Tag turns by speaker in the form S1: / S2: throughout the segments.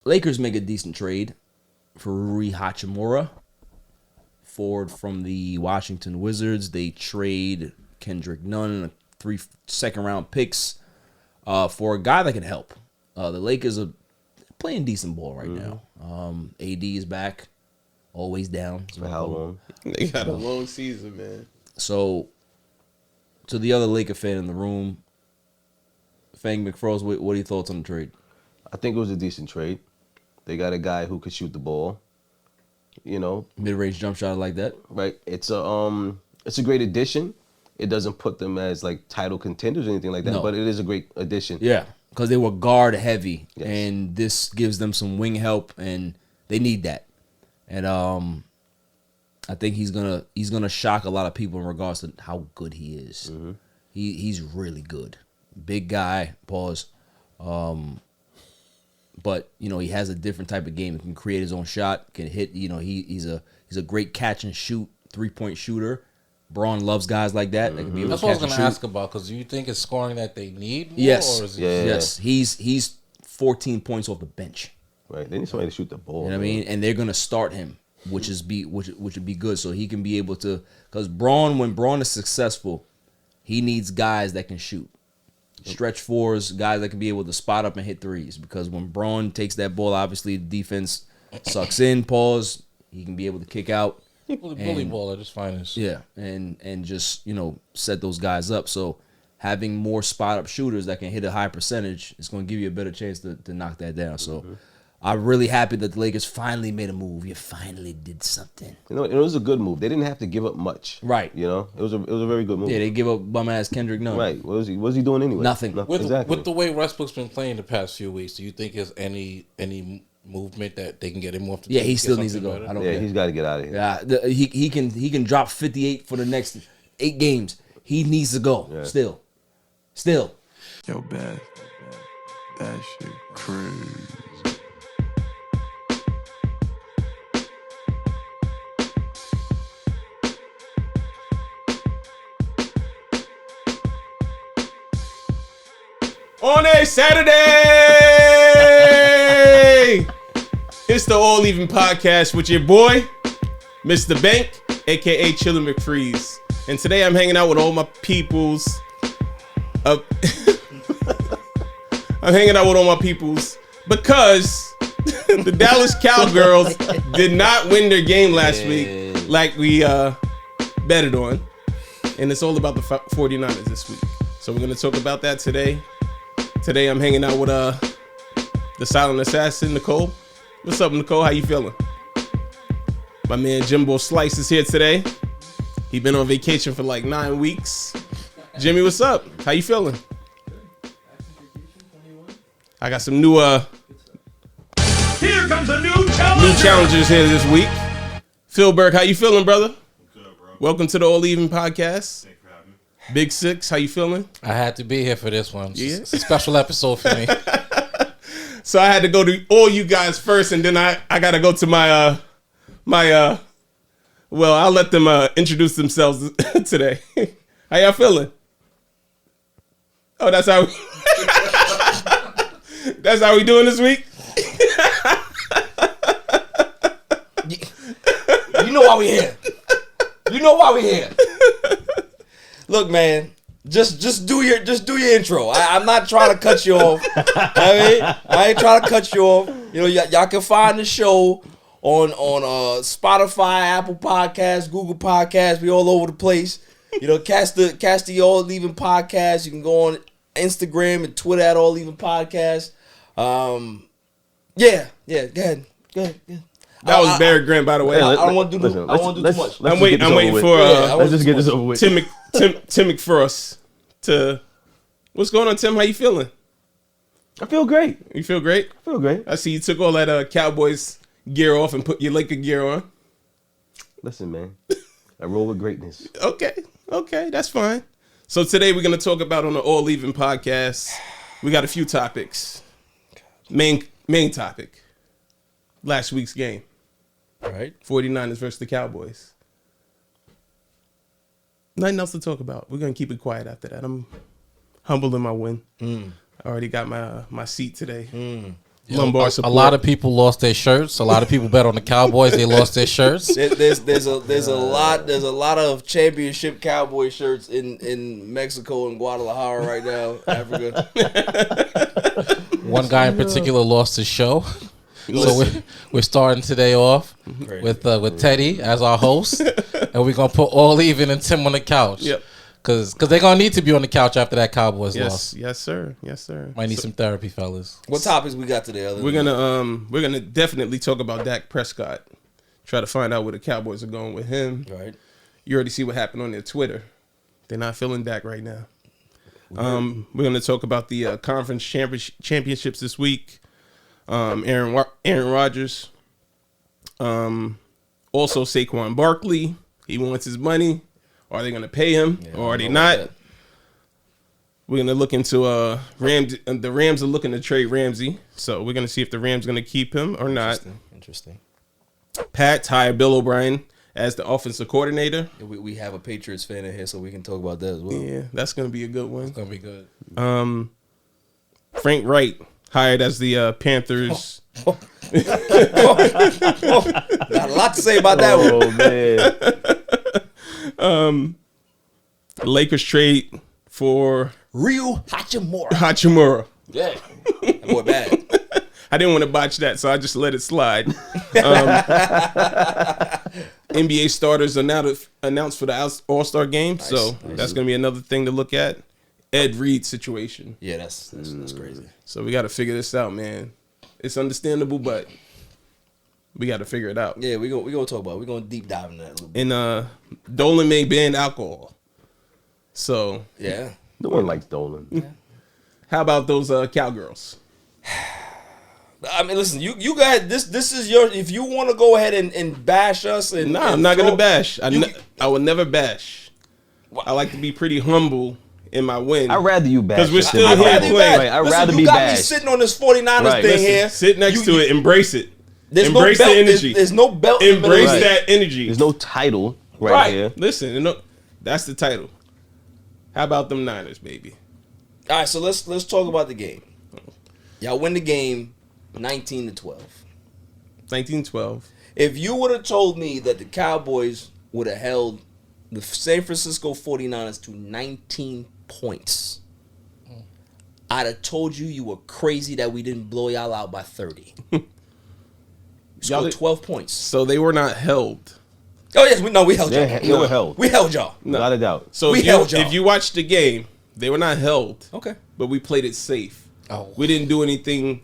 S1: Lakers make a decent trade for Rui Hachimura, forward from the Washington Wizards. They trade Kendrick Nunn and 3 second-round picks for a guy that can help. The Lakers are playing decent ball right now. AD is back, always down.
S2: For how long?
S3: They got a long season, man.
S1: So, to the other Laker fan in the room, Fang McFreeze, what are your thoughts on the trade?
S2: I think it was a decent trade. They got a guy who could shoot the ball. You know,
S1: Mid-range jump shot like that,
S2: right? It's a great addition. It doesn't put them as like title contenders or anything like that, but it is a great addition.
S1: Yeah, because they were guard heavy,
S2: Yes.
S1: and this gives them some wing help, and they need that. And I think he's gonna shock a lot of people in regards to how good he is. He's really good, big guy. Pause. But you know, he has a different type of game. He can create his own shot, can hit. You know, he's a great catch and shoot 3-point shooter. Braun loves guys like that. That can be able
S4: That's
S1: to
S4: what I was
S1: catch
S4: going
S1: and
S4: to
S1: shoot.
S4: ask about, because do you think it's scoring that they need more?
S1: Yes,
S4: Or is it
S1: yes. He's 14 points off the bench.
S2: Right? They need somebody to shoot the ball.
S1: You know what I mean? And they're gonna start him, which would be good, so he can be able to. Because when Braun is successful, he needs guys that can shoot. Stretch fours, guys that can be able to spot up and hit threes. Because when Braun takes that ball, obviously the defense sucks in. Pause. He can be able to kick out.
S4: bully ball at its finest?
S1: Yeah, and just set those guys up. So having more spot up shooters that can hit a high percentage is going to give you a better chance to knock that down. So I'm really happy that the Lakers finally made a move. You finally did something.
S2: You know, it was a good move. They didn't have to give up much.
S1: Right.
S2: You know, it was a very good move.
S1: Yeah, they give up bum ass Kendrick Nunn.
S2: Right. What was he doing anyway?
S1: Nothing.
S4: With the way Westbrook's been playing the past few weeks, do you think there's any movement that they can get him off the
S1: Yeah,
S4: team
S1: he
S4: to
S1: still
S4: get
S1: needs to
S4: something
S1: go.
S4: better?
S1: I don't
S2: Yeah,
S1: care.
S2: he's got to get out of here.
S1: Yeah, he can drop 58 for the next 8 games. He needs to go.
S2: Yeah.
S1: Still.
S5: Yo, Beth, that shit crazy.
S3: On a Saturday, it's the All Even Podcast with your boy, Mr. Bank, aka Chillin' McFreeze. And today I'm hanging out with all my peoples. I'm hanging out with all my peoples because the Dallas Cowgirls did not win their game last week like we betted on. And it's all about the 49ers this week. So we're going to talk about that today. Today I'm hanging out with the silent assassin, Nicole. What's up, Nicole? How you feeling? My man Jimbo Slice is here today. He been on vacation for like 9 weeks. Jimmy, what's up? How you feeling? I got some new
S6: Here comes a new challenger.
S3: challengers here this week. Phil Burke, how you feeling, brother?
S6: Good, bro.
S3: Welcome to the All Even Podcast.
S6: Thanks for having me.
S3: Big Six, how you feeling?
S4: I had to be here for this one.
S3: Yeah.
S4: It's a special episode for me.
S3: So I had to go to all you guys first, and then I got to go to my well, I'll let them introduce themselves today. How y'all feeling? Oh, that's how that's how we doing this week?
S7: You know why we here. You know why we here. Look, man, just do your intro. I'm not trying to cut you off. I ain't trying to cut you off. You know, y'all can find the show on Spotify, Apple Podcasts, Google Podcasts. We all over the place. You know, cast the All Even Podcast. You can go on Instagram and Twitter at All Even Podcast. Yeah. Go ahead.
S3: That was Barry Grant, by the way.
S7: I don't want to do too much.
S3: I'm waiting for
S2: Let's just get this over with.
S3: Tim McFrost to. What's going on, Tim? How you feeling?
S2: I feel great.
S3: You feel great?
S2: I feel great.
S3: I see you took all that Cowboys gear off and put your Laker gear on.
S2: Listen, man. I roll with greatness.
S3: Okay, that's fine. So today we're going to talk about on the All Even Podcast, we got a few topics. Main topic, last week's game.
S7: Right.
S3: 49ers versus the Cowboys. Nothing else to talk about. We're going to keep it quiet after that. I'm humble in my win. I already got my seat today. lumbar
S4: A
S3: support.
S4: lot of people lost their shirts. A lot of people bet on the Cowboys. They lost their shirts.
S1: There's a lot of championship Cowboy shirts in Mexico and Guadalajara right now, Africa.
S4: One guy in particular lost his show. So we're starting today off with Teddy as our host, and we're gonna put all even and Tim on the couch.
S3: Yep.
S4: Cause they're gonna need to be on the couch after that Cowboys loss.
S3: Yes, sir. Yes, sir.
S4: Might need some therapy, fellas.
S1: What topics we got today?
S3: We're gonna definitely talk about Dak Prescott. Try to find out where the Cowboys are going with him.
S1: Right.
S3: You already see what happened on their Twitter. They're not feeling Dak right now. We're gonna talk about the conference championships this week. Aaron Rodgers. Also Saquon Barkley. He wants his money. Are they going to pay him or are they not? We're going to look into Rams. The Rams are looking to trade Ramsey. So we're going to see if the Rams are going to keep him or not.
S1: Interesting.
S3: Pat hired Bill O'Brien as the offensive coordinator.
S1: We have a Patriots fan in here, so we can talk about that as well.
S3: Yeah, that's going to be a good one.
S4: It's gonna be good.
S3: Frank Reich hired as the Panthers.
S1: Got a lot to say about that one.
S2: Oh man.
S3: The Lakers trade for
S1: Rui Hachimura.
S3: Hachimura.
S1: Yeah. That boy bad.
S3: I didn't want to botch that, so I just let it slide. NBA starters are now announced for the All-Star game, so that's going to be another thing to look at. Ed Reed situation.
S1: Yeah, that's crazy.
S3: So we got to figure this out, man. It's understandable, but we got to figure it out.
S1: Yeah, we gonna talk about it. We're gonna deep dive into that a little bit.
S3: And Dolan may ban alcohol. So
S1: Yeah.
S2: No one likes Dolan.
S3: how about those cowgirls?
S1: I mean, listen, you guys, this is your, if you want to go ahead and bash us and
S3: No, I'm
S1: and
S3: not going to
S1: throw-
S3: bash.
S1: you-
S3: I will never bash. I like to be pretty humble in my win.
S2: I'd rather you bash.
S3: 'Cause we're
S2: it
S3: still
S2: than
S3: here
S2: bash.
S3: playing.
S2: Right, I'd
S1: Listen,
S2: rather
S1: you
S2: be
S1: got me
S2: bashed.
S1: sitting on this 49ers
S2: Right.
S1: thing
S3: Listen,
S1: here.
S3: sit next to it. Embrace it.
S1: There's
S3: Embrace
S1: no belt,
S3: the energy.
S1: There's no belt. in the
S3: Embrace
S1: middle.
S3: that energy.
S2: There's no title right,
S1: Right.
S2: here.
S3: Listen, you know, that's the title. How about them Niners, baby?
S1: All right, so let's talk about the game. Y'all win the game 19-12.
S3: 1912.
S1: If you would have told me that the Cowboys would have held the San Francisco 49ers to 19 points, I'd have told you were crazy that we didn't blow y'all out by 30. We scored
S3: did-
S1: 12 points.
S3: So they were not held.
S1: Oh, yes, we held y'all.
S2: Yeah, they were held.
S1: We held y'all.
S2: Without a doubt.
S3: So
S1: We
S3: if
S1: held
S3: you,
S1: y'all.
S3: if you watch the game, they were not held.
S1: Okay.
S3: But we played it safe.
S4: Oh.
S3: We didn't do anything.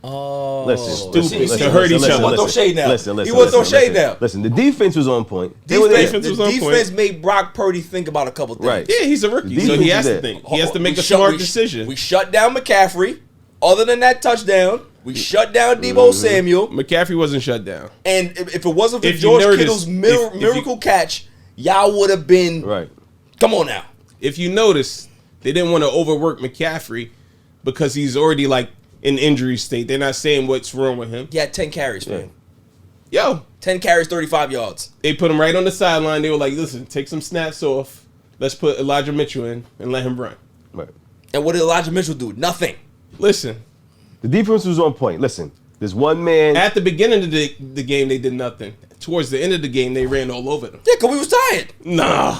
S1: Oh.
S2: Listen,
S3: Stupid to hurt each
S1: He
S3: other.
S1: want no shade now.
S2: Listen,
S1: He want no shade now.
S2: Listen, the defense was on point. They
S1: Defense,
S2: were there.
S3: Defense was
S1: the
S3: on
S1: defense
S3: point.
S1: made Brock Purdy think about a couple things.
S2: Right.
S3: Yeah, he's a rookie,
S2: The
S3: so he
S2: defense
S3: has
S2: is
S3: to
S2: there.
S3: think. He has to make a
S1: We shut-
S3: smart
S1: we-
S3: decision.
S1: We shut down McCaffrey. Other than that touchdown, we shut down Deebo Samuel.
S3: McCaffrey wasn't shut down.
S1: And if it wasn't for
S3: If you
S1: George
S3: notice-
S1: Kittle's
S3: if you-
S1: miracle catch, y'all would have been.
S2: Right.
S1: Come on now.
S3: If you notice, they didn't want to overwork McCaffrey because he's already like in injury state. They're not saying what's wrong with him.
S1: He had 10 carries, man.
S3: Yo,
S1: 10 carries, 35 yards.
S3: they put him right on the sideline. They were like, listen, take some snaps off. Let's put Elijah Mitchell in and let him run.
S2: Right.
S1: And what did Elijah Mitchell do? Nothing.
S3: Listen,
S2: The defense was on point. Listen, there's one man.
S3: at the beginning of the game, they did nothing. Towards the end of the game, they ran all over them.
S1: Yeah, because we was tired.
S3: Nah.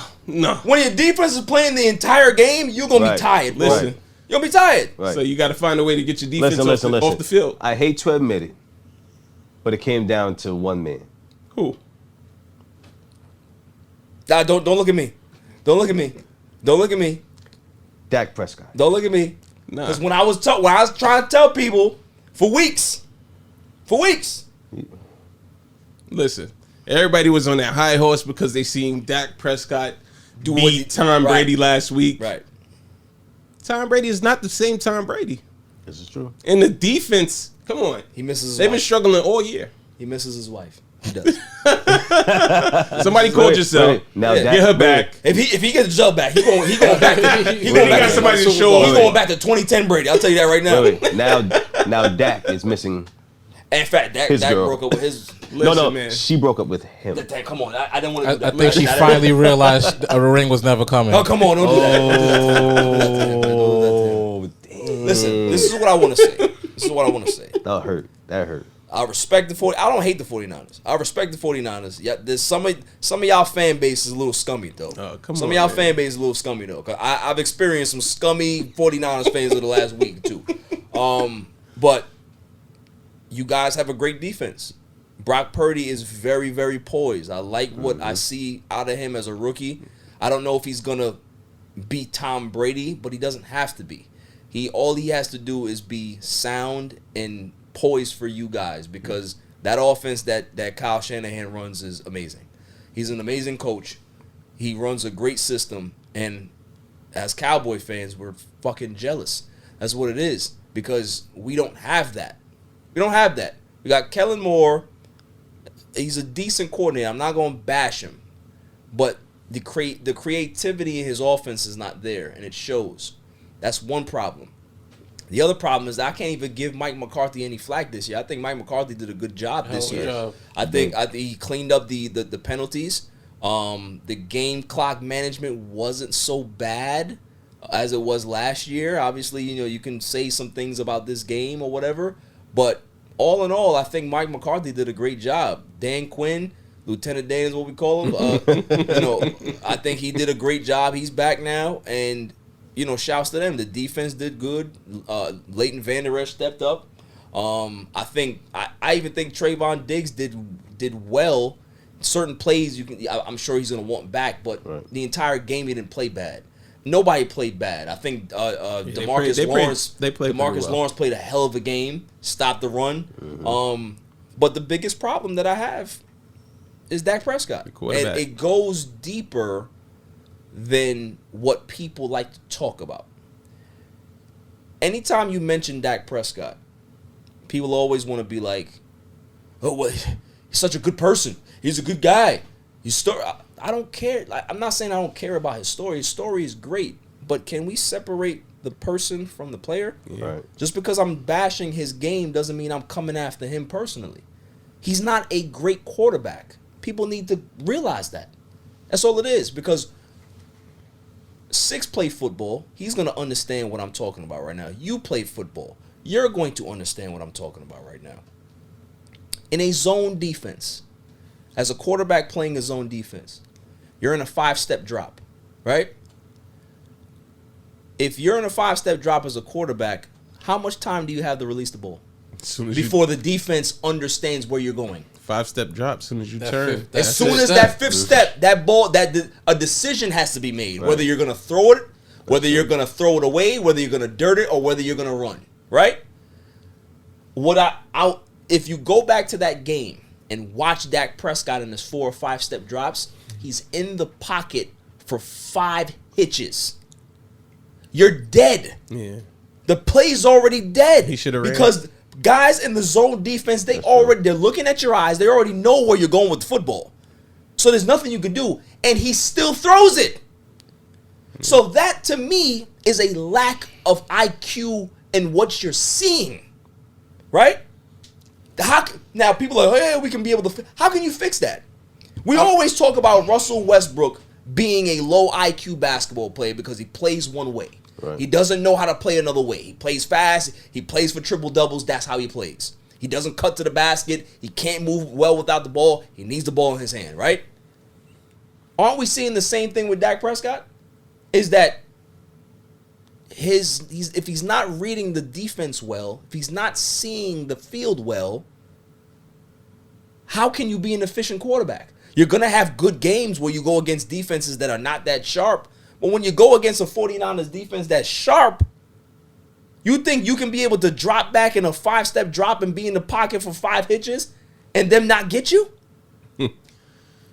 S1: When your defense is playing the entire game, you're going to
S2: Right.
S1: be tired, bro.
S3: Listen.
S1: You're going to be tired.
S2: Right.
S3: So you got to find a way to get your defense
S2: listen.
S3: off the field.
S2: I hate to admit it, but it came down to one man.
S3: Who?
S1: Nah, don't look at me. Don't look at me. Don't look at me.
S2: Dak Prescott.
S1: Don't look at me.
S3: Nah.
S1: Because when I was trying to tell people for weeks,
S3: Listen, everybody was on that high horse because they seen Dak Prescott
S1: Do what he-
S3: beat Tom
S1: right.
S3: Brady last week.
S1: right?
S3: Tom Brady is not the same Tom Brady.
S2: This is true.
S3: And the defense, come on.
S1: He misses his
S3: They've been
S1: wife.
S3: struggling all year.
S1: He misses his wife. He does.
S3: Somebody called yourself.
S2: Wait, now
S1: Yeah.
S2: Dak,
S3: Get her
S2: wait,
S3: back.
S1: If he gets the job back, he going back to he
S3: Then
S1: going
S3: he
S1: back
S3: got
S1: to
S3: somebody to
S1: Super
S3: show
S1: Bowl.
S3: off.
S1: He's going back to 2010 Brady. I'll tell you that right now.
S2: Wait. Now Dak is missing.
S1: In fact, Dak
S2: His girl.
S1: broke up with his.
S3: Listen, man.
S2: She broke up with him.
S1: Come on, I didn't want to.
S4: I think she finally realized a ring was never coming.
S1: Oh, come on, don't do that.
S2: Oh, damn.
S1: Listen, this is what I want to say.
S7: This is what I want to say.
S2: That hurt. That hurt.
S7: I respect the 40. I don't hate the 49ers. I respect the 49ers. Yeah, there's some of y'all fan base is a little scummy though. Some of y'all fan base is a little scummy though. Cause I've experienced some scummy 49ers fans of the last week too. But you guys have a great defense. Brock Purdy is very, very poised. I like what I see out of him as a rookie. I don't know if he's gonna beat Tom Brady, but he doesn't have to be. All he has to do is be sound and poised for you guys, because that offense that Kyle Shanahan runs is amazing. He's an amazing coach. He runs a great system, and as Cowboy fans, we're fucking jealous. That's what it is, because we don't have that. We don't have that. We got Kellen Moore. He's a decent coordinator. I'm not going to bash him, but the creativity in his offense is not there, and it shows. That's one problem. The other problem is that I can't even give Mike McCarthy any flack this year. I think Mike McCarthy did a good job this year. I think he cleaned up the penalties. The game clock management wasn't so bad as it was last year. Obviously, you can say some things about this game or whatever, but all in all, I think Mike McCarthy did a great job. Dan Quinn, Lieutenant Dan is what we call him. I think he did a great job. He's back now, and shouts to them. The defense did good. Leighton Vander Esch stepped up. I even think Trayvon Diggs did well. Certain plays I'm sure he's gonna want back, but the entire game he didn't play bad. Nobody played bad. I think DeMarcus Lawrence played a hell of a game, stopped the run. But the biggest problem that I have is Dak Prescott, and it goes deeper than what people like to talk about. Anytime you mention Dak Prescott, people always want to be like, "Oh, well, he's such a good person. He's a good guy." I don't care. I'm not saying I don't care about his story. His story is great, but can we separate the person from the player?
S2: Yeah. Right.
S7: Just because I'm bashing his game doesn't mean I'm coming after him personally. He's not a great quarterback. People need to realize that. That's all it is, because Six play football. He's going to understand what I'm talking about right now. You play football. You're going to understand what I'm talking about right now. In a zone defense, as a quarterback playing a zone defense, you're in a 5-step drop, right? If you're in a 5-step drop as a quarterback, how much time do you have to release the ball before the defense understands where you're going?
S3: 5-step drop as soon as you turn.
S7: As soon as that fifth step, that ball, a decision has to be made. Right. Whether you're going to throw it, whether you're going to throw it away, whether you're going to dirt it, or whether you're going to run. Right? If you go back to that game and watch Dak Prescott in his 4 or 5-step drops, he's in the pocket for 5 hitches. You're dead. Yeah. The play's already dead.
S3: He should have ran.
S7: Because guys in the zone defense, they're looking at your eyes. They already know where you're going with the football. So there's nothing you can do. And he still throws it. So that, to me, is a lack of IQ in what you're seeing. Right? Now, people are like, hey, we can be able to... How can you fix that? We always talk about Russell Westbrook being a low IQ basketball player because he plays one way. Right. He doesn't know how to play another way. He plays fast. He plays for triple doubles. That's how he plays. He doesn't cut to the basket. He can't move well without the ball. He needs the ball in his hand, right? Aren't we seeing the same thing with Dak Prescott? Is that if he's not reading the defense well, if he's not seeing the field well, how can you be an efficient quarterback? You're going to have good games where you go against defenses that are not that sharp. But when you go against a 49ers defense that's sharp, you think you can be able to drop back in a 5-step drop and be in the pocket for 5 hitches and them not get you?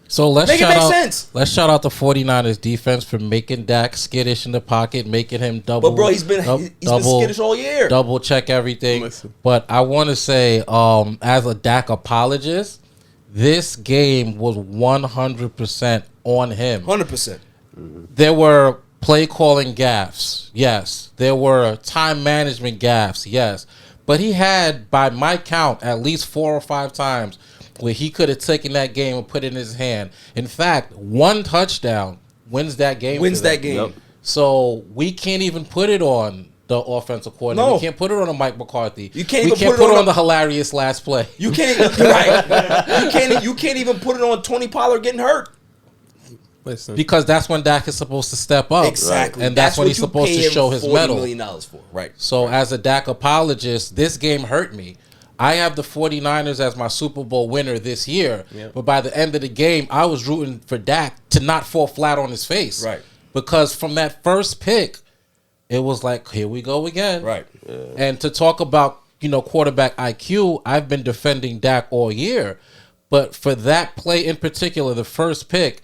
S4: So let's
S7: make sense.
S4: Let's shout out the 49ers defense for making Dak skittish in the pocket, making him double.
S7: But bro, he's been skittish all year.
S4: Double check everything. But I want to say, as a Dak apologist, this game was 100% on him.
S7: 100%.
S4: There were play calling gaffes, yes. There were time management gaffes, yes. But he had, by my count, at least 4 or 5 times where he could have taken that game and put it in his hand. In fact, 1 touchdown wins that game.
S7: Wins that game.
S4: Yep. So we can't even put it on the offensive coordinator.
S1: No.
S4: We can't put it on a Mike McCarthy.
S1: You can't
S4: we
S1: even
S4: can't
S1: put it on
S4: the hilarious last play.
S1: You can't. You're right. You can't even put it on Tony Pollard getting hurt.
S3: Listen,
S4: Because that's when Dak is supposed to step up.
S1: Exactly,
S4: And that's when
S1: what
S4: he's
S1: you
S4: supposed
S1: pay
S4: to
S1: him
S4: show his
S1: $40
S4: mettle.
S1: million for. Right.
S4: So as a Dak apologist, this game hurt me. I have the 49ers as my Super Bowl winner this year.
S3: Yep.
S4: But by the end of the game, I was rooting for Dak to not fall flat on his face.
S1: Right.
S4: Because from that first pick, it was like, here we go again.
S1: Right.
S4: And to talk about, quarterback IQ, I've been defending Dak all year. But for that play in particular, the first pick,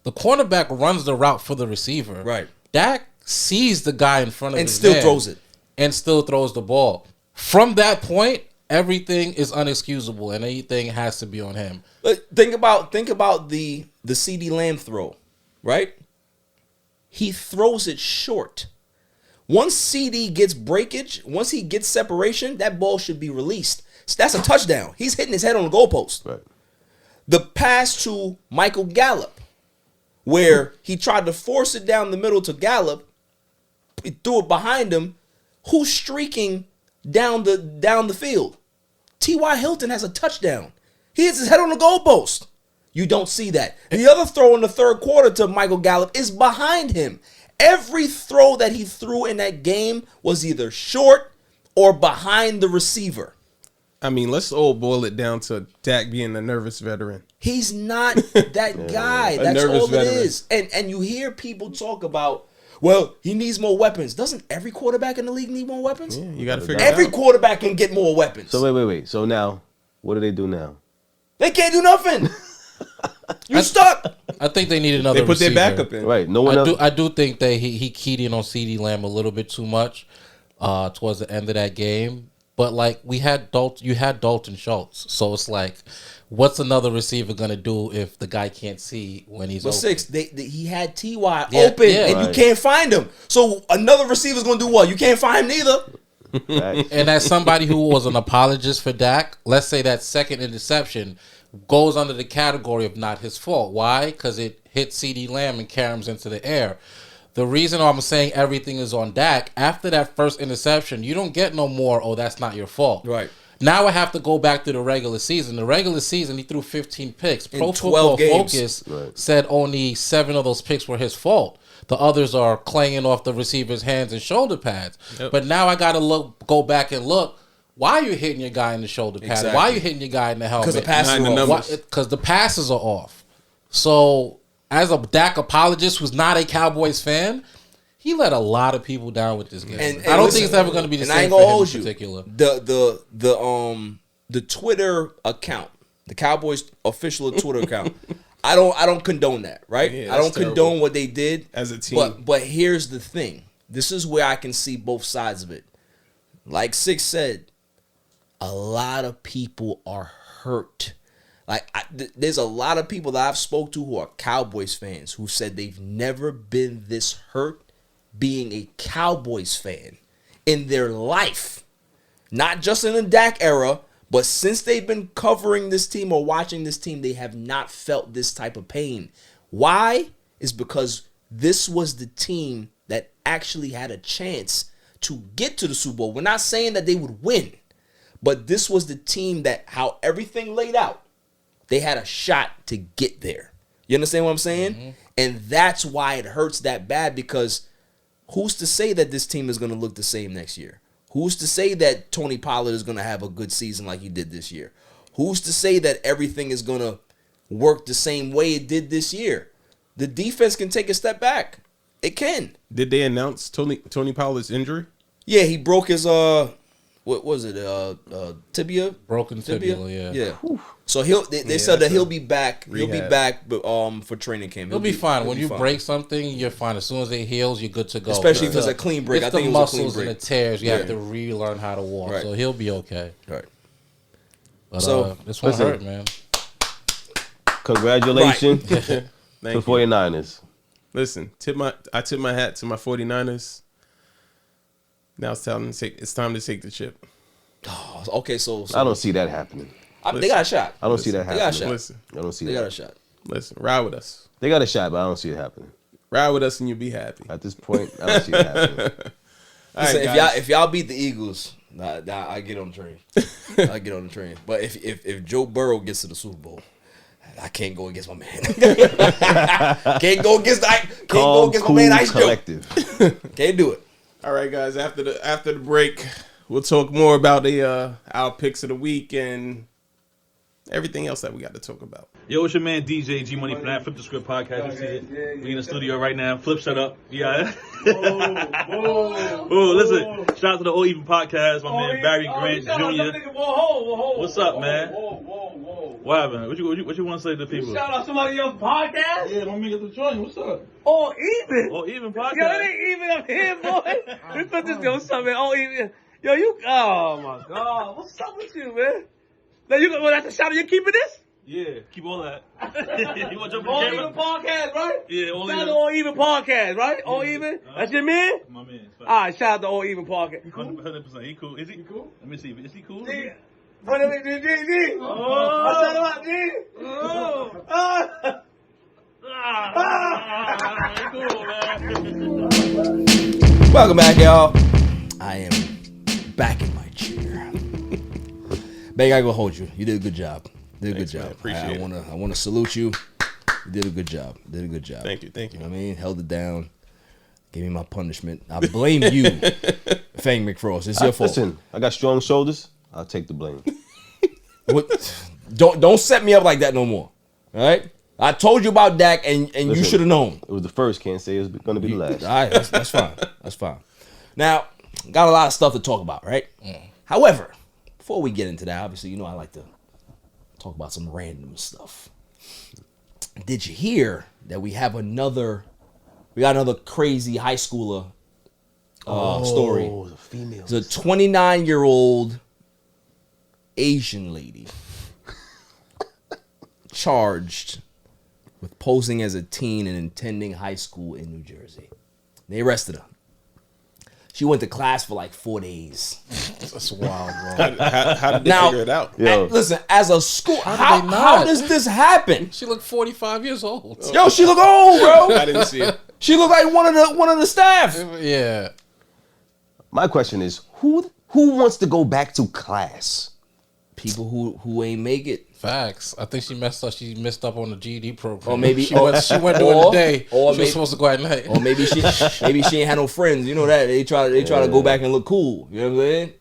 S4: the cornerback runs the route for the receiver.
S1: Right.
S4: Dak sees the guy in front of
S1: And
S4: his
S1: still
S4: man
S1: throws it.
S4: and still throws the ball. From that point, everything is unexcusable and anything has to be on him.
S1: Think about the CD Lamb throw, right? He throws it short. Once CD gets breakage, once he gets separation, that ball should be released. So that's a touchdown. He's hitting his head on the goalpost.
S2: Right.
S1: The pass to Michael Gallup, where he tried to force it down the middle to Gallup, he threw it behind him. Who's streaking down the field? T.Y. Hilton has a touchdown. He hits his head on the goalpost. You don't see that. And the other throw in the third quarter to Michael Gallup is behind him. Every throw that he threw in that game was either short or behind the receiver.
S3: I mean, let's all boil it down to Dak being a nervous veteran.
S1: He's not that guy.
S3: A
S1: That's
S3: nervous
S1: all
S3: veteran.
S1: it is. And you hear people talk about, well, he needs more weapons. Doesn't every quarterback in the league need more weapons?
S3: Yeah, you got to figure
S1: Every
S3: it out.
S1: quarterback can get more weapons.
S2: So wait. So now, what do they do now?
S1: They can't do nothing. You stuck.
S4: I think they need another
S3: They put their
S4: receiver.
S3: backup in.
S2: Right. No one else.
S4: I do think that he keyed in on CD Lamb a little bit too much towards the end of that game. But like you had Dalton Schultz, so it's like, what's another receiver gonna do if the guy can't see when he's
S1: But
S4: open?
S1: six, he had Ty
S4: Yeah,
S1: open,
S4: yeah.
S1: and you can't find him. So another receiver's gonna do what? You can't find him neither.
S2: Right.
S4: And as somebody who was an apologist for Dak, let's say that second interception goes under the category of not his fault. Why? Because it hit CD Lamb and carried him into the air. The reason I'm saying everything is on Dak, after that first interception, you don't get no more, oh, that's not your fault.
S1: Right.
S4: Now I have to go back to the regular season. The regular season, he threw 15 picks.
S1: In
S4: Pro
S1: 12
S4: Football
S1: games.
S4: Focus
S2: Right.
S4: said only 7 of those picks were his fault. The others are clanging off the receiver's hands and shoulder pads.
S3: Yep.
S4: But now I got to go back and look. Why are you hitting your guy in the shoulder pad?
S1: Exactly.
S4: Why are you hitting your guy in the helmet?
S1: Because the passes
S3: Not in the
S1: are off.
S3: numbers.
S4: Because the passes are off. So as a Dak apologist who's not a Cowboys fan, he let a lot of people down with this game.
S1: And
S4: I don't
S1: listen,
S4: think it's ever going to be the
S1: and I
S4: same
S1: ain't
S4: for
S1: gonna
S4: him in
S1: hold you.
S4: particular.
S1: The Twitter account, the Cowboys official Twitter account. I don't condone that, right?
S3: Yeah,
S1: I don't
S3: that's terrible.
S1: condone what they did
S3: As a team.
S1: But here's the thing. This is where I can see both sides of it. Like Six said, a lot of people are hurt. Like there's a lot of people that I've spoke to who are Cowboys fans who said they've never been this hurt being a Cowboys fan in their life. Not just in the Dak era, but since they've been covering this team or watching this team, they have not felt this type of pain. Why? Is because this was the team that actually had a chance to get to the Super Bowl. We're not saying that they would win, but this was the team that, how everything laid out, they had a shot to get there. You understand what I'm saying? Mm-hmm. And that's why it hurts that bad, because who's to say that this team is going to look the same next year? Who's to say that Tony Pollard is going to have a good season like he did this year? Who's to say that everything is going to work the same way it did this year? The defense can take a step back. It can.
S3: Did they announce Tony Pollard's injury?
S1: Yeah, he broke his what was it? Tibia?
S4: Broken tibia, yeah.
S1: Yeah. So they said that he'll be back. He'll be back for training camp.
S4: He'll be fine. When you break something, you're fine. As soon as it heals, you're good to go.
S1: Especially if it's a clean break.
S4: It's
S1: I think
S4: the
S1: it was a clean
S4: muscles
S1: break.
S4: and the tears. You have
S1: Yeah.
S4: to relearn how to walk.
S1: Right.
S4: So he'll be okay.
S1: Right.
S4: But
S1: So,
S4: this one
S2: listen.
S4: hurt, man.
S2: Congratulations to
S3: Thank
S2: the
S3: you.
S2: 49ers.
S3: Listen, I tip my hat to my 49ers. Now it's time to take the chip.
S1: Oh, okay, so
S2: I don't see that happening.
S1: they got a shot.
S2: I don't see that
S1: They got a
S2: happening.
S1: shot.
S3: Listen,
S2: I don't see
S1: They
S2: that.
S1: got a shot.
S3: listen, ride with us.
S2: They got a shot, but I don't see it happening.
S3: Ride with us and you'll be happy.
S2: At this point, I don't see it happening.
S1: Listen,
S3: guys.
S1: if y'all beat the Eagles, I get on the train. I get on the train. But if Joe Burrow gets to the Super Bowl, I can't go against my man. Can't go against my man Ice
S2: Collective.
S1: Joe. Can't do it.
S3: All right, guys. After the break, we'll talk more about our picks of the week and everything else that we got to talk about.
S8: Yo, it's your man DJ G Money from that Flip the Script podcast. You see it? We in the studio right now. Flip, shut up. Yeah. Oh, listen. Shout out to the All Even podcast. My man Barry Grant Jr. What's up, man? What happened? What you want to say to the people?
S6: Shout out somebody else's podcast.
S8: Yeah, let me get the joint. What's up?
S6: All even.
S8: All Even podcast.
S6: Yo, it ain't even up here, boy. We put this yo something. All even. Yo, you. Oh my God. What's up with you, man? Now you gonna have to shout out. You keeping this?
S8: Yeah, keep all that. You want to jump in the
S6: All
S8: camera?
S6: even podcast, right?
S8: Yeah, all
S6: Shout out
S8: even.
S6: to All Even podcast, right? All even. That's your man.
S8: My man.
S6: All right, shout out to All Even podcast.
S8: 100%. He cool. Is he cool? Let me see. Is he cool?
S6: G. What is it, G? Oh, shout out, G. Oh.
S1: Welcome back, y'all. I am back in my chair. Bang, I go hold you. You did a good job.
S3: Thanks, man. Appreciate it.
S1: I wanna salute you. You did a good job.
S3: Thank you.
S1: You know what I mean? Held it down. Gave me my punishment. I blame you, Fang McFrost. It's your fault.
S2: Listen, I got strong shoulders. I'll take the blame.
S1: What? Don't set me up like that no more. All right? I told you about Dak, and you
S2: Listen,
S1: should have known.
S2: It was the first. Can't say it's going to be the last.
S1: All right, that's fine. That's fine. Now, got a lot of stuff to talk about, right? However, before we get into that, obviously, you know I like to talk about some random stuff. Did you hear that we got another crazy high schooler story?
S2: Oh, the females.
S1: It's a 29-year-old Asian lady charged with posing as a teen and attending high school in New Jersey. They arrested her. She went to class for like 4 days.
S4: That's wild, bro.
S3: How did they
S1: Now,
S3: figure it out?
S2: Yo.
S1: Listen, as a school,
S4: How
S1: how,
S4: did they not?
S1: how does this happen?
S4: She looked 45 years old.
S1: Yo, she look old, bro.
S3: I didn't see it.
S1: She look like one of the staff.
S4: Yeah.
S2: My question is, who wants to go back to class?
S1: People who ain't make it.
S4: Facts. I think she messed up. She missed up on the GED program.
S1: Or maybe
S4: she went during the day.
S1: or
S4: She
S1: maybe-
S4: was supposed to go at night.
S1: Or maybe she ain't had no friends. You know that they try to go back and look cool. You know what I'm saying?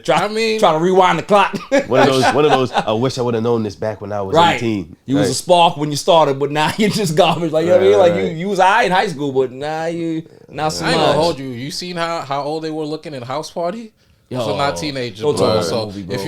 S1: Try to rewind the clock.
S2: One of those. I wish I would have known this back when I was 18.
S1: You was a spark when you started, but now you just garbage. Like, you know what I mean? Like you was high in high school, but now you not so
S4: I ain't gonna
S1: much.
S4: hold you. You seen how old they were looking in House Party?
S1: Yo,
S4: So not teenagers,
S1: don't
S4: bro.
S1: talk about
S4: So
S1: that movie, bro.
S4: if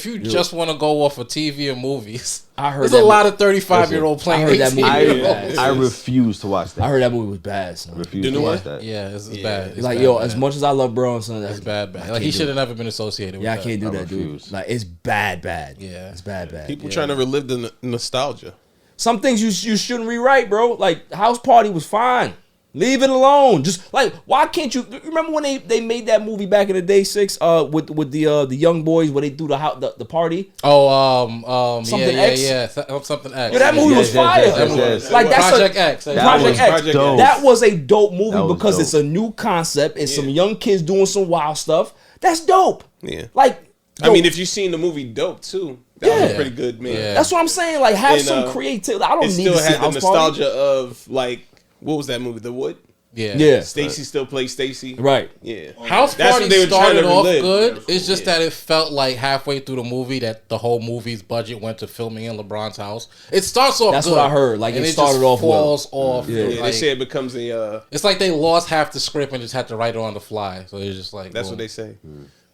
S4: you just want to go off of TV and movies,
S1: I heard
S4: there's
S1: that
S4: a lot of 35-year-old
S1: I
S4: playing
S1: heard that
S4: 18-year-old.
S1: movie.
S2: I refuse to watch that.
S1: I heard that movie was bad. Son.
S2: refuse
S3: The
S2: to
S3: new
S2: watch
S3: one?
S2: that.
S4: Yeah, it's bad. It's
S1: Like
S4: bad,
S1: yo,
S4: bad.
S1: as much as I love Bro, son,
S4: It's bad.
S1: I
S4: Like
S1: can't
S4: he
S1: do
S4: should
S1: it.
S4: have never been associated with
S1: Yeah, I
S4: that.
S1: can't do
S2: I
S1: that, dude.
S2: refuse.
S1: Like it's bad.
S4: Yeah.
S1: It's bad.
S3: People trying to relive the nostalgia.
S1: Some things you shouldn't rewrite, bro. Like House Party was fine. Leave it alone. Just like why can't you remember when they made that movie back in the day 6 with the young boys where they do the party?
S4: Oh,
S1: Something
S4: yeah,
S1: X?
S4: yeah. Something X.
S1: Yo, that movie was fire.
S2: yes.
S1: Like that's
S4: Project X.
S2: That
S1: Project
S2: was
S1: X.
S3: Project
S2: dope.
S1: That was a dope movie
S2: That was
S1: because
S2: dope.
S1: it's a new concept. It's some young kids doing some wild stuff. That's dope.
S3: Yeah.
S1: Like
S3: I mean, if you've seen the movie Dope too, that was
S1: Yeah.
S3: pretty good, man.
S4: Yeah.
S1: that's what I'm saying. Like have
S3: And,
S1: some creativity. I don't
S3: It
S1: need
S3: still
S1: to see
S3: had the
S1: House
S3: nostalgia
S1: Party.
S3: of like what was that movie? The Wood.
S4: Yeah.
S1: Yeah.
S3: Stacy still plays Stacy.
S1: Right.
S3: Yeah.
S4: House
S3: That's
S4: Party
S3: what they were trying
S4: started
S3: to
S4: off
S3: relive.
S4: good. It's just that it felt like halfway through the movie that the whole movie's budget went to filming in LeBron's house. It starts off
S1: That's
S4: good.
S1: what I heard. Like,
S4: and
S1: it started
S4: just
S1: off well.
S4: falls off.
S1: Yeah.
S3: Yeah, they
S4: like-
S3: say it becomes a.
S4: It's like they lost half the script and just had to write it on the fly. So it's just like
S3: That's
S4: boom.
S3: what they say.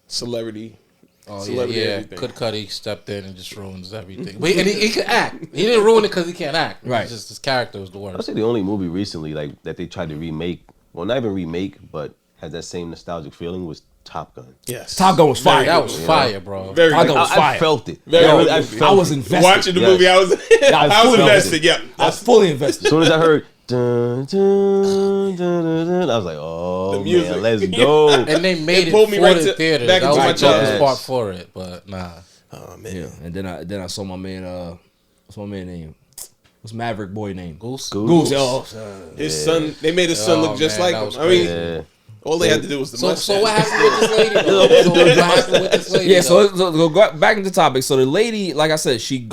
S3: Celebrity.
S4: Oh
S3: Celebrity
S4: yeah,
S3: everything.
S4: Kid Cudi stepped in and just ruins everything. But he could act. He didn't ruin it because he can't act.
S1: Right.
S4: It's just his character was the
S2: I'd
S4: worst.
S2: say the only movie recently like that they tried to remake, well, not even remake, but had that same nostalgic feeling was Top Gun.
S3: Yes.
S1: Top Gun was fire.
S4: That was fire, bro.
S3: Very
S1: Top
S3: good.
S1: Gun was
S2: I
S1: fire.
S2: felt it.
S3: Very
S2: I,
S3: good
S2: I
S3: movie.
S2: felt
S1: I was
S2: it.
S1: invested.
S3: Watching the
S2: Yes.
S3: movie, I was
S2: fully
S3: invested. Yeah.
S1: I was fully invested.
S2: As soon as I heard dun, dun, dun, dun, dun, I was like, oh
S3: The music.
S2: man, let's go.
S4: And they made it
S3: pulled
S4: for
S3: me right
S4: the
S3: to-
S4: theater.
S3: back
S4: That
S3: into
S4: was
S3: my
S4: the toughest
S2: childhood.
S4: part for it, but nah.
S3: Oh man.
S1: Yeah, and then I saw my man. What's my man name? What's Maverick boy name?
S4: Goose.
S1: Goose. Oh, son.
S3: His son. They made his son
S4: Oh,
S3: look just
S4: man,
S3: like
S4: that
S3: him.
S4: was
S3: I mean,
S2: Yeah.
S3: All they had to do was the mustache.
S4: So what happened with this lady? What happened with this lady?
S1: Yeah, so let's go back into the topic. So the lady, like I said, she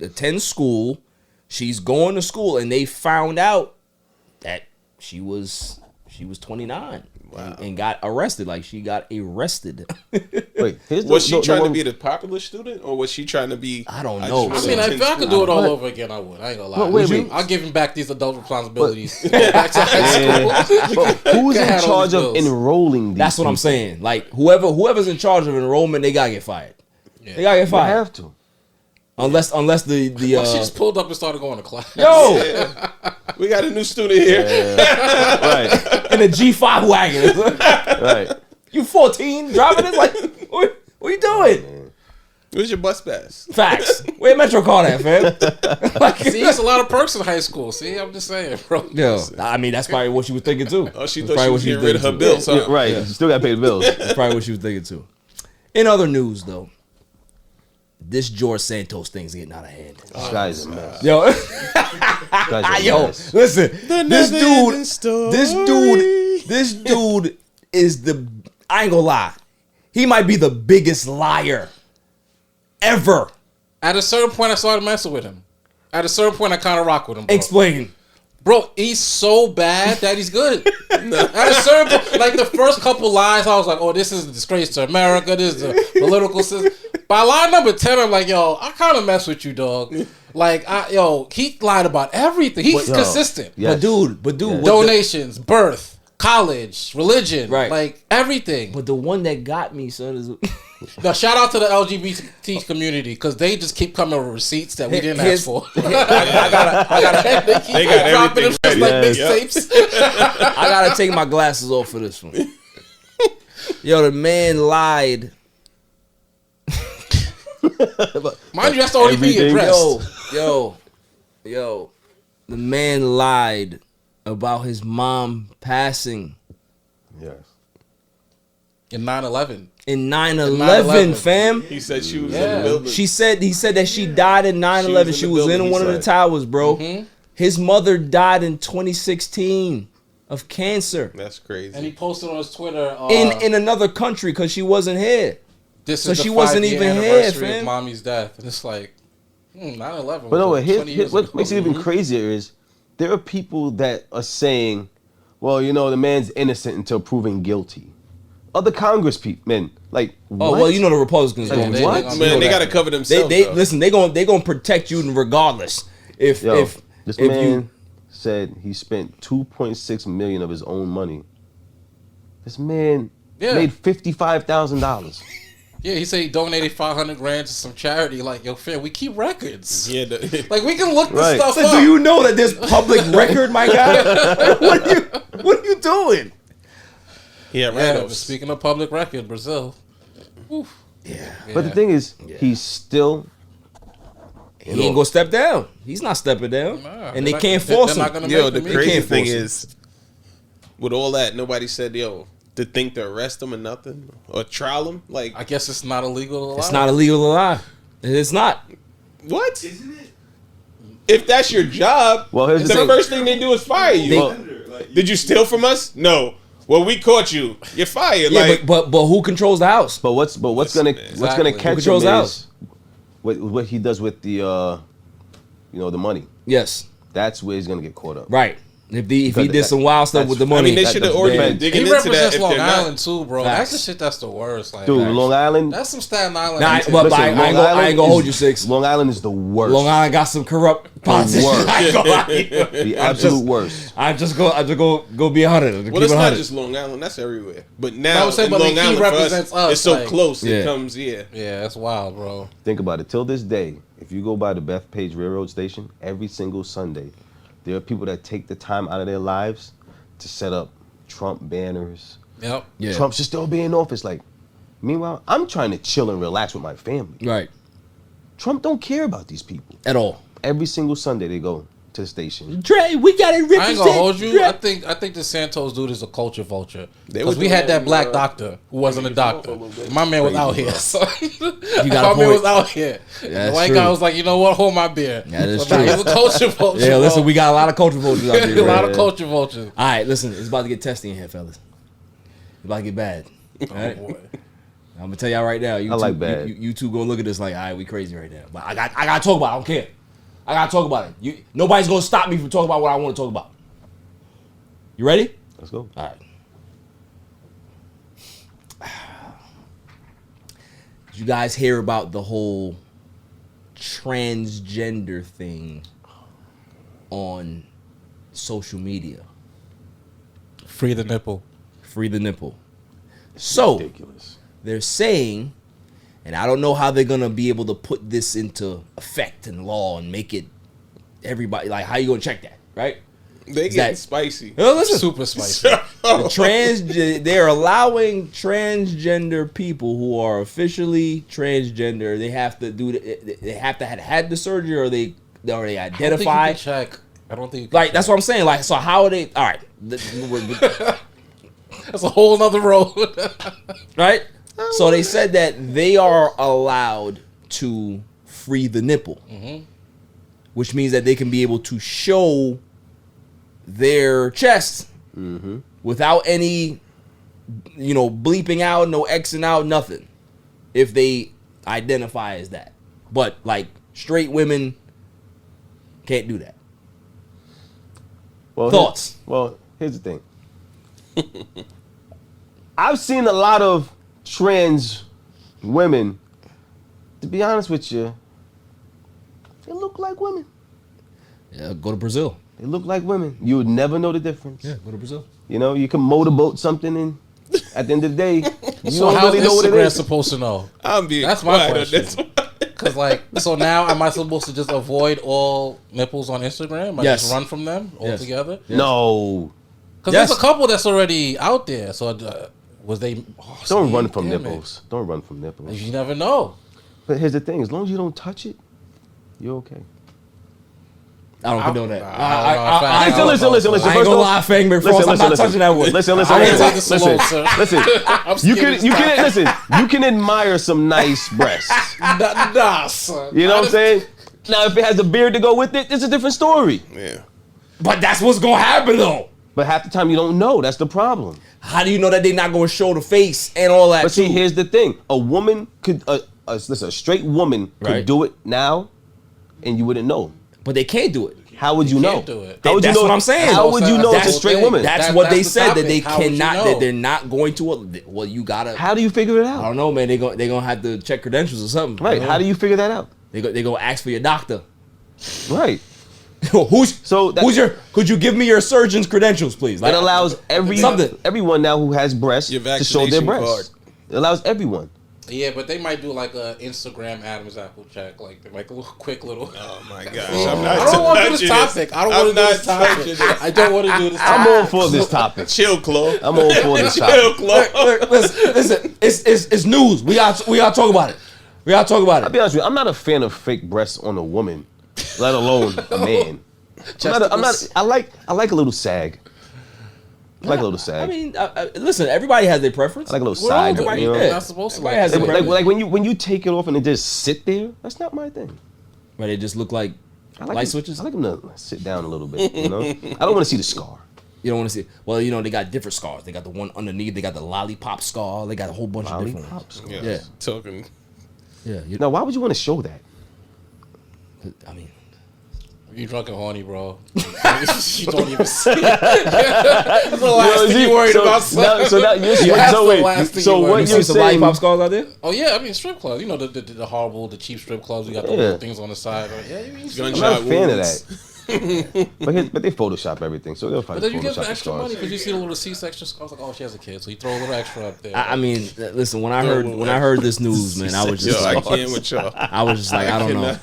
S1: attends school. She's going to school, and they found out that she was 29. Wow. And got arrested. Like, she got arrested.
S2: Wait,
S3: was she trying to be the popular student, or was she trying to be?
S1: I don't know.
S4: I mean, if I could do it all over again, I would. I ain't gonna lie.
S2: Wait.
S4: I'll give him back these adult responsibilities. Back to high school.
S2: Who's in charge of enrolling these
S1: That's what I'm
S2: people?
S1: saying. Like, whoever's in charge of enrollment, they gotta get fired. Yeah. They gotta get
S2: They
S1: fired.
S2: have to.
S1: Unless the
S4: She just pulled up and started going to class.
S1: yo,
S3: We got a new student here.
S2: Right.
S1: in a G5 wagon.
S2: Right.
S1: You 14 driving this? Like, what you doing?
S3: Where's your bus pass?
S1: Facts. Where Metro card at, fam?
S4: See, it's a lot of perks in high school. See, I'm just saying, bro.
S1: Yo, I mean, that's probably what she was thinking too.
S3: Oh, she
S1: That's
S3: thought she
S1: probably
S3: was getting rid of her
S1: too.
S3: bills. Huh?
S2: Right. You still got to pay the bills.
S1: That's probably what she was thinking too. In other news, though, this George Santos thing's getting out of hand.
S2: This guy's a mess.
S1: Yo,
S2: This guy's a
S1: yo,
S2: mess.
S1: listen, this dude is I ain't gonna lie, he might be the biggest liar ever.
S4: At a certain point, I started messing with him. At a certain point, I kind of rock with him, bro.
S1: Explain.
S4: Bro, he's so bad that he's good. At a certain point, like the first couple lines, I was like, oh, this is a disgrace to America. This is a political system. By line number 10, I'm like, yo, I kind of mess with you, dog. Like, he lied about everything. He's consistent.
S2: Yes.
S1: But dude,
S4: Donations, birth, college, religion,
S1: Right.
S4: like everything.
S1: But the one that got me, son, is
S4: Now, shout out to the LGBT community because they just keep coming with receipts that we didn't ask for.
S1: I gotta
S4: They keep
S3: They got
S4: dropping them
S3: everything
S4: just like
S2: ready.
S4: mixtapes.
S1: I gotta take my glasses off for this one. Yo, the man lied.
S4: Mind you, that's the only thing he
S2: Everything.
S4: addressed.
S1: Yo, the man lied about his mom passing
S2: Yes.
S4: In 9/11.
S1: in 9/11, fam.
S3: He said she was in
S4: Yeah.
S3: the building.
S1: He said that she died in 9/11. She was in one of the towers, bro.
S4: Mm-hmm.
S1: His mother died in 2016 of cancer
S3: That's crazy.
S4: And he posted on his Twitter
S1: in another country because she wasn't here.
S4: this
S1: so
S4: is the
S1: she wasn't
S4: 5-year
S1: even here,
S4: anniversary
S1: fam.
S4: of Mommy's death. And it's like, 9/11.
S2: But no,
S4: was 20
S2: here's
S4: years
S2: what
S4: ago.
S2: makes it even crazier is there are people that are saying, well, you know, the man's innocent until proven guilty. Other congressmen, like, what?
S1: Oh well, you know the Republicans
S2: Like,
S1: going to
S2: what?
S1: jail.
S3: Man, they got to cover themselves.
S1: They
S3: though.
S1: listen. They gonna protect you regardless. If
S2: This
S1: if
S2: man
S1: you
S2: said he spent $2.6 million of his own money. This man
S4: Yeah.
S2: made $55,000.
S4: Yeah, he said he donated $500,000 to some charity. Like, yo, fam, we keep records.
S3: Yeah,
S4: Like, we can look this
S2: Right.
S4: stuff
S1: so
S4: up.
S1: do you know that there's public record, my guy? What are you doing?
S3: yeah,
S4: Yeah,
S3: right.
S4: but speaking of public record, Brazil. Oof.
S1: Yeah,
S2: But the thing is, he's still.
S1: he ain't gonna step down. He's not stepping down,
S4: Nah,
S1: and they
S4: they're
S1: can't
S4: not-
S1: force
S4: they're
S1: him.
S4: not gonna
S3: Yo,
S4: make
S3: the
S4: him
S3: crazy
S1: can't
S3: thing
S1: force it.
S3: is, with all that, nobody said, yo, to think to arrest him or nothing or trial him. Like,
S4: I guess it's not illegal to lie.
S1: It's not illegal to lie. It's not.
S3: what? If that's your job,
S2: Well, here's
S3: the
S2: the thing.
S3: first thing they do is fire you.
S2: Well,
S3: Did you steal from us? No. Well, we caught you. You're fired.
S1: Yeah,
S3: like,
S1: but who controls the house?
S2: but what's gonna
S4: Exactly.
S2: catch him
S1: controls the
S2: is
S1: house?
S2: what he does with the the money.
S1: Yes,
S2: That's where he's gonna get caught up.
S1: right. If he
S2: Because
S1: did some wild stuff with the
S3: I
S1: money,
S3: mean, they should have already been
S2: bad.
S3: digging
S4: He
S3: into that
S4: represents
S3: if
S4: Long
S3: they're
S4: Island
S3: not.
S4: too, bro.
S1: Facts.
S4: That's the shit that's the worst. Like,
S2: Dude, Long Island.
S4: that's some Staten Island.
S1: Nah,
S4: shit.
S1: but
S2: Listen,
S1: I ain't gonna hold you, Six.
S2: Long Island is the worst.
S1: Long Island got some corrupt politicians.
S2: worst.
S1: I ain't gonna lie to you.
S2: The absolute worst.
S1: I just go be 100.
S3: Well, it's not just Long Island. That's everywhere. But now,
S4: I'm saying,
S3: in
S4: but
S3: Long
S4: like, he
S3: Island, for us,
S4: represents us,
S3: it's so
S4: like-
S3: close.
S1: Yeah.
S3: It comes, yeah.
S4: Yeah, that's wild, bro.
S2: Think about it. Till this day, if you go by the Bethpage Railroad Station, every single Sunday, there are people that take the time out of their lives to set up Trump banners.
S4: Yep.
S1: Yeah.
S2: Trump should still be in office. Like, meanwhile, I'm trying to chill and relax with my family.
S1: Right
S2: Trump don't care about these people.
S1: at all.
S2: Every single Sunday they go, to the station.
S1: Dre, we got it.
S4: I ain't gonna hold you. I think the Santos dude is a culture vulture. Because we had that black doctor who wasn't a doctor. My man was out here. So
S1: You got
S4: my man was out here. The white guy was like, you know what? Hold my beer.
S1: That is
S4: So
S1: true.
S4: he's a culture vulture.
S1: Yeah, listen, we got a lot of culture vultures out there.
S4: a lot of culture vultures.
S1: All right, listen, it's about to get testy in here, fellas. It's about to get bad. All right? I'm gonna tell y'all right now. You
S2: I
S1: two,
S2: like bad.
S1: You two gonna look at this like, all right, we crazy right now. But I gotta talk about it. I don't care. I gotta talk about it. Nobody's gonna stop me from talking about what I want to talk about. You ready?
S2: Let's go.
S1: All right. Did you guys hear about the whole transgender thing on social media?
S4: Free the nipple.
S1: Free the nipple. So
S2: Ridiculous.
S1: they're saying, and I don't know how they're gonna be able to put this into effect and law and make it everybody like how you gonna check that, right?
S3: They
S1: Is
S3: getting
S1: that-
S3: spicy.
S1: Oh, listen,
S4: Super spicy.
S1: they're allowing transgender people who are officially transgender. They have to do they have to have had the surgery or they identify.
S4: Check. I don't think.
S1: Like that's what I'm saying. Like so, how are they? All right,
S4: That's a whole nother road.
S1: right. So they said that they are allowed to free the nipple, which means that they can be able to show their chest without any, bleeping out, no Xing out, nothing. If they identify as that, but like straight women can't do that.
S2: Well,
S1: Thoughts?
S2: Here's the thing. I've seen a lot of trans women. To be honest with you, they look like women.
S1: Yeah, go to Brazil.
S2: They look like women. You would never know the difference.
S1: Yeah, go to Brazil.
S2: You can motorboat something, and at the end of the day, you
S4: So
S2: don't
S4: how's
S2: really know what it
S4: Instagram
S2: is.
S4: supposed to know?
S3: I'm being
S4: That's my
S3: quiet on
S4: question.
S3: this one.
S4: Because so now am I supposed to just avoid all nipples on Instagram? I
S1: Yes.
S4: just run from them
S1: Yes.
S4: altogether?
S2: No,
S4: Because
S1: Yes.
S4: there's a couple that's already out there. So was they? Oh,
S2: don't
S4: see,
S2: run from
S4: damn it.
S2: nipples. Don't run from nipples.
S4: You never know.
S2: But here's the thing: as long as you don't touch it, you're okay.
S1: I don't condone that.
S2: Listen.
S1: I ain't
S2: First
S1: gonna
S2: off,
S1: lie, Fangman Frost. I'm not touching that one.
S2: Listen.
S4: I ain't take this alone, sir.
S2: Listen.
S4: I'm
S2: You
S4: scared
S2: can
S4: to
S2: listen. You can admire some nice breasts.
S4: Nah, son.
S2: You know what I'm saying? Now, if it has a beard to go with it, it's a different story.
S3: Yeah.
S1: But that's what's gonna happen though.
S2: But half the time you don't know. That's the problem.
S1: How do you know that they're not gonna show the face and all that?
S2: But see,
S1: too?
S2: here's the thing: a woman could, a straight woman could
S1: Right.
S2: do it now, and you wouldn't know.
S1: But they can't do it.
S2: How would you know?
S4: can't do it.
S2: How would you
S1: That's
S2: know?
S1: what I'm saying.
S2: How would you know it's a
S4: That's
S2: straight
S4: the
S2: woman?
S4: thing.
S1: That's
S4: That-
S1: what
S4: that's
S1: they
S4: the
S1: said that they
S4: topic. How would you
S1: cannot.
S4: know?
S1: That they're not going to. Well, you gotta.
S2: How do you figure it
S1: I
S2: out?
S1: don't know, man. They gonna have to check credentials or something.
S2: Right? How do you figure that out?
S1: They gonna ask for your doctor.
S2: Right.
S1: Could you give me your surgeon's credentials, please?
S2: It allows everyone now who has breasts
S3: Your
S2: to show their
S3: vaccination
S2: breasts. It allows everyone.
S4: Yeah, but they might do like a Instagram Adam's apple check, like they make a little quick little.
S3: Oh my gosh.
S4: I don't want to do this topic. I don't want to do this topic. I don't want to do this topic.
S2: I'm all for this topic.
S3: Chill, Chloe.
S2: I'm all for this
S3: Chill,
S2: topic.
S3: Chloe.
S1: Listen, it's news. We gotta talk about it. We gotta talk about
S2: I'll
S1: it.
S2: be honest with you. I'm not a fan of fake breasts on a woman, let alone a man. I like a little sag. I like a little sag.
S1: I mean, listen. Everybody has their preference.
S2: I like a little
S4: We're all
S2: sag.
S4: different.
S2: You know?
S1: Yeah.
S4: Not supposed to
S1: Everybody has their
S2: Like,
S1: preference.
S2: when you take it off and it just sit there, that's not my thing.
S1: Where they just look like
S2: I like
S1: light
S2: them-
S1: switches.
S2: I like them to sit down a little bit. I don't want to see the scar.
S1: You don't want to see. Well, they got different scars. They got the one underneath. They got the lollipop scar. They got a whole bunch of different ones.
S2: Lollipop
S3: Yeah.
S1: Yeah.
S3: Talking.
S1: Yeah.
S2: Now, why would you want to show that?
S1: I mean,
S4: You drunk and horny, bro. You don't even see it. That's the last thing you worried about.
S2: So now you're
S4: That's
S2: so
S4: the
S2: wait.
S4: last thing
S2: So
S4: you
S2: what
S4: worried
S1: you
S2: you're
S1: see some
S2: saying?
S1: lollipop scars out there?
S4: Oh yeah, I mean strip clubs. You know the horrible, the cheap strip clubs. We got the
S2: Yeah.
S4: little things on the side. Yeah, you see
S2: I'm
S4: them.
S2: not a fan of
S3: wounds.
S2: that. but they Photoshop everything, so they'll
S4: But
S2: find
S4: then you
S2: Photoshop
S4: get the
S2: the
S4: extra
S2: scars.
S4: money because you see the little C-section scars. Like, oh, she has a kid, so you throw a little extra up there.
S1: I mean, listen. When I heard this news, man, I was just
S3: Yo, I
S1: like,
S3: can't with y'all.
S1: I was just like, I don't know.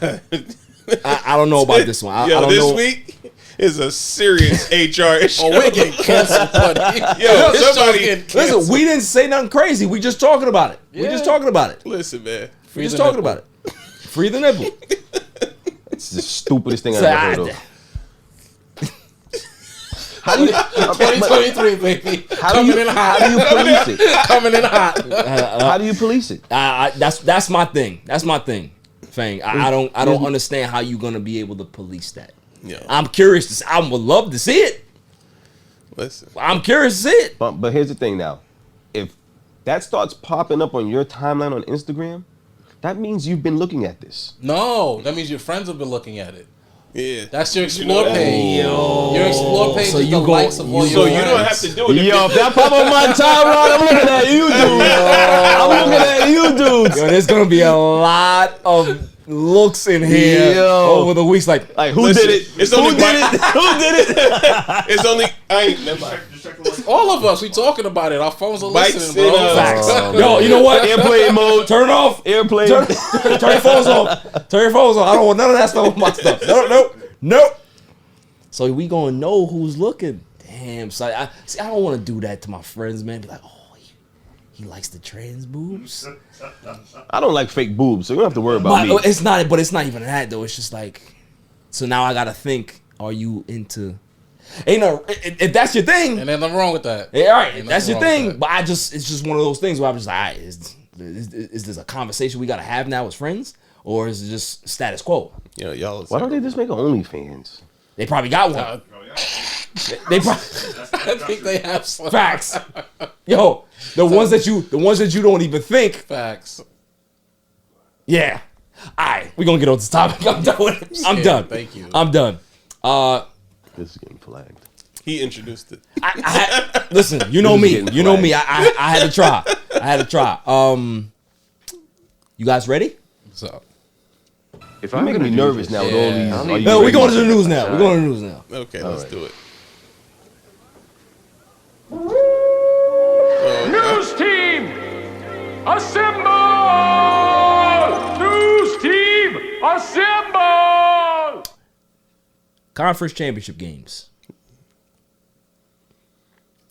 S1: I don't know about this one. I
S3: Yo,
S1: don't
S3: this
S1: know.
S3: week is a serious HR issue.
S4: Oh, we're getting canceled, buddy.
S3: Yo,
S4: This show's
S3: somebody
S4: getting
S1: Listen,
S4: canceled.
S1: we didn't say nothing crazy. We just talking about it. We just
S4: Yeah.
S1: talking about it.
S3: Listen, man.
S1: We just
S4: the
S1: talking
S4: nipple.
S1: about it. Free the nipple.
S2: It's the stupidest thing I've
S1: So
S2: ever heard of. How do you
S4: 2023, baby. Coming in hot.
S2: How do you police it?
S4: Coming in hot.
S2: How do you police it?
S1: That's my thing. That's my thing, Fang. I don't understand how you're gonna be able to police that.
S3: Yeah.
S1: I'm curious to see, I would love to see it.
S3: Listen.
S1: I'm curious to see it.
S2: But here's the thing now. If that starts popping up on your timeline on Instagram, that means you've been looking at this.
S4: No, that means your friends have been looking at it.
S3: Yeah.
S4: That's your explore page. Your explore page
S1: So
S4: is
S1: you
S4: the
S1: go-
S4: likes of all
S3: So
S4: your
S3: you
S4: friends.
S3: don't have to do it.
S2: Yo, if that pop up on my timeline, I'm looking at you, dude. I'm looking at you, dudes.
S1: Yo, there's gonna be a lot of looks in here
S2: Yo.
S1: over the weeks. Like,
S2: Who
S3: Listen,
S2: did it?
S3: it's
S2: Who
S3: only
S2: did it? Who did it?
S3: It's only I ain't never mind.
S4: All of us, we talking about it. Our phones are
S3: Bikes
S4: listening, bro.
S3: and,
S1: facts.
S2: Oh,
S1: Yo, you know what?
S2: Airplane mode.
S1: Turn it off.
S2: Airplane.
S1: Turn your phones off. Turn your phones off. I don't want none of that stuff on my stuff. Nope. So we gonna know who's looking. Damn. So I don't want to do that to my friends, man. Be like, oh, he likes the trans boobs.
S2: I don't like fake boobs, so you don't have to worry about me.
S1: It's not. But it's not even that though. It's just like, so now I gotta think. Are you into? Ain't no. If that's your thing,
S4: And there's nothing wrong with that.
S1: yeah, all right.
S4: Ain't
S1: That's your
S4: nothing wrong with
S1: thing. But it's just one of those things where I'm just like, all right, is this a conversation we gotta have now as friends, or is it just status quo?
S3: Yo, y'all.
S2: Why don't they just make an OnlyFans?
S1: They probably got one. They probably
S4: I think they have some
S1: facts. Yo, the ones that you don't even think.
S4: facts.
S1: Yeah. All right, we gonna get on this topic. I'm done with it. I'm
S4: Yeah,
S1: done.
S4: thank you.
S1: I'm done.
S2: This is getting flagged.
S3: He introduced it.
S1: Listen, you know
S2: This is
S1: me.
S2: getting
S1: You know
S2: flagged.
S1: me. I had to try. You guys ready?
S4: So
S5: If
S2: You're making me nervous now with all these.
S4: Yeah.
S2: Are you
S1: No, we
S2: ready?
S1: going to the news now. We're going to the news now.
S3: Okay, let's do it.
S6: News team, assemble! News team, assemble!
S1: Conference championship games.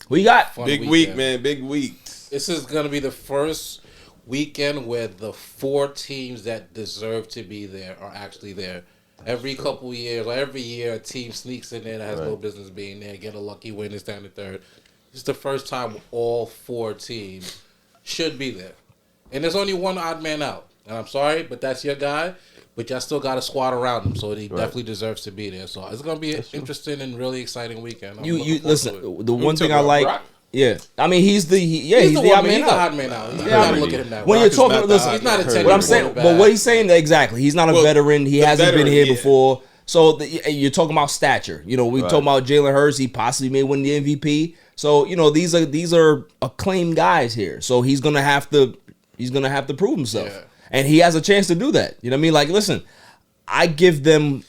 S1: Who you got?
S4: fun
S3: Big week,
S4: weekend.
S3: man. Big week.
S4: This is gonna be the first weekend where the 4 teams that deserve to be there are actually there. Every couple years, or every year, a team sneaks in there that has no business being there, get a lucky win, and stand in third. It's the first time all 4 teams should be there. And there's only one odd man out. And I'm sorry, but that's your guy. But y'all still got a squad around him, so he definitely deserves to be there. So it's gonna be an interesting and really exciting weekend. I'm
S1: You
S4: looking forward
S1: listen.
S4: to it.
S1: The one thing I
S3: about
S1: like.
S3: Brock?
S1: Yeah, I mean he's the
S4: He's the
S1: odd
S4: one,
S1: man
S4: he's the
S1: out.
S4: odd man out. You
S1: Yeah,
S4: gotta
S1: I
S4: look
S1: mean,
S4: at him that
S1: when
S4: way.
S1: you're
S3: Brock is
S1: talking,
S3: not the
S1: listen,
S3: odd
S4: He's not a
S3: man.
S4: 10-year
S1: what I'm saying,
S4: quarterback.
S1: but what he's saying exactly, he's not a
S3: Well,
S1: veteran. He
S3: the
S1: hasn't been
S3: veteran,
S1: here
S3: yeah.
S1: before. So you're talking about stature. You know, we talking about Jalen Hurts. He possibly may win the MVP. So you know these are acclaimed guys here. So he's gonna have to prove himself,
S4: Yeah.
S1: and he has a chance to do that. You know what I mean? Like, listen, I give them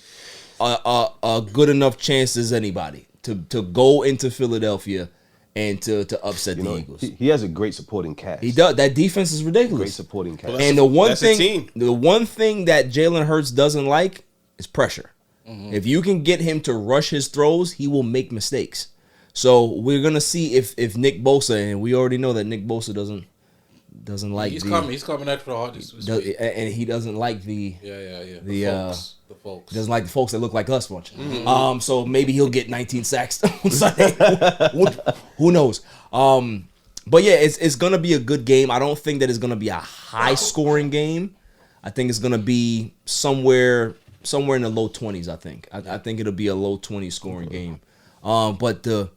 S1: a good enough chance as anybody to go into Philadelphia and to upset the Eagles.
S2: He has a great supporting cast.
S1: He does. That defense is ridiculous.
S2: Great supporting cast.
S3: Well,
S1: And the one
S3: that's a
S1: thing,
S3: team.
S1: the one thing that Jalen Hurts doesn't like is pressure.
S3: Mm-hmm.
S1: If you can get him to rush his throws, he will make mistakes. So we're gonna see if Nick Bosa, and we already know that Nick Bosa doesn't like
S4: He's
S1: the,
S4: coming. He's coming extra hard this
S1: does-
S4: week.
S1: and he doesn't like the
S4: Yeah.
S1: the,
S4: The folks.
S1: doesn't like the folks that look like us much.
S3: Mm-hmm.
S1: So maybe he'll get 19 sacks on Sunday. Who knows? But yeah, it's gonna be a good game. I don't think that it's gonna be a high scoring game. I think it's gonna be somewhere in the low 20s. I think it'll be a low 20 scoring game. But the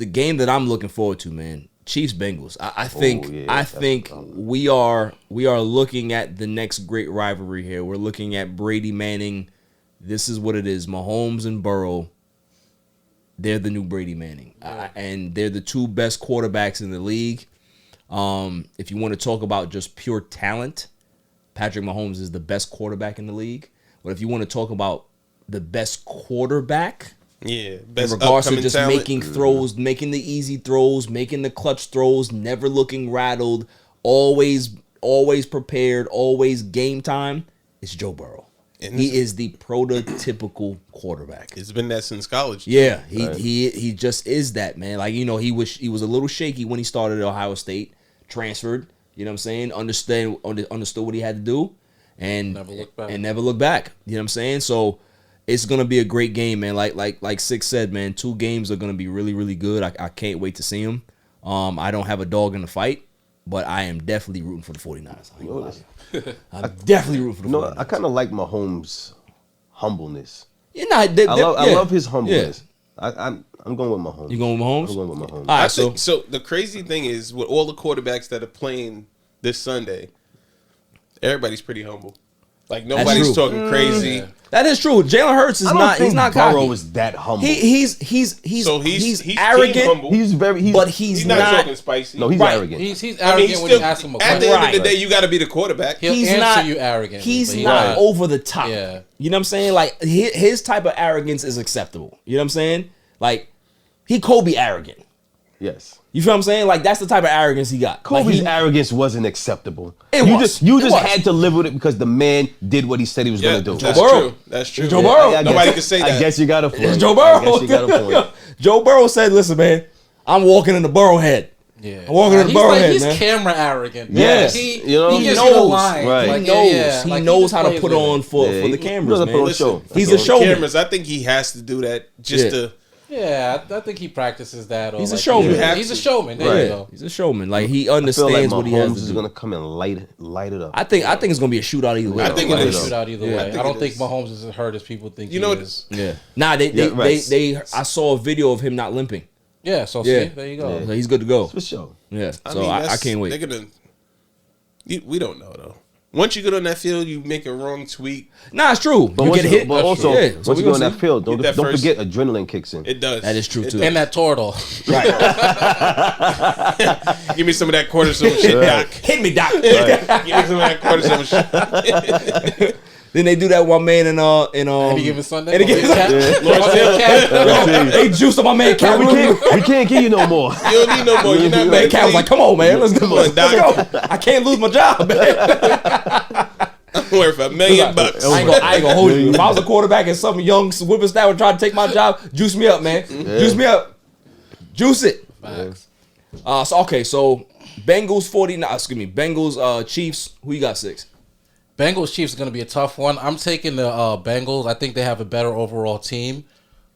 S1: game that I'm looking forward to, man, Chiefs Bengals. I think we are looking at the next great rivalry here. We're looking at Brady Manning. This is what it is. Mahomes and Burrow. They're the new Brady Manning, and they're the 2 best quarterbacks in the league. If you want to talk about just pure talent, Patrick Mahomes is the best quarterback in the league. But if you want to talk about the best quarterback,
S3: Yeah,
S1: in
S3: best
S1: regards to
S3: upcoming
S1: just
S3: talent.
S1: making throws, making the easy throws, making the clutch throws, never looking rattled, always prepared, always game time, it's Joe Burrow.
S3: And
S1: He is the prototypical quarterback.
S3: It's been that since college.
S1: Yeah, he just is that, man. Like, you know, he was a little shaky when he started at Ohio State, transferred, you know what I'm saying? Understood what he had to do and
S4: Never looked back.
S1: And never looked back. You know what I'm saying? So it's gonna be a great game, man. Like Six said, man, 2 games are gonna be really, really good. I can't wait to see them. I don't have a dog in the fight, but I am definitely rooting for the 49ers. I'm definitely rooting for the 49ers.
S2: I kind of like Mahomes' humbleness.
S1: Yeah, nah,
S2: I love his humbleness. Yeah. I'm going with Mahomes.
S1: You going with Mahomes?
S2: I'm going with Mahomes.
S1: All right,
S3: so the crazy thing is, with all the quarterbacks that are playing this Sunday, everybody's pretty humble. Like nobody's talking crazy.
S1: Yeah. That is true. Jalen Hurts is not. He's not
S2: Burrow
S1: cocky.
S2: is that humble.
S1: He's arrogant.
S3: Humble.
S1: But he's
S3: not talking spicy.
S2: No, he's arrogant.
S4: He's arrogant when you ask him a question.
S3: At the end of the day, you got to be the quarterback.
S4: He'll answer you arrogantly.
S1: He's not over the top.
S4: Yeah.
S1: You know what I'm saying? Like his type of arrogance is acceptable. You know what I'm saying? Like he Kobe arrogant.
S2: Yes.
S1: You feel what I'm saying? Like that's the type of arrogance he got.
S2: Kobe's arrogance wasn't acceptable.
S1: You
S2: just had to live with it because the man did what he said he was going to do.
S3: That's true. That's true.
S1: Joe Burrow.
S3: Nobody can say that.
S2: I guess you got a point.
S1: It's Joe Burrow.
S2: I guess you got a point.
S1: Joe Burrow said, "Listen, man, I'm walking in the Burrowhead.
S4: Yeah.
S1: I'm walking in the Burrowhead, man.
S4: He's camera arrogant.
S2: Yes.
S4: He
S1: knows.
S2: Right.
S1: He knows. He knows how to put on for the cameras, man. He's a showman.
S3: Cameras. I think he has to do that just to.
S4: Yeah, I think he practices that.
S1: He's a showman.
S4: He's a showman. There you go.
S1: He's a showman. Like he understands what he has to do.
S2: Mahomes is gonna come and light it up.
S1: I think it's gonna be a shootout either way.
S3: I think it's
S4: a shootout either way. I don't think Mahomes is as hurt as people think he is.
S1: Yeah. Nah, they I saw a video of him not limping.
S4: Yeah. So see, there you go.
S1: So he's good to go.
S2: For sure.
S1: Yeah. So I can't wait.
S3: They're gonna. We don't know though. Once you get on that field, you make a wrong tweet.
S1: Nah, it's true.
S2: But
S1: you get hit.
S2: But also, once you go on that field, don't
S3: that
S2: forget adrenaline kicks in.
S3: It does.
S1: That is true too.
S4: And that Toradol.
S3: Right. Give me some of that cortisone shit, Doc.
S1: Hit me, Doc.
S3: Give me some of that cortisone shit.
S1: Then they do that one man in
S4: Any Given Sunday.
S1: Any Given Sunday. They juiced up my man Cat.
S2: We can't give you no more.
S3: You don't need no more. You're not
S1: Man, Cat was like, "Come on, man, let's go.
S3: on, Doc.
S1: I can't lose my job, man."
S3: I'm worth $1 million.
S1: I ain't gonna hold you. If I was a quarterback and some young whippersnapper tried to take my job, juice me up, man. Juice me up. Juice it. So Bengals 49. Excuse me, Bengals Chiefs. Who you got 6?
S4: Bengals Chiefs is going to be a tough one. I'm taking the Bengals. I think they have a better overall team.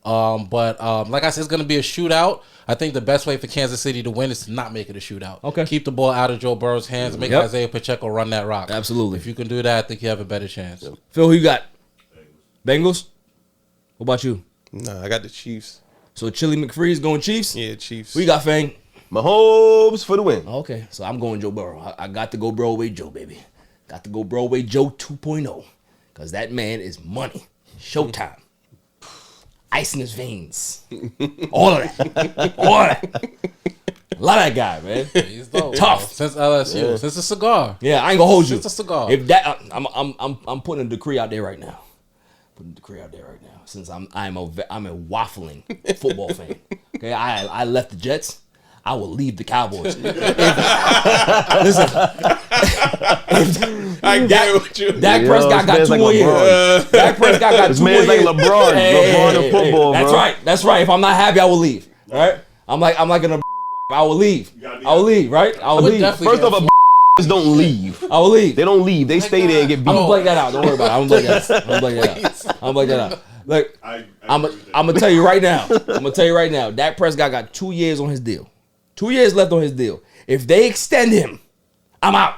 S4: But like I said, it's going to be a shootout. I think the best way for Kansas City to win is to not make it a shootout.
S1: Okay.
S4: Keep the ball out of Joe Burrow's hands and make Isaiah Pacheco run that rock.
S1: Absolutely.
S4: If you can do that, I think you have a better chance.
S1: Phil, who you got? Bengals? What about you?
S3: Nah, I got the Chiefs.
S1: So Chili McFreeze going Chiefs?
S3: Yeah, Chiefs.
S1: Who you got, Fang?
S2: Mahomes for the win.
S1: Okay, so I'm going Joe Burrow. I got to go Broadway Joe, baby. Got to go Broadway Joe 2.0. Because that man is money. Showtime. Ice in his veins. All of that. All of that. Love that guy, man.
S4: He's dope.
S1: Tough.
S4: Man. Since LSU. Since a cigar.
S1: Yeah, I ain't gonna hold you.
S4: Since a cigar.
S1: If that, I'm putting a decree out there right now. Since I'm a waffling football fan. Okay, I left the Jets. I will leave the Cowboys. Listen,
S3: I get it with you.
S1: Dak Prescott got 2 more years. Dak Prescott got 2 more years.
S2: This man's like LeBron. LeBron in football,
S1: That's
S2: bro.
S1: right. That's right. If I'm not happy, I will leave. All right. I'm like an. I will leave. I will leave. Right. I will leave.
S2: First off, don't leave.
S1: I will leave.
S2: They don't leave. They stay there and get beat.
S1: I'm gonna blank that out. Don't worry about it. I'm gonna blank that out. Look, I'm gonna tell you right now. Dak Prescott got 2 years on his deal. 2 years left on his deal. If they extend him, I'm out.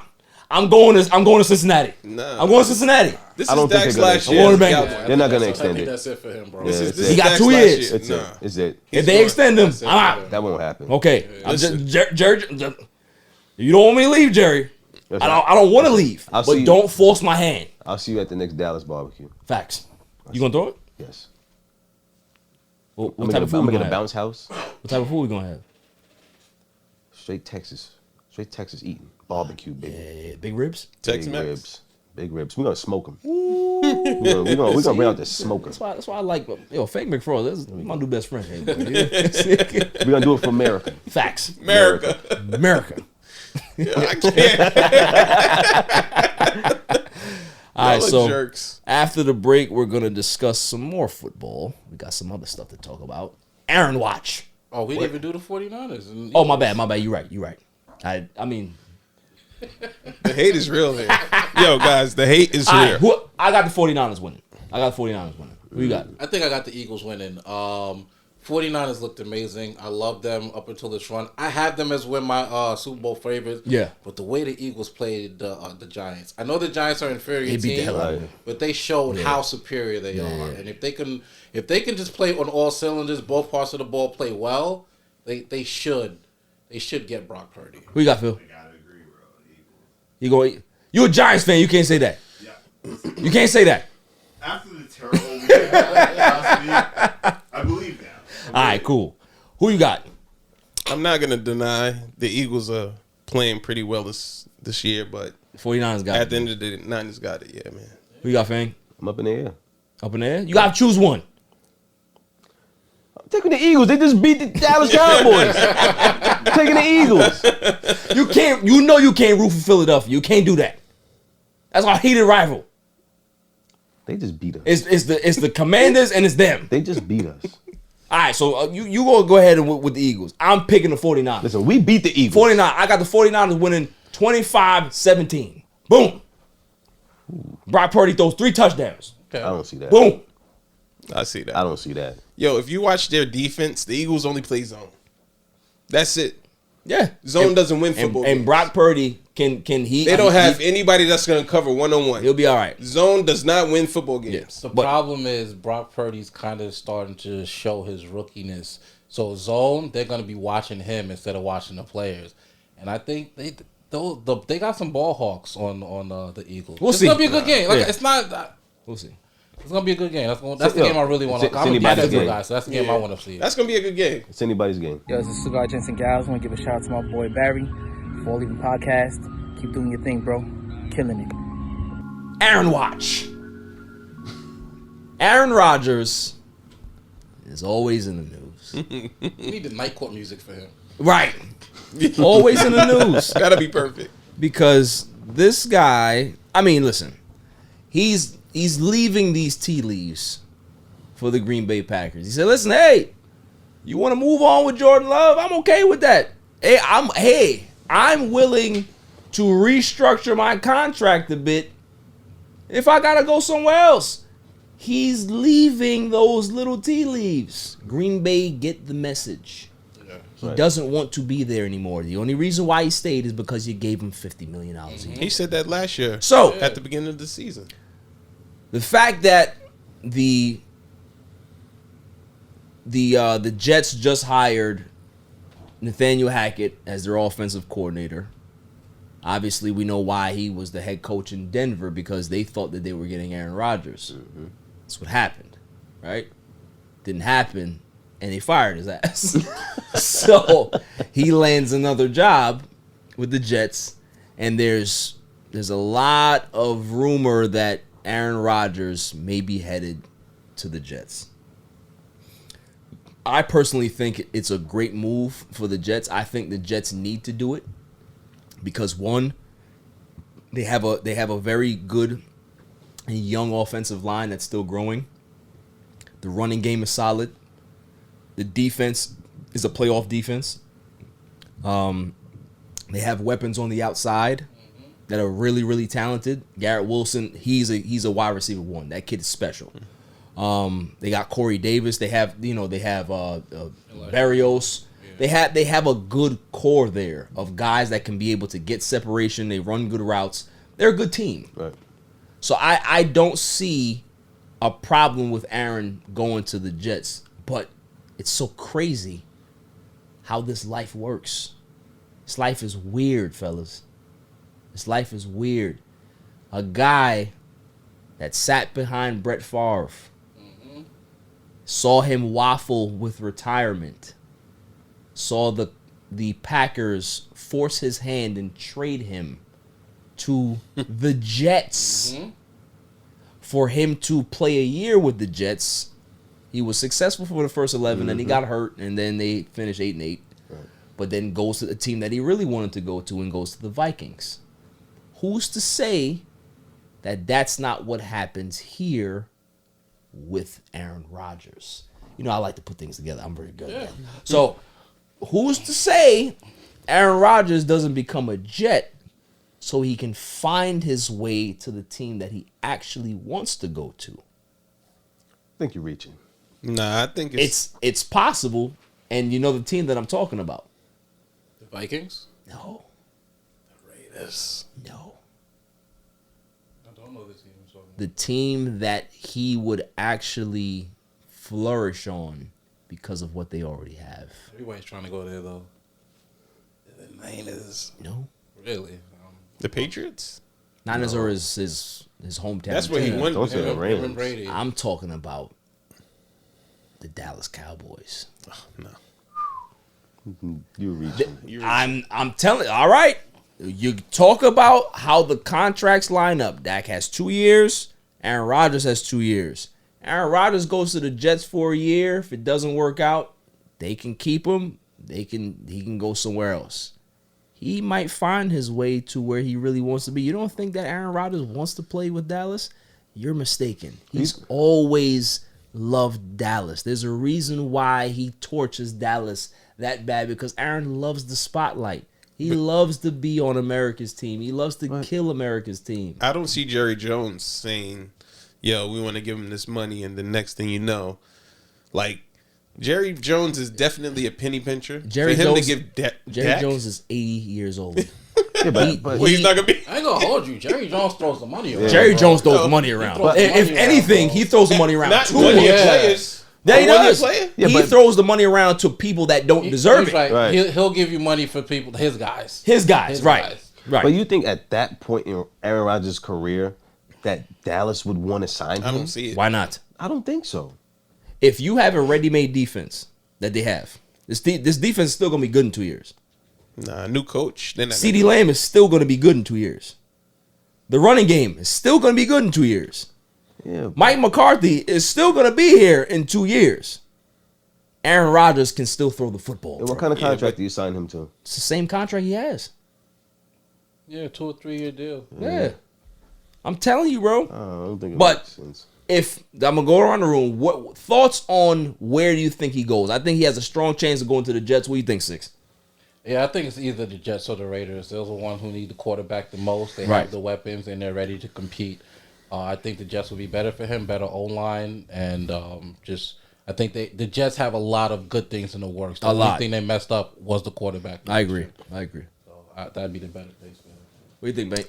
S1: I'm going to Cincinnati.
S3: Nah.
S1: I'm going to Cincinnati.
S3: This
S2: I don't
S3: is
S2: think
S3: Dak's
S2: they're gonna
S3: last
S2: extend
S3: year.
S1: it.
S3: as a
S1: Yeah,
S3: Cowboy.
S2: They're not going to extend it.
S4: That's it for him, bro.
S3: This is
S1: He got
S3: Dak's
S1: 2
S3: last
S1: years.
S3: year.
S2: It's
S3: Nah.
S2: it. It's it.
S1: If they extend him,
S4: That's it
S1: I'm
S4: for
S1: out.
S4: him.
S2: That won't happen.
S1: Okay.
S3: Listen.
S1: Jerry, you don't want me to leave, Jerry. I don't want to leave.
S2: I'll
S1: But
S2: see you.
S1: don't force my hand.
S2: I'll see you at the next Dallas barbecue.
S1: Facts. You gonna throw it?
S2: Yes.
S1: What
S2: I'm
S1: type of food
S2: gonna
S1: we
S2: get
S1: gonna
S2: a
S1: have?
S2: bounce house.
S1: What type of food we gonna have?
S2: Straight Texas eating barbecue, baby.
S1: Yeah, big ribs.
S3: Tex-Mex.
S2: Big ribs. We're gonna smoke them. We're gonna bring out the smoker.
S1: That's why I like Fake McFreeze. This is my new best friend. Hey,
S2: We're gonna do it for America.
S1: Facts.
S3: America. I can't.
S1: All right,
S3: Y'all are
S1: so
S3: jerks.
S1: after the break, we're gonna discuss some more football. We got some other stuff to talk about. Aaron Watch.
S4: Oh, we didn't even do the 49ers. And
S1: Oh, my bad. You're right. I mean,
S3: The hate is real here. Yo, guys, the hate is
S1: all
S3: here.
S1: right, I got the 49ers winning. Who you got?
S4: I think I got the Eagles winning. 49ers looked amazing. I love them up until this run. I had them as one of my Super Bowl favorites.
S1: Yeah.
S4: But the way the Eagles played the Giants, I know the Giants are an inferior
S1: They beat the
S4: team,
S1: hell out of them.
S4: but they showed how superior they are. And if they can just play on all cylinders, both parts of the ball play well, they should get Brock Purdy.
S1: Who you got, Phil?
S9: I gotta agree, bro.
S1: You a Giants fan? You can't say that.
S9: Yeah.
S1: You can't say that.
S9: After the terrible week last week, I believe that.
S1: All right, cool. Who you got?
S3: I'm not gonna deny the Eagles are playing pretty well this year, but
S1: 49ers got
S3: at
S1: it.
S3: the end of the day, Niners got it. Yeah, man.
S1: Who you got, Fang?
S2: I'm up in the air.
S1: Up in there? You got to choose one.
S2: I'm taking the Eagles. They just beat the Dallas Cowboys. I'm taking the Eagles.
S1: You can't root for Philadelphia. You can't do that. That's our heated rival.
S2: They just beat us.
S1: It's the Commanders and it's them.
S2: They just beat us.
S1: All right, so you gonna go ahead and with the Eagles. I'm picking the 49ers.
S2: Listen, we beat the Eagles.
S1: 49. I got the 49ers winning 25-17. Boom. Brock Purdy throws 3 touchdowns.
S2: I don't see that.
S1: Boom.
S3: I see that.
S2: I don't see that.
S3: Yo, if you watch their defense, the Eagles only play zone. That's it.
S1: Yeah.
S3: Zone doesn't win football
S1: And
S3: games.
S1: Brock Purdy can he?
S3: They don't have anybody that's going to cover one-on-one.
S1: He'll be all right.
S3: Zone does not win football games.
S4: The problem is Brock Purdy's kind of starting to show his rookiness. So zone, they're going to be watching him instead of watching the players. And I think they got some ball hawks on the Eagles.
S1: We'll
S4: It's
S1: see.
S4: going to be a good game. Like
S1: Yeah.
S4: it's not.
S1: We'll see.
S4: It's going to be a good game. That's the game I really want to. I'm a
S2: anybody's
S4: defensive
S2: game.
S4: guy, so that's the game I want to see.
S3: That's going to be a good game.
S2: It's anybody's game.
S10: Yo, this is Cigar Gents and Gals. I want to give a shout out to my boy Barry for leaving podcast. Keep doing your thing, bro. Killing it.
S1: Aaron Watch. Aaron Rodgers is always in the news.
S4: We need the night court music for him.
S1: Right. Always in the news.
S3: Got to be perfect.
S1: Because this guy, I mean, listen, he's leaving these tea leaves for the Green Bay Packers. He said, listen, hey, you want to move on with Jordan Love? I'm okay with that. I'm willing to restructure my contract a bit if I got to go somewhere else. He's leaving those little tea leaves. Green Bay, get the message. He doesn't want to be there anymore. The only reason why he stayed is because you gave him $50 million a year.
S3: He said that last year.
S1: So
S3: at the beginning of the season.
S1: the fact that the Jets just hired Nathaniel Hackett as their offensive coordinator. Obviously, we know why he was the head coach in Denver, because they thought that they were getting Aaron Rodgers.
S2: Mm-hmm.
S1: That's what happened, right? Didn't happen, and they fired his ass. So he lands another job with the Jets, and there's a lot of rumor that Aaron Rodgers may be headed to the Jets. I personally think it's a great move for the Jets. I think the Jets need to do it because, one, they have a very good and young offensive line that's still growing. The running game is solid. The defense is a playoff defense. They have weapons on the outside that are really, really talented. Garrett Wilson, he's a wide receiver 1. That kid is special. They got Corey Davis. They have Barrios.
S4: Yeah.
S1: They have a good core there of guys that can be able to get separation. They run good routes. They're a good team.
S2: Right.
S1: So I don't see a problem with Aaron going to the Jets, but it's so crazy how this life works. This life is weird, fellas. This life is weird. A guy that sat behind Brett Favre, saw him waffle with retirement, saw the Packers force his hand and trade him to the Jets for him to play a year with the Jets. He was successful for the first 11, and he got hurt, and then they finished 8-8. But then goes to the team that he really wanted to go to and goes to the Vikings. Who's to say that that's not what happens here with Aaron Rodgers? You know, I like to put things together. I'm very good at that. So, who's to say Aaron Rodgers doesn't become a Jet so he can find his way to the team that he actually wants to go to?
S2: think you're reaching.
S3: Nah, I think
S1: It's possible, and you know the team that I'm talking about.
S4: The Vikings?
S1: No.
S3: The Raiders.
S1: No.
S4: I don't know the team.
S1: The team that he would actually flourish on because of what they already have.
S4: Everybody's trying to go there, though.
S3: The Niners.
S1: No.
S4: Really?
S3: The Patriots?
S1: Niners are his hometown.
S3: That's where he won.
S2: Don't say the Rams.
S4: Brady.
S1: I'm talking about the Dallas Cowboys.
S3: Oh, no.
S2: You're reaching.
S1: I'm telling. All right, you talk about how the contracts line up. Dak has 2 years. Aaron Rodgers has 2 years. Aaron Rodgers goes to the Jets for a year. If it doesn't work out, they can keep him. He can go somewhere else. He might find his way to where he really wants to be. You don't think that Aaron Rodgers wants to play with Dallas? You're mistaken. He's always loved Dallas. There's a reason why he torches Dallas that bad, because Aaron loves the spotlight. He loves to be on America's team. He loves to kill America's team.
S3: I don't see Jerry Jones saying, yo, we want to give him this money, and the next thing you know, like, Jerry Jones is definitely a penny pincher.
S1: Jerry
S3: For him
S1: Jones,
S3: to give
S1: Jerry
S3: Dak,
S1: Jones is 80 years old.
S2: Yeah, but
S3: well, he's not gonna be.
S4: I ain't gonna hold you. Jerry Jones throws the money around.
S1: Jerry
S4: bro.
S1: Jones throws the money around.
S4: throws the
S1: If
S4: money
S1: anything,
S4: around,
S1: he throws the money around
S3: Not
S1: too
S3: one-year
S1: much.
S3: players.
S1: Yeah, he
S3: A one-year
S1: does.
S3: player?
S2: Yeah,
S1: He
S2: but-
S1: throws the money around to people that don't deserve
S4: He's
S1: it.
S4: Like,
S2: Right.
S4: he'll give you money for people, his guys.
S1: His guys,
S4: His
S1: right.
S4: guys.
S1: Right.
S2: But you think at that point in Aaron Rodgers' career that Dallas would want to sign him?
S3: I don't see it.
S1: Why not?
S2: I don't think so.
S1: If you have a ready-made defense that they have, this defense is still going to be good in 2 years.
S3: Nah, new coach. They're not
S1: CeeDee Lamb is still going to be good in 2 years. The running game is still going to be good in 2 years.
S2: Yeah.
S1: Mike McCarthy is still going to be here in 2 years. Aaron Rodgers can still throw the football.
S2: And what kind of contract do you sign him to?
S1: It's the same contract he has.
S4: Yeah, 2 or 3 year deal.
S1: Yeah. I'm telling you, bro.
S2: I don't think it
S1: But-
S2: makes sense.
S1: If I'm gonna go around the room, what thoughts on where do you think he goes? I think he has a strong chance of going to the Jets. What do you think, Six?
S4: Yeah, I think it's either the Jets or the Raiders. Those are the ones who need the quarterback the most. They
S1: Right.
S4: have the weapons and they're ready to compete. I think the Jets will be better for him, better O-line, and I think the Jets have a lot of good things in the works. The only thing they messed up was the quarterback.
S1: I agree.
S4: So that'd be the better thing.
S1: What do you think, mate?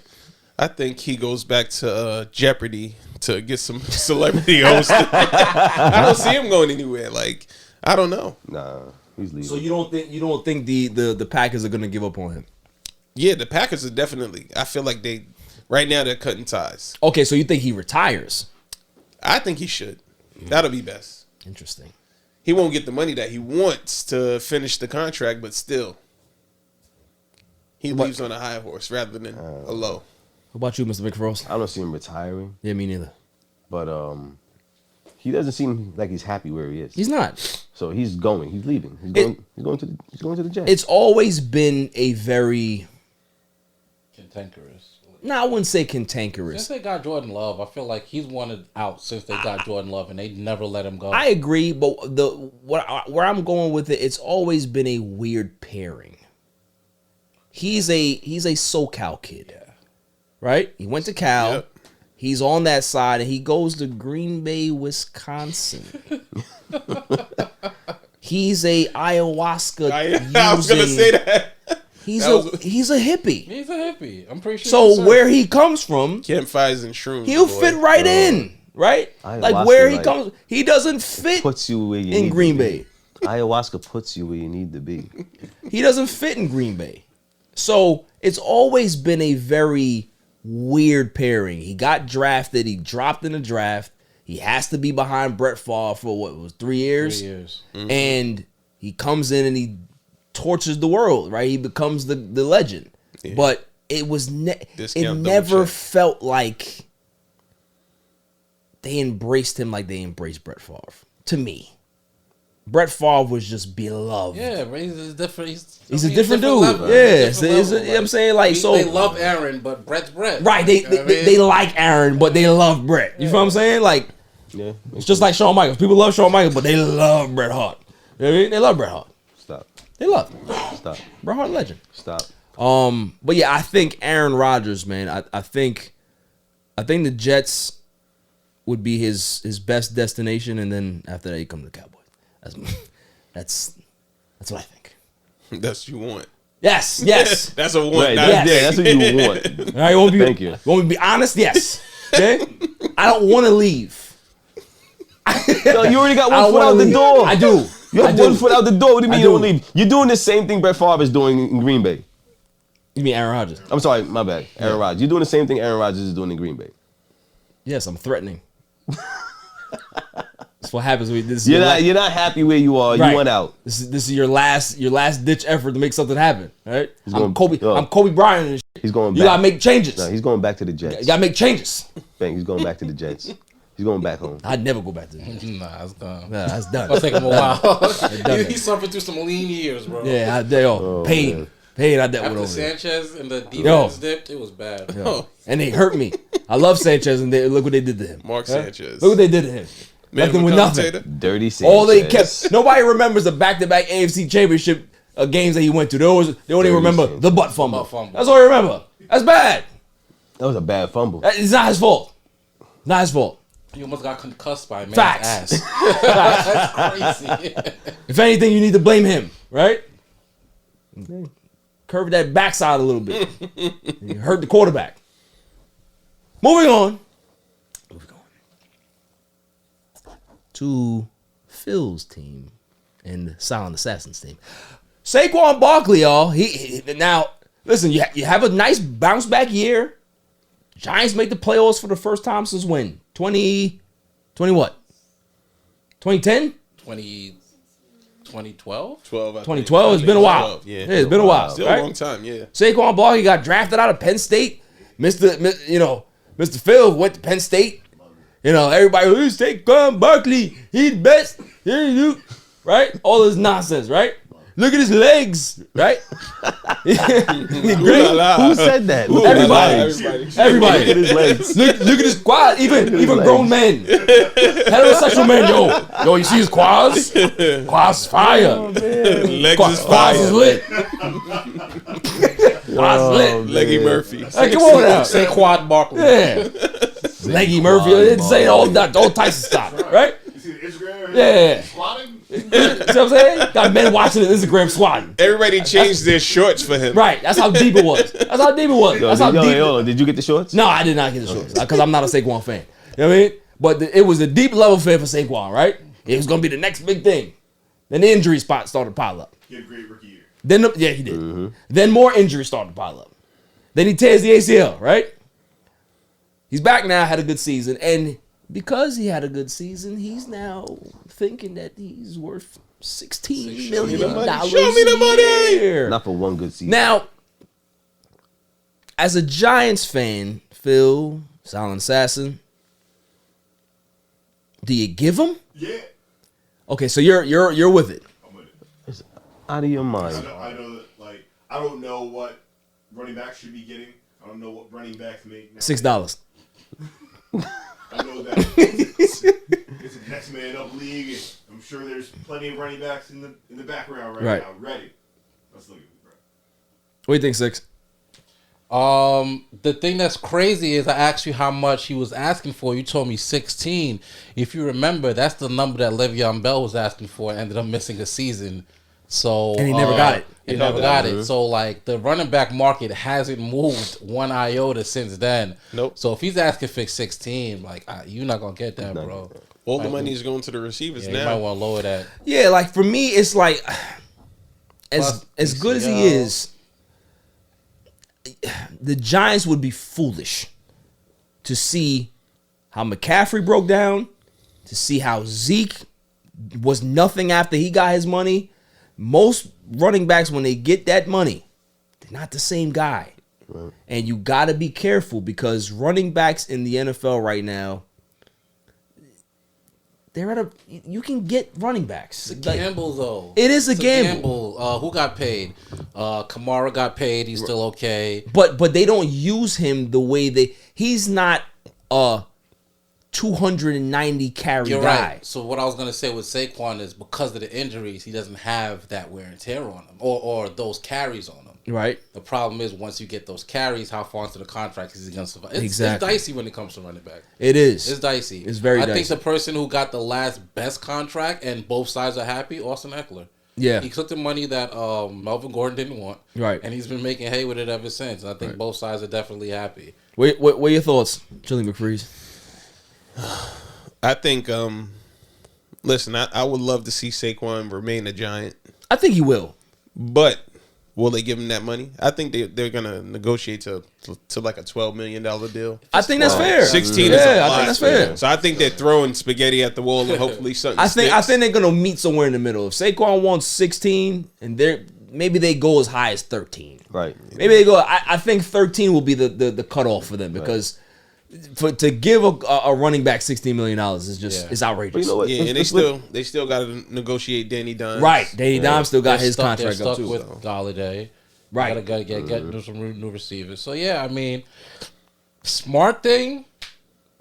S3: I think he goes back to Jeopardy to get some celebrity host. I don't see him going anywhere. Like, I don't know.
S2: Nah, he's leaving.
S1: So you don't think the Packers are gonna give up on him?
S3: Yeah, the Packers are definitely. I feel like right now they're cutting ties.
S1: Okay, so you think he retires?
S3: I think he should. That'll be best.
S1: Interesting.
S3: He won't get the money that he wants to finish the contract, but still, he leaves on a high horse rather than a low.
S1: What about you, Mr. McFreeze?
S2: I don't see him retiring,
S1: Yeah, me neither.
S2: but he doesn't seem like he's happy where he is.
S1: He's not.
S2: So he's going. He's leaving. He's going to the Jets.
S1: It's always been a very,
S4: Cantankerous.
S1: I wouldn't say
S4: Since
S1: cantankerous.
S4: they got Jordan Love, I feel like he's wanted out since they got Jordan Love, and they never let him go.
S1: I agree, but where I'm going with it, it's always been a weird pairing. He's a SoCal kid, right? He went to Cal.
S3: Yep.
S1: He's on that side, and he goes to Green Bay, Wisconsin. He's a ayahuasca.
S3: I was gonna say that.
S1: He's
S3: That
S1: he's a hippie.
S4: He's a hippie. I'm pretty sure.
S1: So where he comes from,
S3: Campfires and shrooms.
S1: he'll
S3: boy.
S1: fit right in, right? Like
S2: Ayahuasca,
S1: where he
S2: like,
S1: comes, he doesn't fit
S2: puts you where you
S1: in
S2: need
S1: Green
S2: to
S1: Bay.
S2: be. Ayahuasca puts you where you need to be.
S1: He doesn't fit in Green Bay. So it's always been a very weird pairing. He got drafted. He dropped in the draft. He has to be behind Brett Favre for what was 3 years.
S4: 3 years.
S1: And he comes in and he tortures the world, right? He becomes the legend.
S3: Yeah.
S1: But it was it
S3: Discount
S1: never
S3: double check.
S1: felt like they embraced him like they embraced Brett Favre. To me, Brett Favre was just beloved.
S4: Yeah, but he's a different.
S1: He's a different dude.
S4: level.
S1: Yeah,
S4: He's a
S1: so
S4: different
S1: it's a-
S4: level.
S1: I'm saying, like, so-
S4: they love Aaron, but Brett's Brett.
S1: Right,
S4: You know what I mean?
S1: they like Aaron, but they love Brett. You feel what I'm saying? Like,
S2: Yeah.
S1: it's just like Shawn Michaels. People love Shawn Michaels, but they love Bret Hart. You know what I mean? They love Bret Hart.
S2: Stop.
S1: They love him.
S2: Stop.
S1: Bret Hart legend.
S2: Stop.
S1: But yeah, I think Aaron Rodgers, man. I think the Jets would be his best destination, and then after that, he come to the Cowboys. That's what I think.
S3: That's what you want.
S1: Yes.
S3: That's a want.
S2: Right, that's what you want.
S1: All right,
S2: Thank you.
S1: Want me to be honest? Yes. Okay. I don't want to leave.
S2: No, you already got one foot out the door.
S1: I do.
S2: You have one foot out the door. What do you mean you don't leave? You're doing the same thing Brett Favre is doing in Green Bay.
S1: You mean Aaron Rodgers?
S2: I'm sorry, my bad. Aaron Rodgers. You're doing the same thing Aaron Rodgers is doing in Green Bay.
S1: Yes, I'm threatening. That's what happens when this.
S2: You're not happy where you are. Right. You want out.
S1: This is your last ditch effort to make something happen. Right? I'm Kobe Bryant and shit.
S2: He's going back.
S1: You gotta make changes.
S2: No, he's going back to the Jets.
S1: You gotta make changes.
S2: Bang, he's going back to the Jets. He's going back home.
S1: I'd never go back to the Jets.
S4: Nah, it's done.
S1: Nah, that's done.
S4: It'll take him a while. He suffered through some lean years, bro.
S1: Yeah, pain. Pain I dealt with over
S4: Sanchez and the defense dipped, it was bad.
S1: And they hurt me. I love Sanchez, and look what they did to him.
S3: Mark Sanchez.
S1: Look what they did to him. Left him with nothing.
S2: Dirty Sanchez.
S1: All they kept. Nobody remembers the back-to-back AFC Championship games that he went to. They only remember the butt fumble. That's all they remember. That's bad.
S2: That was a bad fumble.
S1: It's not his fault. Not his fault.
S4: You almost got concussed by a man's
S1: Facts.
S4: ass. That's crazy.
S1: If anything, you need to blame him, right? Curve that backside a little bit. You hurt the quarterback. Moving on. To Phil's team and the Silent Assassins team. Saquon Barkley, y'all. He now, listen, you have a nice bounce back year. Giants make the playoffs for the first time since when? 20 what? 2010?
S4: 2012?
S1: 2012. It's been a while. Yeah, it's been a while.
S3: Still
S1: right?
S3: a long time, yeah.
S1: Saquon Barkley got drafted out of Penn State. Mr. Phil went to Penn State. Everybody, Saquon Barkley, he's best. Right? All this nonsense, right? Look at his legs, right?
S2: Who said that?
S1: Everybody. Look at his legs. Look at his quads. Even grown men. Heterosexual men, yo, you see his quads? Quads fire.
S3: Legs is
S1: quads is lit. Quads lit.
S3: Leggy Murphy.
S1: Hey, come on now.
S4: Say Quad Barkley.
S1: Yeah. Leggy Murphy. It's saying all types of stuff, right?
S9: You see the Instagram?
S1: Yeah.
S9: Squatting?
S1: See what I'm saying? Got men watching the Instagram swatting.
S3: Everybody changed their shorts for him.
S1: Right. That's how deep it was. Did
S2: you get the shorts?
S1: No, I did not get the shorts because I'm not a Saquon fan. You know what I mean? But it was a deep level fan for Saquon, right? It was going to be the next big thing. Then the injury spot started to pile up.
S9: He had a great rookie year.
S1: He did. Mm-hmm. Then more injuries started to pile up. Then he tears the ACL, right? He's back now, had a good season. And because he had a good season, he's now thinking that he's worth $16 million.
S3: Show me the money.
S2: Not for one good season.
S1: Now, as a Giants fan, Phil, Silent Assassin, do you give him?
S9: Yeah.
S1: Okay, so you're with it.
S9: I'm with it.
S2: It's out of your mind.
S9: I know that, I don't know what running backs should be getting. I don't know what running backs make now.
S1: $6.
S9: I know that it's a next man up league, and I'm sure there's plenty of running backs in the background right now. Ready. Let's look at it, bro.
S1: What do you think, Six?
S4: The thing that's crazy is I asked you how much he was asking for. You told me 16. If you remember, that's the number that Le'Veon Bell was asking for and ended up missing a season. So
S1: and he never got it.
S4: He never got it. So the running back market hasn't moved one iota since then.
S3: Nope.
S4: So if he's asking for 16, you're not gonna get that, bro.
S3: All the money is going to the receivers now.
S4: You might want to lower that.
S1: Yeah, for me, it's as good as he is, the Giants would be foolish to see how McCaffrey broke down, to see how Zeke was nothing after he got his money. Most running backs, when they get that money, they're not the same guy. Right. And you got to be careful because running backs in the NFL right now, you can get running backs.
S4: It's a gamble, though.
S1: It is a gamble.
S4: Who got paid? Kamara got paid. He's still okay.
S1: But they don't use him the way he's not a 290 carry
S4: You're
S1: guy.
S4: right. So what I was gonna say with Saquon is because of the injuries, he doesn't have that wear and tear on him, or those carries on him.
S1: Right.
S4: The problem is once you get those carries, how far into the contract is he gonna survive? It's
S1: Exactly.
S4: dicey when it comes to running back.
S1: It is.
S4: It's dicey.
S1: It's very
S4: I
S1: dicey.
S4: think the person who got the last best contract and both sides are happy, Austin Eckler.
S1: Yeah.
S4: He took the money that Melvin Gordon didn't want.
S1: Right.
S4: And he's been making hay with it ever since. And I think both sides are definitely happy.
S1: What are your thoughts, Chili McFreeze?
S3: I think, listen, I would love to see Saquon remain a Giant.
S1: I think he will.
S3: But will they give him that money? I think they're going to negotiate to like a $12 million deal.
S1: I think that's fair.
S3: 16 is a lot.
S1: I think that's fair.
S3: So I think they're throwing spaghetti at the wall and hopefully something
S1: I think
S3: sticks.
S1: they're gonna meet somewhere in the middle. If Saquon wants 16, and maybe they go as high as 13.
S2: Right.
S1: Maybe they go. I think 13 will be the cutoff for them because to give a running back $16 million is just it's outrageous.
S2: But you know what?
S3: Yeah, and they still got to negotiate Danny Dimes.
S1: Right, Danny Dimes still got his
S4: They're
S1: contract
S4: stuck
S1: up too.
S4: with Galladay.
S1: Right.
S4: Gotta get some new receivers. So yeah, I mean, smart thing.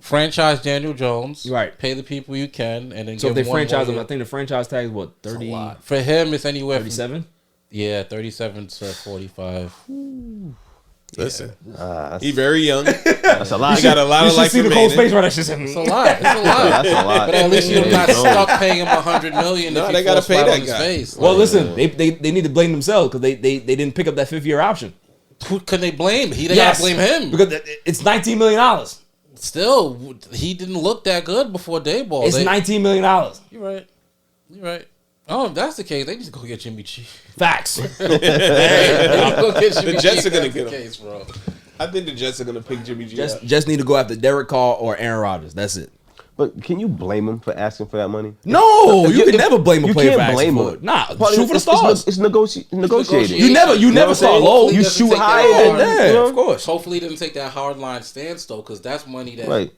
S4: Franchise Daniel Jones.
S1: Right.
S4: Pay the people you can, and then
S1: So if
S4: give
S1: they
S4: one
S1: franchise
S4: more
S1: him, I
S4: year.
S1: think the franchise tag is what, 30?
S4: A lot. For him, it's anywhere
S1: 37?
S4: from 37 to 45.
S3: Listen,
S2: Yeah.
S3: he's very young.
S2: That's a lot.
S3: He got a lot of life
S1: see the
S3: remaining.
S1: cold space right. That's just
S4: It's a lot. It's a lot.
S2: That's a lot.
S4: But at least you're not
S2: Yeah.
S4: stuck paying him $100 million.
S3: No,
S4: if
S3: they
S4: he
S3: gotta
S4: falls
S3: pay
S4: flat
S3: that
S4: on his
S3: guy.
S4: face.
S1: Well,
S4: Like,
S1: listen, they need to blame themselves because they didn't pick up that 5th year option.
S4: who can they blame? They gotta blame him.
S1: because it's $19 million.
S4: Still, he didn't look that good before Dayball.
S1: It's $19 million.
S4: You're right. You're right. Oh, if that's the case, they just go get Jimmy G.
S1: Facts.
S3: The Jets are going to get him.
S4: Case, bro.
S3: I think the Jets are going to pick Jimmy G up.
S1: Just need to go after Derek Carr or Aaron Rodgers. That's it.
S2: But can you blame him for asking for that money?
S1: No, you can never blame a
S2: You
S1: player
S2: can't
S1: for asking
S2: blame
S1: for
S2: him.
S1: it. Nah,
S2: Part of
S1: shoot
S2: it-
S1: for the stars.
S2: It's negotiating.
S1: You never
S2: know what I'm
S1: start
S2: saying?
S1: low.
S2: You
S4: Doesn't
S2: shoot
S4: take that
S2: high.
S4: hard.
S1: Yeah,
S2: You know?
S1: of course.
S4: Hopefully, he doesn't take that hard line stance though, because that's money that.
S2: Right.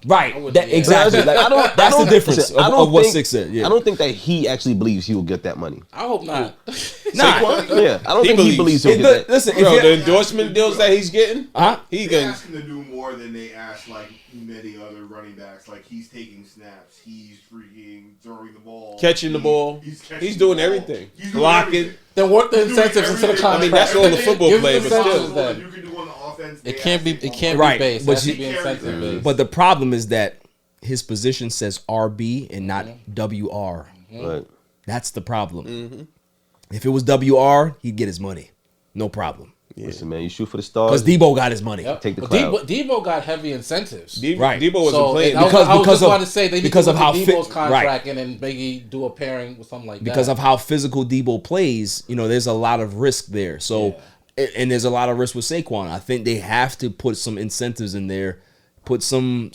S1: Right.
S4: I wouldn't
S1: That,
S4: be-
S1: exactly. Like, that's the difference
S2: Listen, I
S1: of
S2: don't
S1: what
S2: think-
S1: 6 said. Yeah.
S2: I don't think that he actually believes he will get that money.
S4: I hope not.
S1: Nah.
S2: Yeah, I don't
S3: He
S2: think he believes he'll
S1: It-
S2: get that.
S1: listen,
S3: Bro,
S1: if
S3: the
S1: you
S3: endorsement deals that he's getting, he
S9: They
S3: can.
S9: ask him to do more than they ask like many other running backs. Like he's taking snaps, he's freaking throwing the ball,
S3: Catching the ball.
S9: catching
S3: He's
S9: the
S3: doing
S9: ball.
S3: everything.
S9: He's doing
S3: Blocking.
S9: everything.
S4: Then work the
S9: He's doing
S4: incentives into the
S9: everything.
S4: contract.
S3: I mean, that's all the football
S4: Give
S3: player,
S4: the
S3: but
S4: incentives
S3: still.
S4: then.
S9: You can do on the offense.
S4: It can't be. It can't
S1: Right,
S4: be based. It
S1: but
S4: has to
S1: you-
S4: be incentive based.
S1: but the problem is that his position says RB and not WR.
S2: Right.
S1: That's the problem. If it was WR, he'd get his money. No problem.
S2: Listen, man, you shoot for the
S1: Because
S2: stars.
S1: Debo got his money.
S2: Take the
S4: But
S2: cloud.
S4: Debo got heavy incentives.
S1: Right.
S3: Debo wasn't
S4: So
S3: playing.
S4: I was
S1: Because
S4: just
S1: of-
S4: about to say they need
S1: because
S4: to
S1: of
S4: look
S1: how
S4: at
S1: fit-
S4: Debo's contract
S1: right.
S4: and then maybe do a pairing with something like
S1: Because
S4: that.
S1: of how physical Debo plays, there's a lot of risk there. So, and there's a lot of risk with Saquon. I think they have to put some incentives in there, put some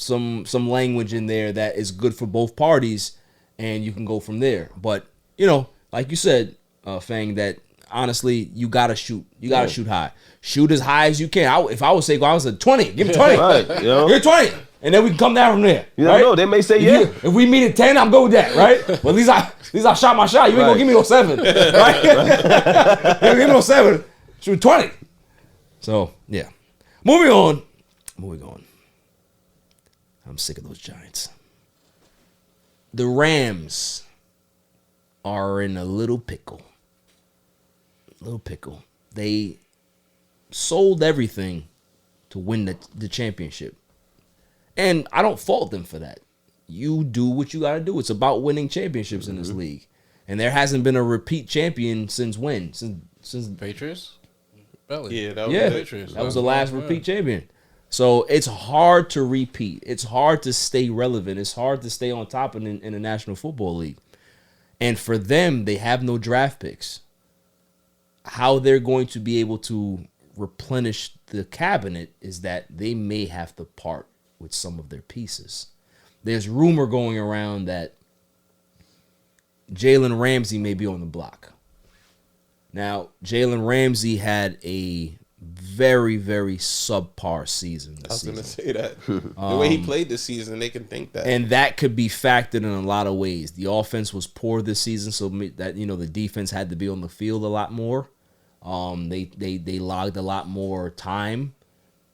S1: language in there that is good for both parties, and you can go from there. But like you said, Fang, that honestly you gotta shoot. You gotta shoot high. Shoot as high as you can. If I was Saquon, I was at 20. Give me 20.
S2: Right,
S1: You're 20. And then we can come down from there.
S2: You
S1: right?
S2: never know. They may say
S1: If we meet at 10, I'm good with that, right? Well, at least I shot my shot. You ain't gonna give me no 7, right? You ain't gonna give me no 7. Shoot 20. So yeah. Moving on. I'm sick of those Giants. The Rams are in a little pickle. They sold everything to win the championship. And I don't fault them for that. You do what you got to do. It's about winning championships in this league. And there hasn't been a repeat champion since when? Since
S4: Patriots? Belly.
S3: Yeah, that was
S1: yeah,
S3: the
S4: Patriots.
S1: that was the last repeat champion. So it's hard to repeat. It's hard to stay relevant. It's hard to stay on top in the National Football League. And for them, they have no draft picks. How they're going to be able to replenish the cabinet is that they may have to part with some of their pieces. There's rumor going around that Jalen Ramsey may be on the block. Now, Jalen Ramsey had a very, very subpar season
S3: I
S1: this
S3: was going to
S1: season.
S3: say that. The way he played this season, they can think that.
S1: And that could be factored in a lot of ways. The offense was poor this season, so that the defense had to be on the field a lot more. They logged a lot more time,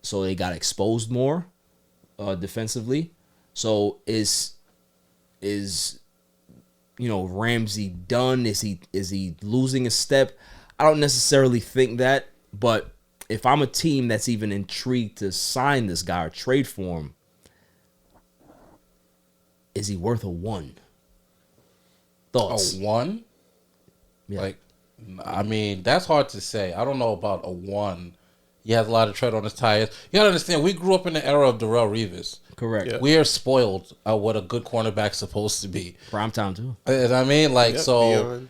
S1: so they got exposed more defensively. So is Ramsey done? Is he losing a step? I don't necessarily think that, but if I'm a team that's even intrigued to sign this guy or trade for him, is he worth a 1? Thoughts?
S4: A 1?
S1: Yeah.
S4: Like, I mean, that's hard to say. I don't know about a 1. He has a lot of tread on his tires. You gotta understand, we grew up in the era of Darrell Revis.
S1: Correct.
S3: Yeah.
S4: We are spoiled at what a good cornerback's supposed to be.
S1: Prime time too.
S4: I mean, like,
S3: Yep,
S4: so
S3: beyond.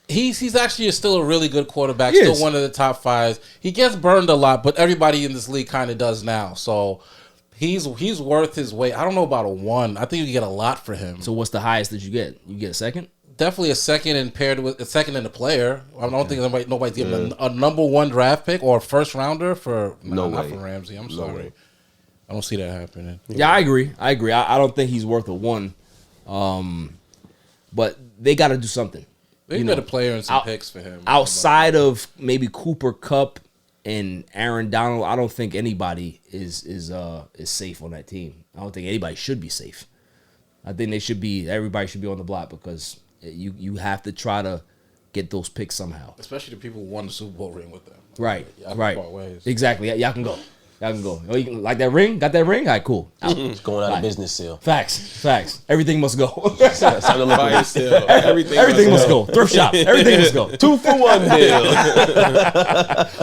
S4: he's actually still a really good quarterback.
S1: He
S4: Still
S1: is.
S4: one of the top 5s. He gets burned a lot, but everybody in this league kind of does now. So he's worth his weight. I don't know about a 1. I think you can get a lot for him.
S1: So what's the highest that you get? You get a second?
S4: Definitely a second, and paired with a second and a player. I don't think nobody's giving a number 1 draft pick or a first rounder for
S2: No
S4: not
S2: way.
S4: for Ramsey. I'm
S2: No
S4: sorry.
S2: way.
S4: I don't see that happening.
S1: Yeah, I agree. I don't think he's worth a 1. But they got to do something.
S4: They can get a player and some picks for him.
S1: Outside of maybe Cooper Kupp and Aaron Donald, I don't think anybody is safe on that team. I don't think anybody should be safe. I think everybody should be on the block because you have to try to get those picks somehow.
S4: Especially the people who won the Super Bowl ring with them.
S1: Right,
S4: Y'all can
S1: right.
S4: part ways.
S1: Exactly. Y'all can go. Oh, you can, like that ring? Got that ring? All right, cool. Out.
S2: It's going out of business sale.
S1: Facts. Everything must go.
S3: Fire sale.
S1: Everything must go. Thrift shop. Everything must go.
S2: 2 for 1 deal.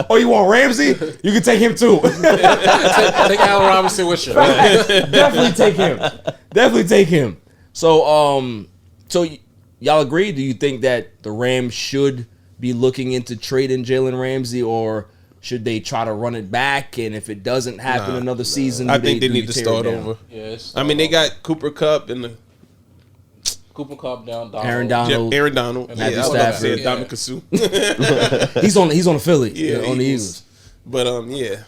S1: Oh, you want Ramsey? You can take him too.
S4: Take Allen Robinson with you.
S1: Definitely take him. So y'all agree? Do you think that the Rams should be looking into trading Jalen Ramsey, or should they try to run it back? And if it doesn't happen another season,
S3: I think they
S1: do
S3: need to
S1: tear
S3: start
S1: it down?
S3: over.
S4: Yes.
S3: I mean, they got Cooper Kupp and the
S4: Cooper Kupp down.
S1: Aaron Donald.
S3: Aaron Donald.
S4: And
S3: Yeah,
S1: Matthew
S3: I was about to say
S1: Stafford.
S3: Dominic Kasu.
S1: He's on the Philly.
S3: Yeah,
S1: on the
S3: Eagles.
S1: Eagles.
S3: But yeah,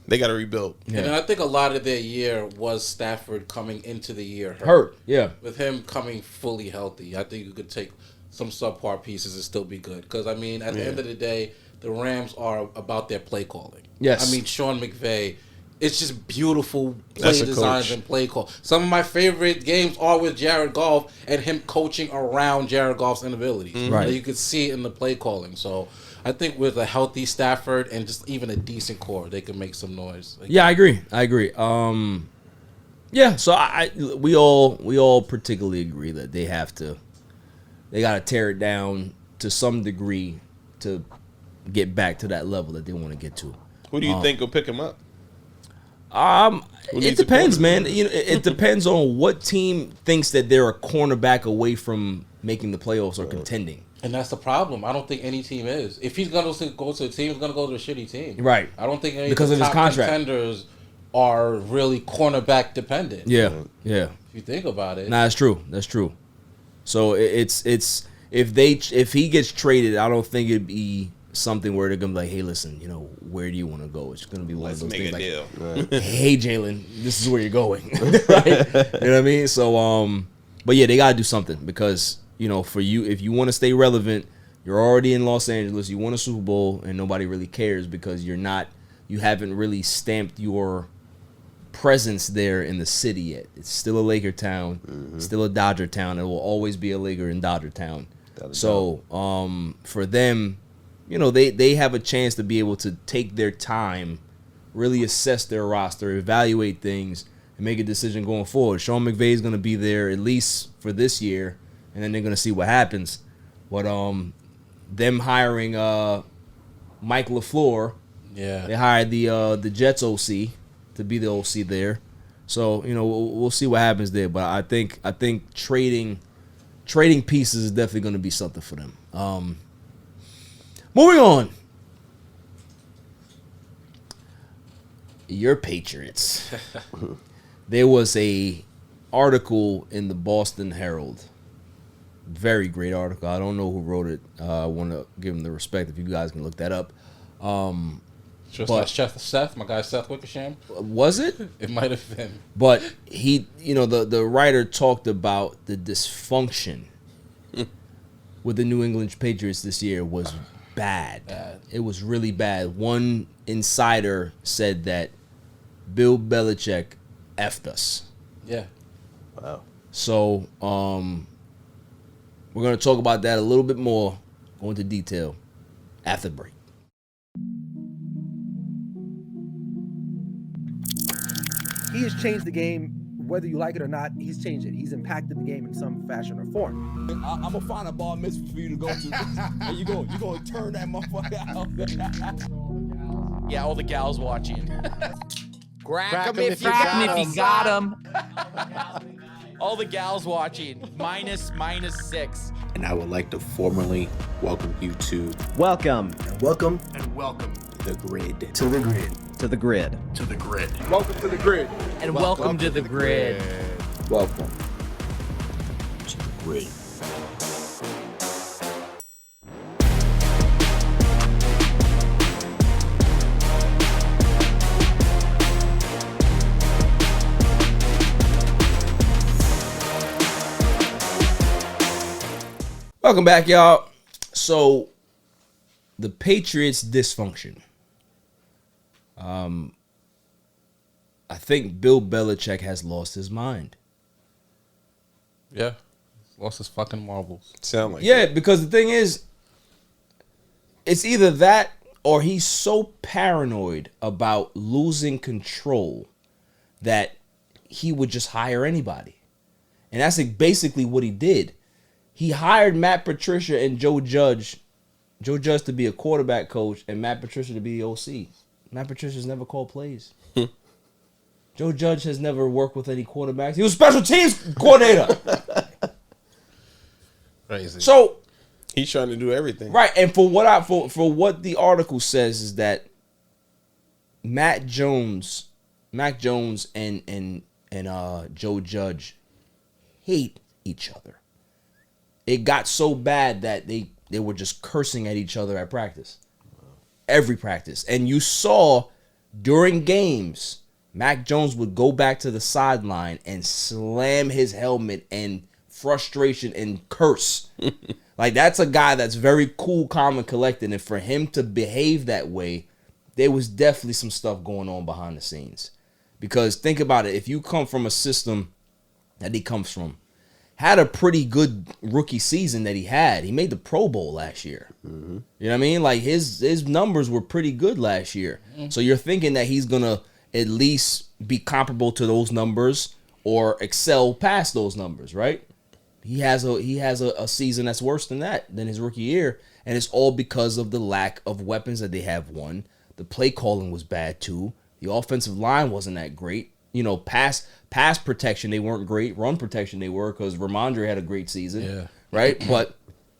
S3: they got to rebuild.
S1: Yeah.
S4: And I think a lot of their year was Stafford coming into the year
S1: Hurt. Yeah.
S4: With him coming fully healthy, I think you could take some subpar pieces and still be good. Because, I mean, at the end of the day, the Rams are about their play calling.
S1: Yes.
S4: I mean, Sean McVay, it's just beautiful play
S3: That's a
S4: designs
S3: coach.
S4: and play call. Some of my favorite games are with Jared Goff and him coaching around Jared Goff's inabilities.
S1: Right.
S4: Like, you could see it in the play calling. So I think with a healthy Stafford and just even a decent core, they can make some noise. Like,
S1: Yeah, I agree. Yeah, so we all particularly agree that they got to tear it down to some degree to get back to that level that they want to get to.
S3: Who do you think will pick him up?
S1: It
S3: needs a
S1: depends,
S3: cornerback?
S1: man. It depends on what team thinks that they're a cornerback away from making the playoffs or contending.
S4: And that's the problem. I don't think any team is. If he's going to go to a team, he's going to go to a shitty team.
S1: Right.
S4: I don't think any
S1: Because
S4: of the
S1: of his
S4: top
S1: contract.
S4: contenders are really cornerback dependent.
S1: Yeah.
S4: If you think about it.
S1: Nah, that's true. That's true. So it's if he gets traded, I don't think it'd be something where they're gonna be like, hey, listen, where do you want to go? It's gonna be one
S3: Let's
S1: of those
S3: make
S1: things
S3: a
S1: like,
S3: deal.
S1: hey, Jalen, this is where you're going. Right? You know what I mean? So but yeah, they gotta do something because for you, if you want to stay relevant, you're already in Los Angeles. You won a Super Bowl, and nobody really cares because you haven't really stamped your presence there in the city yet. It's still a Laker town, still a Dodger town. It will always be a Laker and Dodger town. So for them, they have a chance to be able to take their time, really assess their roster, evaluate things, and make a decision going forward. Sean McVay is going to be there at least for this year, and then they're going to see what happens. But them hiring Mike LaFleur, they hired the Jets OC to be the OC there. So we'll see what happens there. But I think trading pieces is definitely going to be something for them. Moving on. Your Patriots. There was a article in the Boston Herald. Very great article. I don't know who wrote it. I want to give him the respect if you guys can look that up.
S4: Seth, my guy Seth Wickersham.
S1: Was it?
S4: It might have been.
S1: But he, the writer talked about the dysfunction with the New England Patriots this year was bad. It was really bad. One insider said that Bill Belichick effed us.
S4: Yeah,
S2: Wow.
S1: So, we're going to talk about that a little bit more, go into detail after the break.
S11: He has changed the game, whether you like it or not. He's changed it. He's impacted the game in some fashion or form.
S12: I'm gonna find a bar mitzvah for you to go to, and you gonna turn that motherfucker out.
S13: Yeah, all the gals watching.
S12: Crack 'em if you got 'em.
S13: All the gals watching. Minus 6.
S14: And I would like to formally welcome you to
S15: Welcome.
S11: Welcome.
S14: and welcome the grid.
S15: To the grid. To the grid.
S14: To the grid.
S12: Welcome to the grid.
S13: And welcome to the grid.
S14: Welcome to the grid.
S1: Welcome back, y'all. So, the Patriots dysfunction. I think Bill Belichick has lost his mind.
S4: Yeah. Lost his fucking marbles.
S3: Sound like
S1: Yeah, because the thing is, it's either that or he's so paranoid about losing control that he would just hire anybody. And that's basically what he did. He hired Matt Patricia and Joe Judge to be a quarterback coach and Matt Patricia to be the OC. Matt Patricia's never called plays. Joe Judge has never worked with any quarterbacks. He was special teams coordinator.
S4: Crazy.
S1: So
S3: he's trying to do everything.
S1: right, and for what the article says is that Mac Jones and Joe Judge hate each other. It got so bad that they were just cursing at each other at practice. Every practice. And you saw during games, Mac Jones would go back to the sideline and slam his helmet and frustration and curse. Like, that's a guy that's very cool, calm, and collected. And for him to behave that way, there was definitely some stuff going on behind the scenes. Because think about it. If you come from a system that he comes from, had a pretty good rookie season that he had. He made the Pro Bowl last year. Mm-hmm. You know what I mean? Like, his numbers were pretty good last year. Mm-hmm. So you're thinking that he's going to at least be comparable to those numbers or excel past those numbers, right? He has a season that's worse than his rookie year, and it's all because of the lack of weapons that they have. One, the play calling was bad too. The offensive line wasn't that great. You know, pass protection, they weren't great. Run protection, they were, because Ramondre had a great season. Yeah. Right? But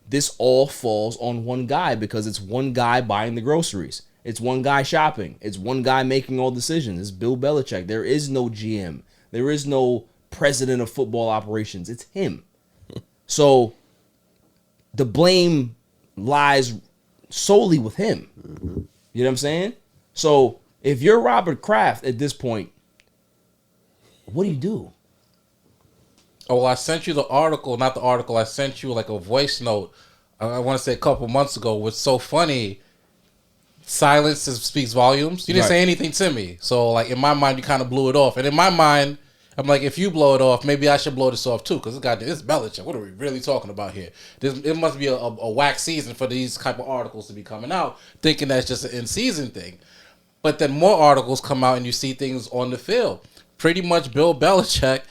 S1: this all falls on one guy because it's one guy buying the groceries. It's one guy shopping. It's one guy making all decisions. It's Bill Belichick. There is no GM. There is no president of football operations. It's him. So the blame lies solely with him. Mm-hmm. You know what I'm saying? So if you're Robert Kraft at this point, what do you do?
S4: Oh, well, I sent you the article, not the article. I sent you like a voice note. I want to say a couple months ago. What's so funny, silence speaks volumes. You didn't say anything to me. So like in my mind, you kind of blew it off. And in my mind, I'm like, if you blow it off, maybe I should blow this off too. Because this Belichick, what are we really talking about here? It must be a whack season for these type of articles to be coming out, thinking that's just an in-season thing. But then more articles come out and you see things on the field. Pretty much Bill Belichick,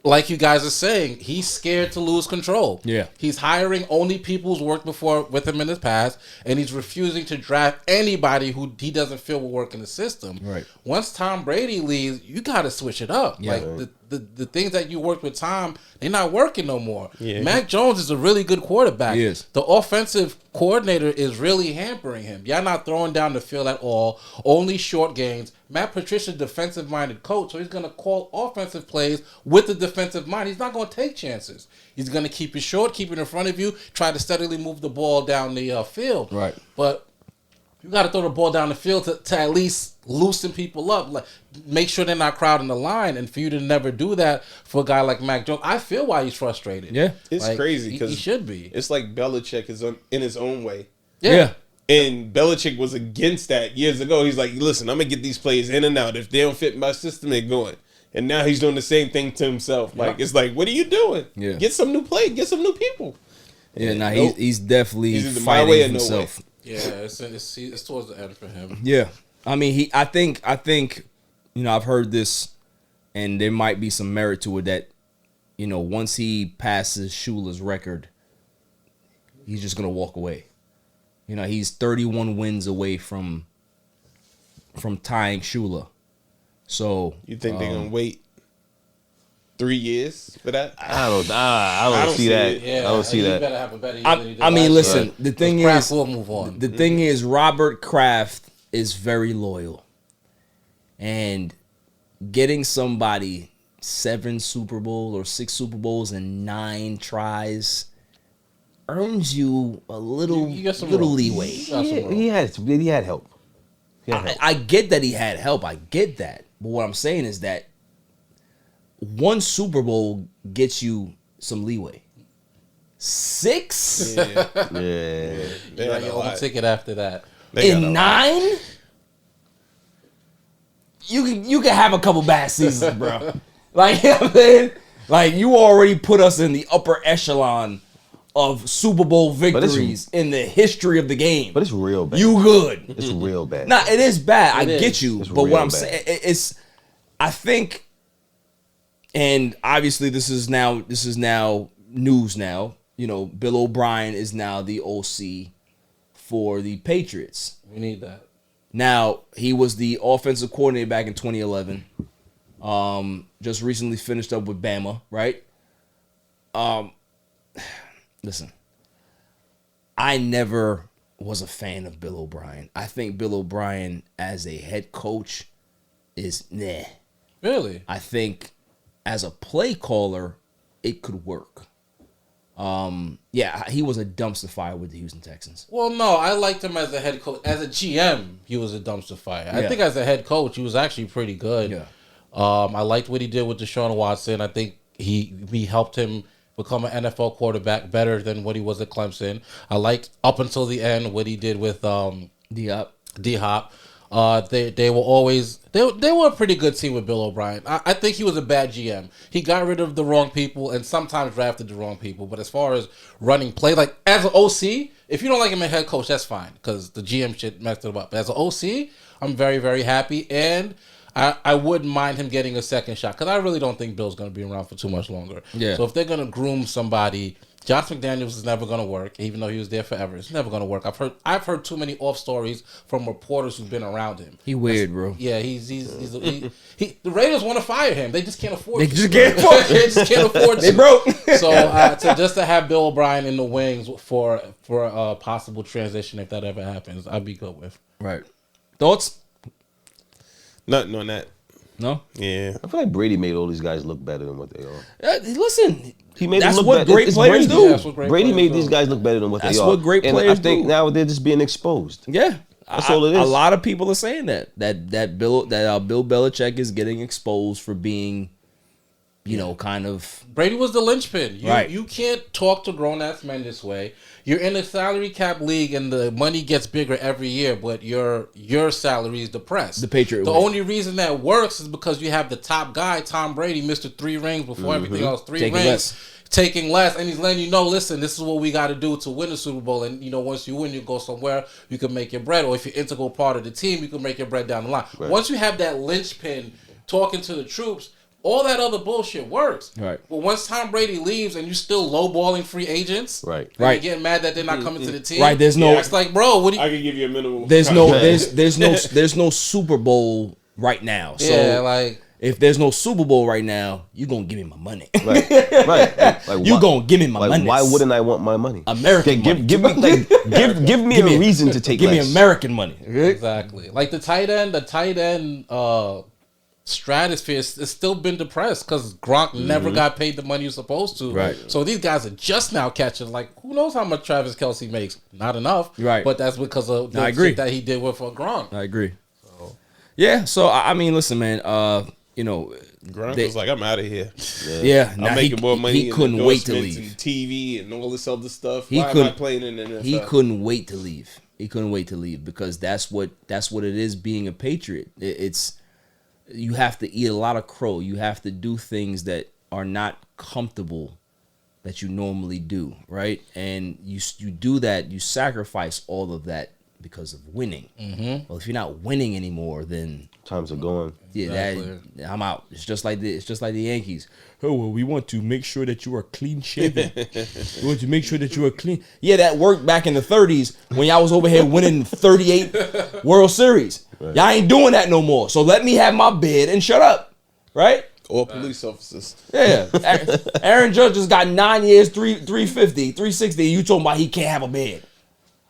S4: like you guys are saying, he's scared to lose control. Yeah. He's hiring only people who's worked before with him in the past, and he's refusing to draft anybody who he doesn't feel will work in the system. Right. Once Tom Brady leaves, you got to switch it up. Yeah. Like the things that you worked with Tom, they're not working no more. Yeah. Mac Jones is a really good quarterback. He is. The offensive coordinator is really hampering him. Y'all not throwing down the field at all. Only short gains. Matt Patricia, defensive-minded coach, so he's going to call offensive plays with the defensive mind. He's not going to take chances. He's going to keep it short, keep it in front of you, try to steadily move the ball down the field. Right. But you got to throw the ball down the field to at least loosen people up. Like, make sure they're not crowding the line. And for you to never do that for a guy like Mac Jones, I feel why he's frustrated. Yeah.
S3: It's like, crazy because
S4: he should be.
S3: It's like Belichick is in his own way. Yeah. And Belichick was against that years ago. He's like, listen, I'm going to get these plays in and out. If they don't fit my system, they're going. And now he's doing the same thing to himself. Like, it's like, what are you doing?
S1: Yeah.
S3: Get some new play. Get some new people.
S1: Yeah, nah,
S3: Nope.
S1: he's definitely
S3: He's either my
S1: fighting
S3: way or no
S1: himself.
S4: Yeah, it's towards the end for him.
S1: Yeah, I mean, I think, you know, I've heard this, and there might be some merit to it that, you know, once he passes Shula's record, he's just gonna walk away. You know, he's 31 wins away from tying Shula. So
S3: You think they're gonna wait 3 years for that?
S2: I don't see that.
S4: Yeah,
S2: I don't see that.
S4: Better have a better year than he did
S1: I mean,
S4: last
S1: listen.
S4: year.
S1: The thing
S4: Kraft
S1: is,
S4: will move on.
S1: The thing is, Robert Kraft is very loyal, and getting somebody 7 Super Bowls or 6 Super Bowls in 9 tries earns you a little leeway.
S2: He had help.
S1: I get that he had help. I get that. But what I'm saying is that 1 Super Bowl gets you some leeway. 6?
S2: Yeah.
S4: You got your own ticket after that.
S1: In 9? You can have a couple bad seasons, bro. Like, you know what I'm saying? Like, you already put us in the upper echelon of Super Bowl victories in the history of the game.
S2: But it's real bad.
S1: You good.
S2: It's real bad.
S1: Nah, it is bad. I
S2: It
S1: get
S2: is.
S1: you.
S2: It's
S1: But
S2: real
S1: what I'm
S2: bad.
S1: saying, it's, I think, and obviously this is now news now. You know, Bill O'Brien is now the OC for the Patriots.
S4: We need that.
S1: Now, he was the offensive coordinator back in 2011. Just recently finished up with Bama, right? Listen, I never was a fan of Bill O'Brien. I think Bill O'Brien as a head coach is nah.
S4: Really?
S1: I think as a play caller, it could work. Yeah, he was a dumpster fire with the Houston Texans.
S4: Well, no, I liked him as a head coach. As a GM, he was a dumpster fire. I
S1: Yeah.
S4: think as a head coach, he was actually pretty good.
S1: Yeah.
S4: I liked what he did with Deshaun Watson. I think we helped him become an NFL quarterback better than what he was at Clemson. I liked up until the end what he did with D-Hop. They were always they were a pretty good team with Bill O'Brien. I think he was a bad GM. He got rid of the wrong people and sometimes drafted the wrong people. But as far as running play, like as an OC, if you don't like him as head coach, that's fine because the GM shit messed it up. But as an OC, I'm very, very happy, and I wouldn't mind him getting a second shot because I really don't think Bill's going to be around for too much longer.
S1: Yeah.
S4: So if they're going to groom somebody, Josh McDaniels is never going to work, even though he was there forever. It's never going to work. I've heard too many off stories from reporters who've been around him.
S1: He weird, bro.
S4: Yeah, the Raiders want to fire him. They just can't afford.
S1: They just can't afford.
S4: They just can't afford.
S1: They broke.
S4: So just to have Bill O'Brien in the wings for a possible transition, if that ever happens, I'd be good with.
S1: Right. Thoughts?
S3: Nothing on that.
S1: No?
S3: Yeah.
S2: I feel like Brady made all these guys look better than what they are.
S1: Listen,
S2: he made
S1: that's
S2: them look
S1: what
S2: better.
S1: great
S2: It's
S1: players
S2: Brady.
S1: do.
S2: Yeah,
S1: That's what great
S2: Brady
S1: players
S2: made these
S1: do.
S2: guys look better than what
S1: That's
S2: they are.
S1: what great
S2: and
S1: players
S2: I think
S1: do.
S2: now they're just being exposed.
S1: Yeah.
S2: That's all it is.
S1: A lot of people are saying that Bill Belichick is getting exposed for being, you know, kind of
S4: Brady was the linchpin.
S1: Right.
S4: You can't talk to grown ass men this way. You're in a salary cap league, and the money gets bigger every year, but your salary is depressed.
S1: The Patriot
S4: The
S1: way.
S4: only reason that works is because you have the top guy, Tom Brady, Mr. 3 rings before everything else. Three rings. Taking less, and he's letting you know, listen, this is what we got to do to win the Super Bowl. And you know, once you win, you go somewhere, you can make your bread. Or if you're integral part of the team, you can make your bread down the line.
S2: Right.
S4: Once you have that linchpin talking to the troops, all that other bullshit works.
S1: Right.
S4: But once Tom Brady leaves and you still lowballing free agents,
S2: right,
S4: and you're getting mad that they're not coming to the team,
S1: Right, there's no-
S4: It's like, bro, what do you?
S3: I can give you a minimum.
S1: there's no Super Bowl right now. So
S4: Yeah, like
S1: if there's no Super Bowl right now, you gonna give me my money.
S2: Right. Like,
S1: You
S2: why-
S1: gonna give me my
S2: like,
S1: money.
S2: why wouldn't I want my money?
S1: American
S2: give,
S1: money.
S2: give me like give me a reason to take
S1: Give
S2: less.
S1: me American money.
S4: Exactly. Like the tight end stratosphere has still been depressed because Gronk never got paid the money he was supposed to.
S1: Right.
S4: So these guys are just now catching. Like, who knows how much Travis Kelce makes? Not enough.
S1: Right.
S4: But that's because of the
S1: I agree.
S4: shit that he did with Gronk.
S1: I agree. Yeah, so I mean, listen, man. You know,
S3: Gronk was like, I'm out of here.
S1: Yeah,
S3: I'm
S1: nah,
S3: making more money.
S1: He
S3: in
S1: couldn't wait to
S3: endorsements
S1: leave.
S3: and TV and all this other stuff.
S1: He
S3: Why am I
S1: couldn't
S3: playing in the NFL?
S1: He couldn't wait to leave. He couldn't wait to leave because that's what it is being a Patriot. It's you have to eat a lot of crow. You have to do things that are not comfortable that you normally do, right? And you do that, you sacrifice all of that because of winning. Well, if you're not winning anymore, then
S2: times are going.
S1: Yeah, I'm out. It's just like the Yankees. Oh well, we want to make sure that you are clean shaven. We want to make sure that you are clean. Yeah, that worked back in the 30s when y'all was over here winning 38 World Series. Right. Y'all ain't doing that no more. So let me have my bed and shut up, right?
S3: Or police officers.
S1: Yeah, Aaron Judge just got 9 years, 350, 360. And you talking about he can't have a bed?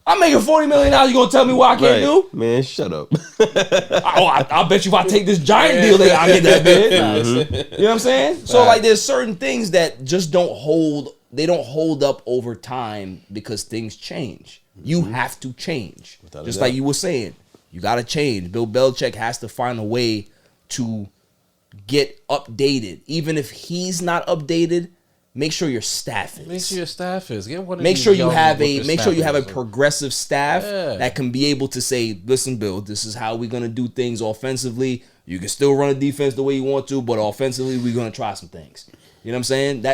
S1: I'm making $40 million. You gonna tell me what I can't do?
S2: Man, shut up.
S1: I bet you if I take this giant deal, I get that bid. You know what I'm saying? So like, there's certain things that just don't hold. They don't hold up over time because things change. You have to change, just like you were saying. You gotta change. Bill Belichick has to find a way to get updated, even if he's not updated. Make sure your staff is.
S4: Make sure your staff is. Get one of
S1: make
S4: these
S1: sure you
S4: young
S1: have a
S4: rookie
S1: make sure you have a
S4: staffers.
S1: progressive staff
S4: Yeah.
S1: that can be able to say, listen, Bill, this is how we're gonna do things offensively. You can still run a defense the way you want to, but offensively we're gonna try some things. You know what I'm saying?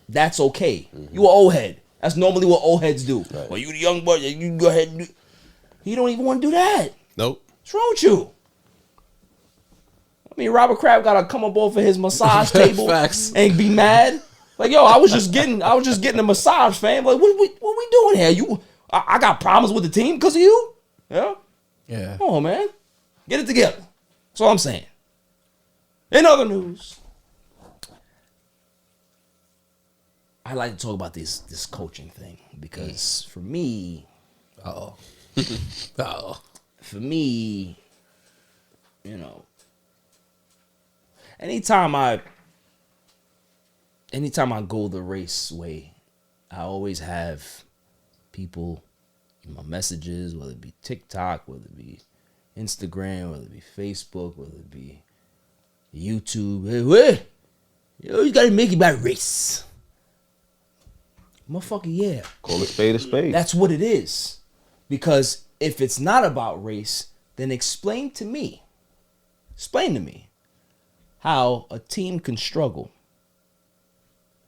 S1: That's okay. You an old head. That's normally what old heads do. Right. Well, you the young boy, you can go ahead and do. You don't even want to do that.
S3: Nope.
S1: What's wrong with you? I mean, Robert Kraft gotta come up off of his massage table and be mad. Like, yo, I was just getting a massage, fam. Like, what we doing here? I got problems with the team because of you? Yeah?
S4: Yeah.
S1: Come on, man. Get it together. That's all I'm saying. In other news, I like to talk about this coaching thing because for me, for me, you know, anytime I go the race way, I always have people in my messages, whether it be TikTok, whether it be Instagram, whether it be Facebook, whether it be YouTube. Hey, wait, you gotta make it by race. Motherfucker, yeah.
S2: Call a spade a spade.
S1: That's what it is. Because if it's not about race, then explain to me how a team can struggle.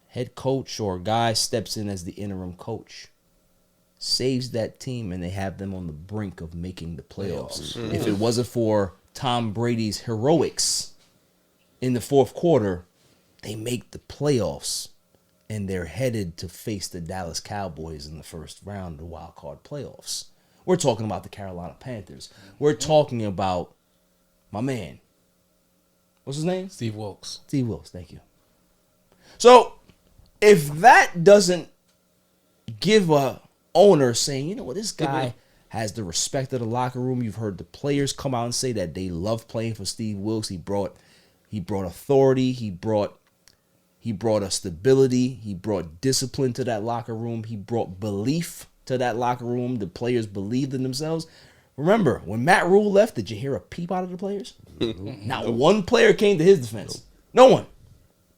S1: Head coach or a guy steps in as the interim coach, saves that team, and they have them on the brink of making the playoffs. If it wasn't for Tom Brady's heroics in the fourth quarter, they make the playoffs, and they're headed to face the Dallas Cowboys in the first round of the wild card playoffs. We're talking about the Carolina Panthers. We're talking about my man. What's his name?
S4: Steve Wilkes.
S1: Steve Wilkes, thank you. So, if that doesn't give a owner saying, you know what, this guy has the respect of the locker room. You've heard the players come out and say that they love playing for Steve Wilkes. He brought authority. He brought a stability. He brought discipline to that locker room. He brought belief to that locker room. The players believed in themselves. Remember, when Matt Rule left, did you hear a peep out of the players? Not one player came to his defense. No one.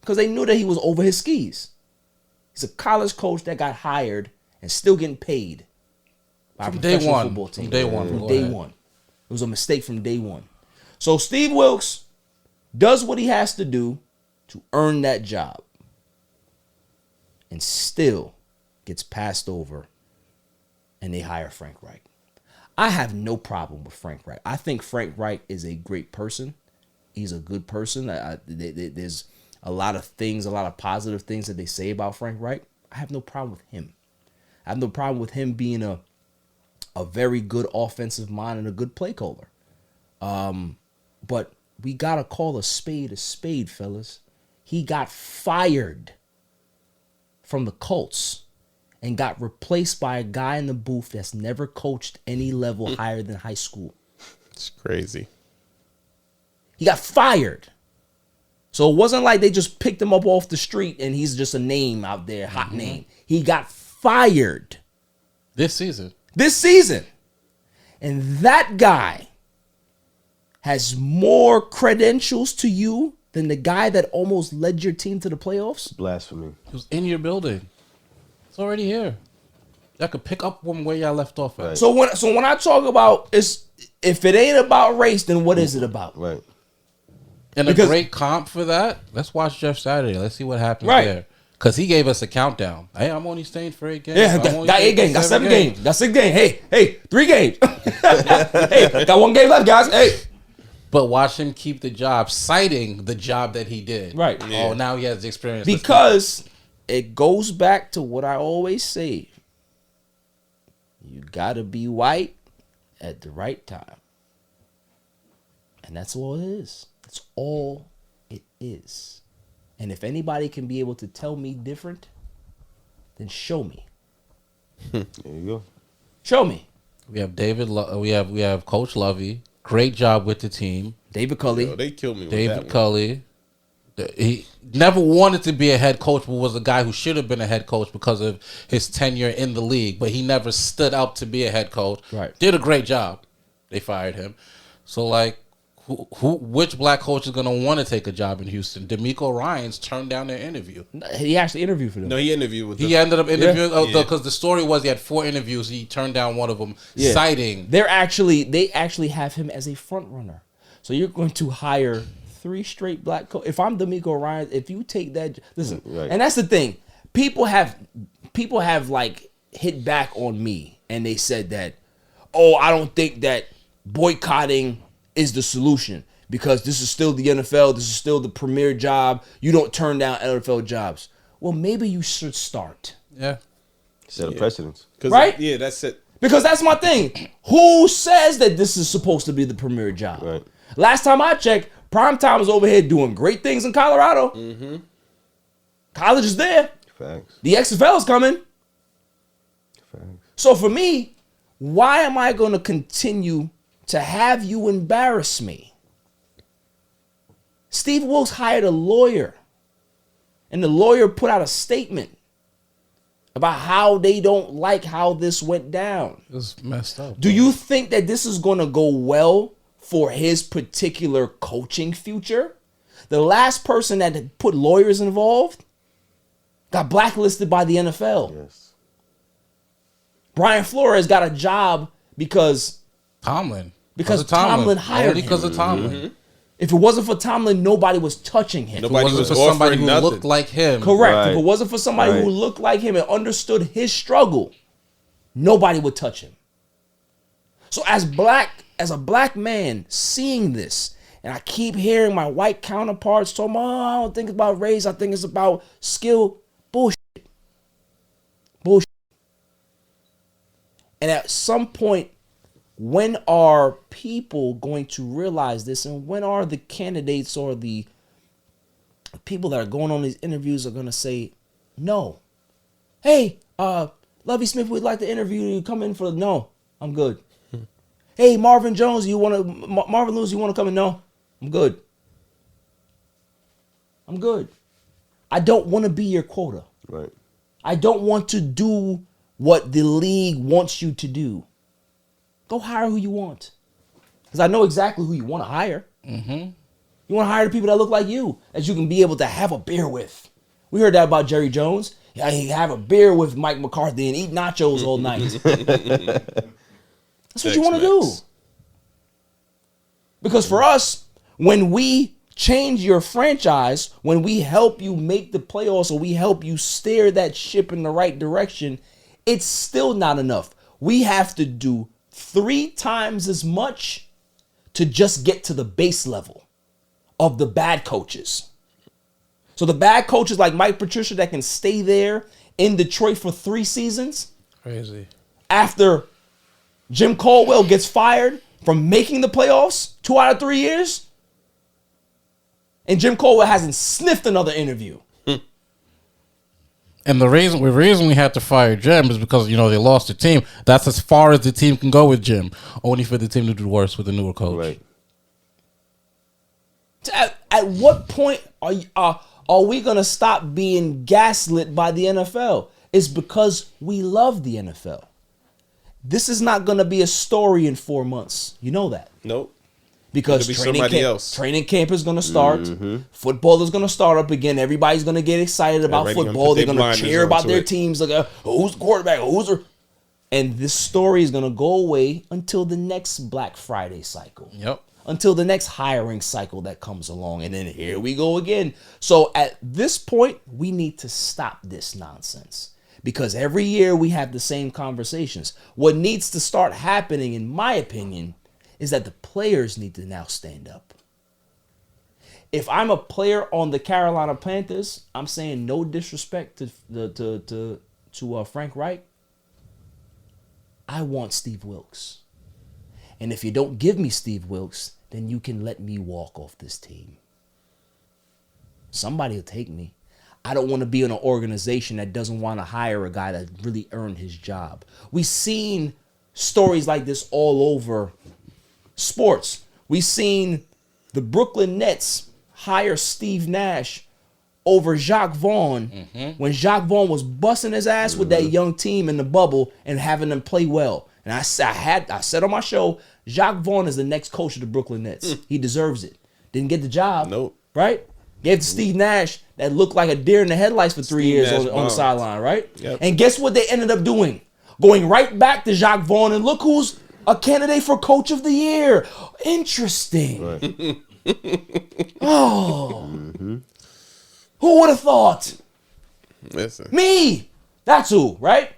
S1: Because they knew that he was over his skis. He's a college coach that got hired and still getting paid by a professional football team.
S4: From day one.
S1: From day one. It was a mistake from day one. So Steve Wilkes does what he has to do to earn that job and still gets passed over, and they hire Frank Reich. I have no problem with Frank Reich. I think Frank Reich is a great person. He's a good person. There's a lot of positive things that they say about Frank Reich. I have no problem with him. I have no problem with him being a very good offensive mind and a good play caller. But we got to call a spade, fellas. He got fired from the Colts and got replaced by a guy in the booth that's never coached any level higher than high school.
S3: It's crazy.
S1: He got fired. So it wasn't like they just picked him up off the street and he's just a name out there, hot name. He got fired.
S4: This season.
S1: And that guy has more credentials to you than the guy that almost led your team to the playoffs?
S2: Blasphemy.
S4: He was in your building. It's already here. I could pick up one where y'all left off at.
S2: Right.
S1: So when I talk about if it ain't about race, then what is it about?
S2: Right.
S4: And a great comp for that, let's watch Jeff Saturday. Let's see what happens there. Because he gave us a countdown. Hey, I'm only staying for 8 games.
S7: Yeah, got 8 games, got 7 games, got 6 games. Hey, 3 games. Hey, got 1 game left, guys. Hey.
S4: But watch him keep the job, citing the job that he did.
S7: Right.
S4: Oh, now he has the experience.
S1: Because it goes back to what I always say. You got to be white at the right time. And that's all it is. That's all it is. And if anybody can be able to tell me different, then show me.
S2: There you go.
S1: Show me.
S4: We have we have Coach Lovey. Great job with the team.
S1: David Culley.
S3: Yo, they killed me with
S4: David
S3: that
S4: Culley. He never wanted to be a head coach, but was a guy who should have been a head coach because of his tenure in the league. But he never stood up to be a head coach.
S1: Right.
S4: Did a great job. They fired him. So, like, which black coach is going to want to take a job in Houston? D'Amico Ryans turned down their interview.
S1: He actually interviewed for them.
S3: No, he interviewed with them.
S4: He ended up interviewing because the story was he had 4 interviews. He turned down one of them, citing.
S1: They actually have him as a front runner. So you're going to hire 3 straight black coaches. If I'm D'Amico Ryans, if you take that, listen, and that's the thing. People have like hit back on me and they said that, oh, I don't think that boycotting is the solution because this is still the NFL. This is still the premier job. You don't turn down NFL jobs. Well, maybe you should start.
S4: Yeah.
S2: Set a precedence.
S1: Right?
S3: Yeah, that's it.
S1: Because that's my thing. Who says that this is supposed to be the premier job?
S2: Right. Last
S1: Last time I checked, Primetime was over here doing great things in Colorado.
S3: Mm-hmm.
S1: College is there.
S2: Facts.
S1: The XFL is coming.
S2: Facts.
S1: So for me, why am I going to continue to have you embarrass me? Steve Wilkes hired a lawyer, and the lawyer put out a statement about how they don't like how this went down.
S4: It was messed up.
S1: Do you think that this is going to go well for his particular coaching future? The last person that put lawyers involved got blacklisted by the NFL.
S2: Yes.
S1: Brian Flores got a job because
S4: Tomlin
S1: hired him.
S4: Because of Tomlin.
S3: Mm-hmm.
S1: If it wasn't for Tomlin, nobody was touching him.
S3: Nobody
S4: If it
S3: was
S4: wasn't for somebody
S3: offering
S4: who
S3: nothing.
S4: looked like him.
S1: Correct.
S2: Right.
S1: If it wasn't for somebody who
S2: Right.
S1: looked like him and understood his struggle, nobody would touch him. So as a black man seeing this, and I keep hearing my white counterparts talking, oh, I don't think it's about race, I think it's about skill. Bullshit. And at some point, when are people going to realize this, and when are the candidates or the people that are going on these interviews are going to say no? Hey, Lovey Smith, we'd like to interview you. Come in for no, I'm good. Hey, Marvin Jones, Marvin Lewis, you want to come in? No, I'm good. I'm good. I don't want to be your quota.
S2: Right.
S1: I don't want to do what the league wants you to do. Go hire who you want. Because I know exactly who you want to hire.
S4: Mm-hmm.
S1: You want to hire the people that look like you, that you can be able to have a beer with. We heard that about Jerry Jones. Yeah, he have a beer with Mike McCarthy and eat nachos all night. That's what you want to do. Because for us, when we change your franchise, when we help you make the playoffs or we help you steer that ship in the right direction, it's still not enough. We have to do 3 times as much to just get to the base level of the bad coaches. So the bad coaches like Mike Patricia that can stay there in Detroit for 3 seasons.
S4: Crazy.
S1: After Jim Caldwell gets fired from making the playoffs 2 out of 3 years. And Jim Caldwell hasn't sniffed another interview.
S4: And the reason we had to fire Jim is because, they lost the team. That's as far as the team can go with Jim. Only for the team to do worse with the newer coach.
S2: Right.
S1: At what point are we going to stop being gaslit by the NFL? It's because we love the NFL. This is not going to be a story in 4 months. You know that.
S3: Nope.
S1: Because training camp is going to start. Mm-hmm. Football is going to start up again. Everybody's going to get excited about football. They're going to cheer about their teams. Like, who's the quarterback? And this story is going to go away until the next Black Friday cycle.
S4: Yep.
S1: until the next hiring cycle that comes along. And then here we go again. So at this point, we need to stop this nonsense because every year we have the same conversations. What needs to start happening, in my opinion, is that the players need to now stand up. If I'm a player on the Carolina Panthers, I'm saying no disrespect to Frank Reich. I want Steve Wilkes. And if you don't give me Steve Wilkes, then you can let me walk off this team. Somebody will take me. I don't want to be in an organization that doesn't want to hire a guy that really earned his job. We've seen stories like this all over sports. We've seen the Brooklyn Nets hire Steve Nash over Jacques Vaughn when Jacques Vaughn was busting his ass with that young team in the bubble and having them play well. And I said on my show, Jacques Vaughn is the next coach of the Brooklyn Nets. He deserves it. Didn't get the job.
S3: Nope.
S1: Right? Gave to Steve Nash that looked like a deer in the headlights for 3 years on the sideline, right?
S3: Yep.
S1: And guess what they ended up doing? Going right back to Jacques Vaughn, and look who's a candidate for Coach of the Year. Interesting. Right. Who would have thought?
S3: Listen.
S1: Me. That's who, right?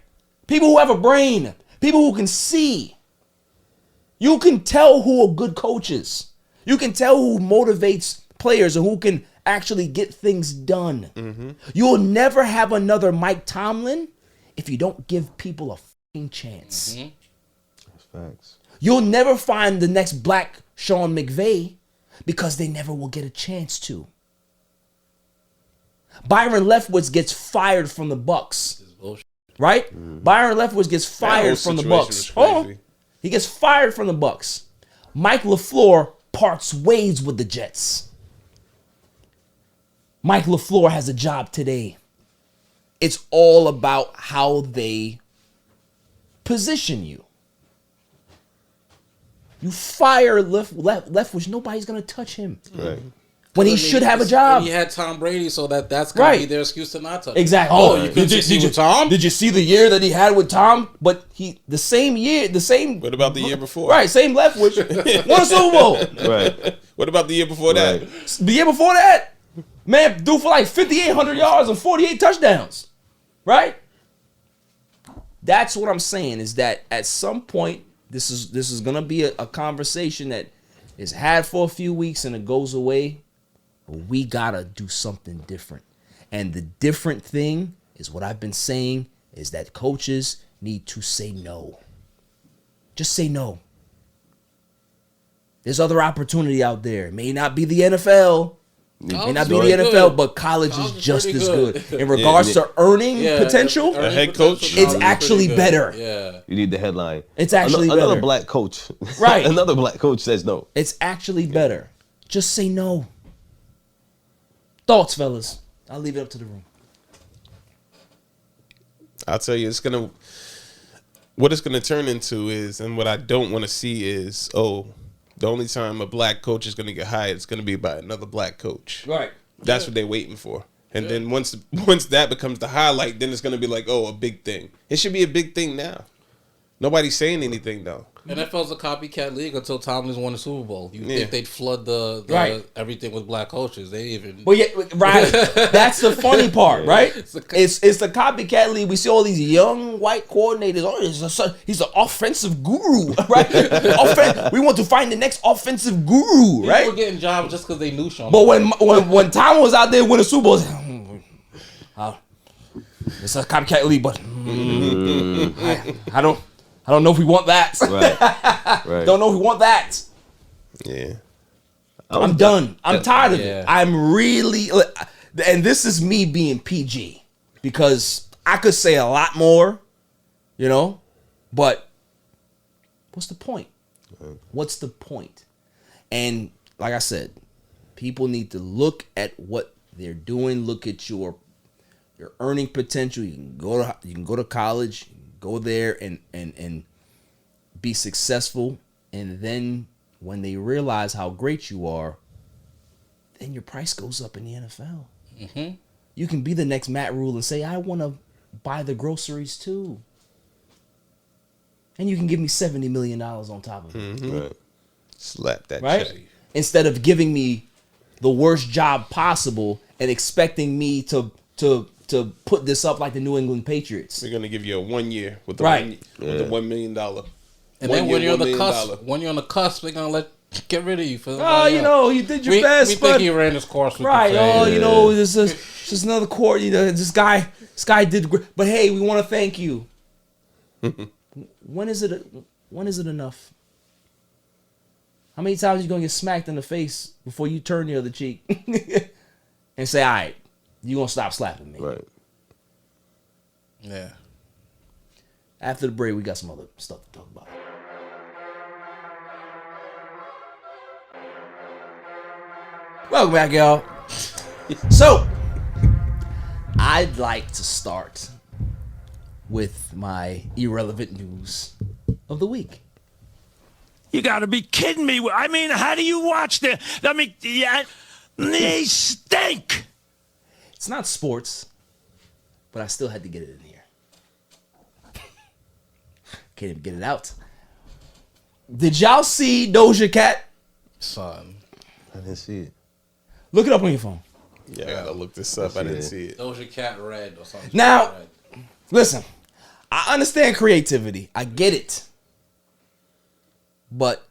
S1: People who have a brain. People who can see. You can tell who a good coach is. You can tell who motivates players and who can actually get things done. You'll never have another Mike Tomlin if you don't give people a fucking chance.
S2: That's facts.
S1: You'll never find the next black Sean McVay because they never will get a chance to. Byron Leftwich gets fired from the Bucks. Right? Byron Leftwich gets fired from the Bucks. Oh, he gets fired from the Bucks. Mike LaFleur parts ways with the Jets. Mike LaFleur has a job today. It's all about how they position you. You fire Leftwich, nobody's going to touch him.
S2: Right.
S1: When he should have a job.
S4: He had Tom Brady, so that's going to be their excuse to not touch him.
S1: Exactly.
S4: Oh, you couldn't see with Tom?
S1: Did you see the year that he had with Tom? But the same year.
S3: What about the year before?
S1: Right, same Leftwich. Won a Super Bowl.
S2: Right.
S3: What about the year before that?
S1: The year before that, man, threw for like 5,800 yards and 48 touchdowns. Right? That's what I'm saying, is that at some point, this is going to be a conversation that is had for a few weeks and it goes away. But we got to do something different. And the different thing is what I've been saying, is that coaches need to say no. Just say no. There's other opportunity out there. It may not be the NFL. It may not be the NFL, but college is just as good. In regards to earning potential,
S3: a head coach,
S1: it's actually better.
S4: Yeah.
S2: You need the headline.
S1: It's actually
S2: another
S1: better.
S2: black coach.
S1: Right.
S2: Another black coach says no.
S1: It's actually better. Just say no. Thoughts, fellas? I'll leave it up to the room.
S3: I'll tell you, what it's gonna turn into is, and what I don't want to see is, the only time a black coach is gonna get hired, it's gonna be by another black coach.
S1: Right.
S3: That's what they're waiting for. And then once that becomes the highlight, then it's gonna be like, a big thing. It should be a big thing now. Nobody's saying anything though.
S4: NFL's a copycat league until Tomlin's won the Super Bowl. You think they'd flood the everything with black coaches? They even.
S1: Well, yeah, right. That's the funny part, right? It's the copycat league. We see all these young white coordinators. Oh, he's an offensive guru, right? We want to find the next offensive guru, right?
S4: People were getting jobs just because they knew Sean.
S1: But when Tom was out there winning Super Bowls, it's a copycat league, but I don't know if we want that.
S2: Right.
S1: Don't know if we want that.
S3: Yeah.
S1: I'm done. I'm tired of it. I'm really, and this is me being PG, because I could say a lot more, but what's the point? What's the point? And like I said, people need to look at what they're doing. Look at your earning potential. You can go to college. Go there and be successful. And then when they realize how great you are, then your price goes up in the NFL. Mm-hmm. You can be the next Matt Rule and say, I want to buy the groceries too. And you can give me $70 million on top of it.
S3: Mm-hmm. Right. Slap that
S1: right?
S3: shit.
S1: Instead of giving me the worst job possible and expecting me to put this up like the New England Patriots.
S3: We're gonna give you a 1 year with the
S1: Right.
S3: with the $1 million.
S4: And then when you're on the cusp, they're gonna get rid of you for.
S1: Oh, you know, you did your best.
S4: We think he ran his course.
S1: Right. Oh, you know, this is just another court. You know, this guy did great. But hey, we want to thank you. When is it enough? How many times are you gonna get smacked in the face before you turn the other cheek and say, "All right, you gonna stop slapping me"?
S2: Right.
S4: Yeah.
S1: After the break, we got some other stuff to talk about. Welcome back, y'all. So, I'd like to start with my irrelevant news of the week.
S16: You gotta be kidding me. I mean, how do you watch the... I mean, yeah, they stink.
S1: It's not sports, but I still had to get it in here. Can't even get it out. Did y'all see Doja Cat?
S4: Son.
S2: I didn't see it.
S1: Look it up on your phone.
S3: Yeah, I gotta look this up. I didn't see it.
S4: Doja Cat Red or something.
S1: Now, listen, I understand creativity. I get it. But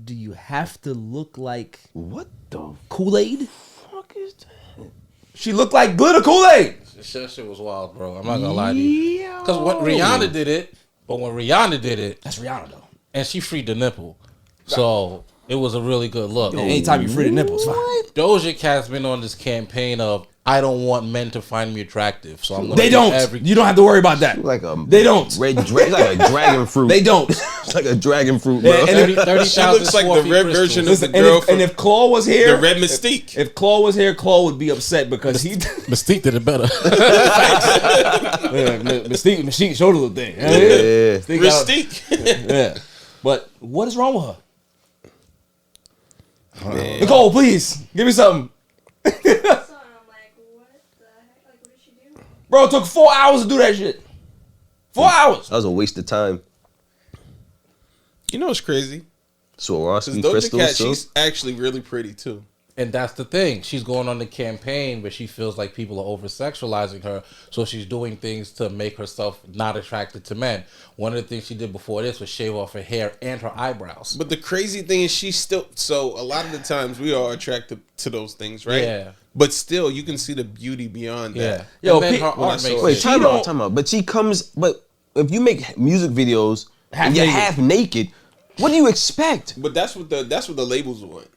S1: do you have to look like
S2: what the
S1: Kool-Aid?
S2: Fuck is that?
S1: She looked like glitter Kool-Aid.
S4: That shit was wild, bro. I'm not gonna lie to you. Because when Rihanna did it,
S1: that's Rihanna though,
S4: and she freed the nipple, so it was a really good look.
S1: Anytime you free the nipples, fine.
S4: Doja Cat's been on this campaign of I don't want men to find me attractive, so I'm gonna
S1: They don't. You don't have to worry about that.
S2: Like a
S1: They don't.
S2: red like a dragon fruit.
S1: They don't.
S2: It's like a dragon fruit, bro.
S1: And
S3: She looks like the red version of the girl.
S1: And if Claw was here,
S3: the Red Mystique.
S1: If Claw was here, Claw would be upset because he
S4: Mystique did it better.
S1: Mystique showed a little thing.
S2: Yeah.
S3: Mystique.
S1: Yeah. But what is wrong with her?
S2: Man.
S1: Nicole, please give me something. Bro, it took 4 hours to do that shit. 4 hours.
S2: That was a waste of time.
S3: You know what's crazy?
S2: Swarovski
S3: Doja
S2: crystals.
S3: Cat,
S2: so?
S3: she's actually really pretty too.
S4: And that's the thing. She's going on the campaign where she feels like people are over-sexualizing her, so she's doing things to make herself not attracted to men. One of the things she did before this was shave off her hair and her eyebrows.
S3: But the crazy thing is she's still... So a lot of the times we are attracted to those things, right?
S4: Yeah.
S3: But still, you can see the beauty beyond that.
S1: Yo,
S4: her art makes
S2: wait, time out. But she comes... But if you make music videos and you're half naked, what do you expect?
S3: But that's what the labels want.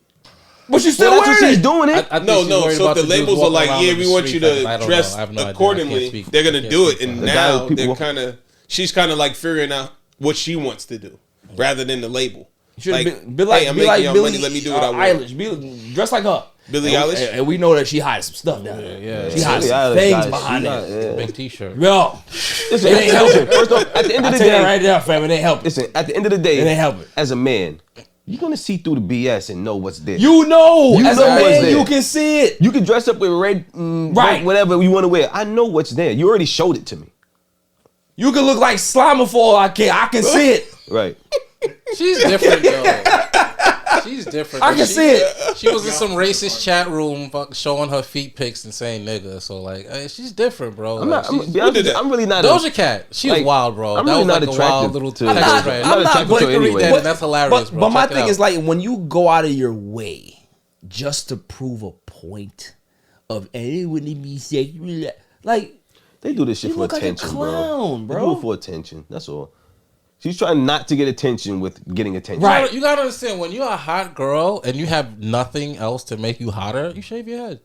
S1: But she's still
S2: that's what
S1: wearing
S2: she's
S1: it.
S2: doing it.
S3: No. So if the labels are like, yeah, we want you to dress accordingly, they're gonna do it. And now they're kind of... She's kind of like figuring out what she wants to do rather than the label.
S1: Like,
S3: hey, I'm making y'all money. Let me do what I want.
S1: Eilish, dress like her.
S3: Billie Eilish,
S1: and we know that she hides some stuff down there.
S4: Yeah,
S1: she hides some things behind it.
S4: Big T-shirt.
S1: Yo,
S2: Listen,
S1: it ain't helping.
S2: First off, at the end of the day,
S1: right there, fam, it ain't helping.
S2: Listen, at the end of the day,
S1: it ain't helping.
S2: As a man, you're gonna see through the BS and know what's there.
S1: You know,
S2: as
S1: a man, you can see it.
S2: You can dress up with red,
S1: right?
S2: Whatever you want to wear. I know what's there. You already showed it to me.
S1: You can look like Slimer for all I can see it.
S2: Right.
S4: She's different though. She's different.
S1: I can see it.
S4: She was in some racist chat room showing her feet pics and saying nigga. So like, she's different, bro.
S2: I'm
S4: I'm
S2: really not.
S4: Doja Cat. She was wild, bro.
S2: I'm
S4: that
S2: really
S4: was
S2: not
S4: like
S2: attracted
S4: a wild little
S2: to.
S4: text thread.
S2: I'm not attracted to her anyway.
S4: That's hilarious, bro.
S1: But my
S4: Check it
S1: thing
S4: out.
S1: is like when you go out of your way just to prove a point of anyone be sexual, like
S2: they do this shit
S1: you
S2: for
S1: look
S2: attention,
S1: like a clown,
S2: bro.
S1: bro.
S2: They do it for attention. That's all. She's trying not to get attention with getting attention.
S4: Right. You gotta understand, when you're a hot girl and you have nothing else to make you hotter, you shave your head.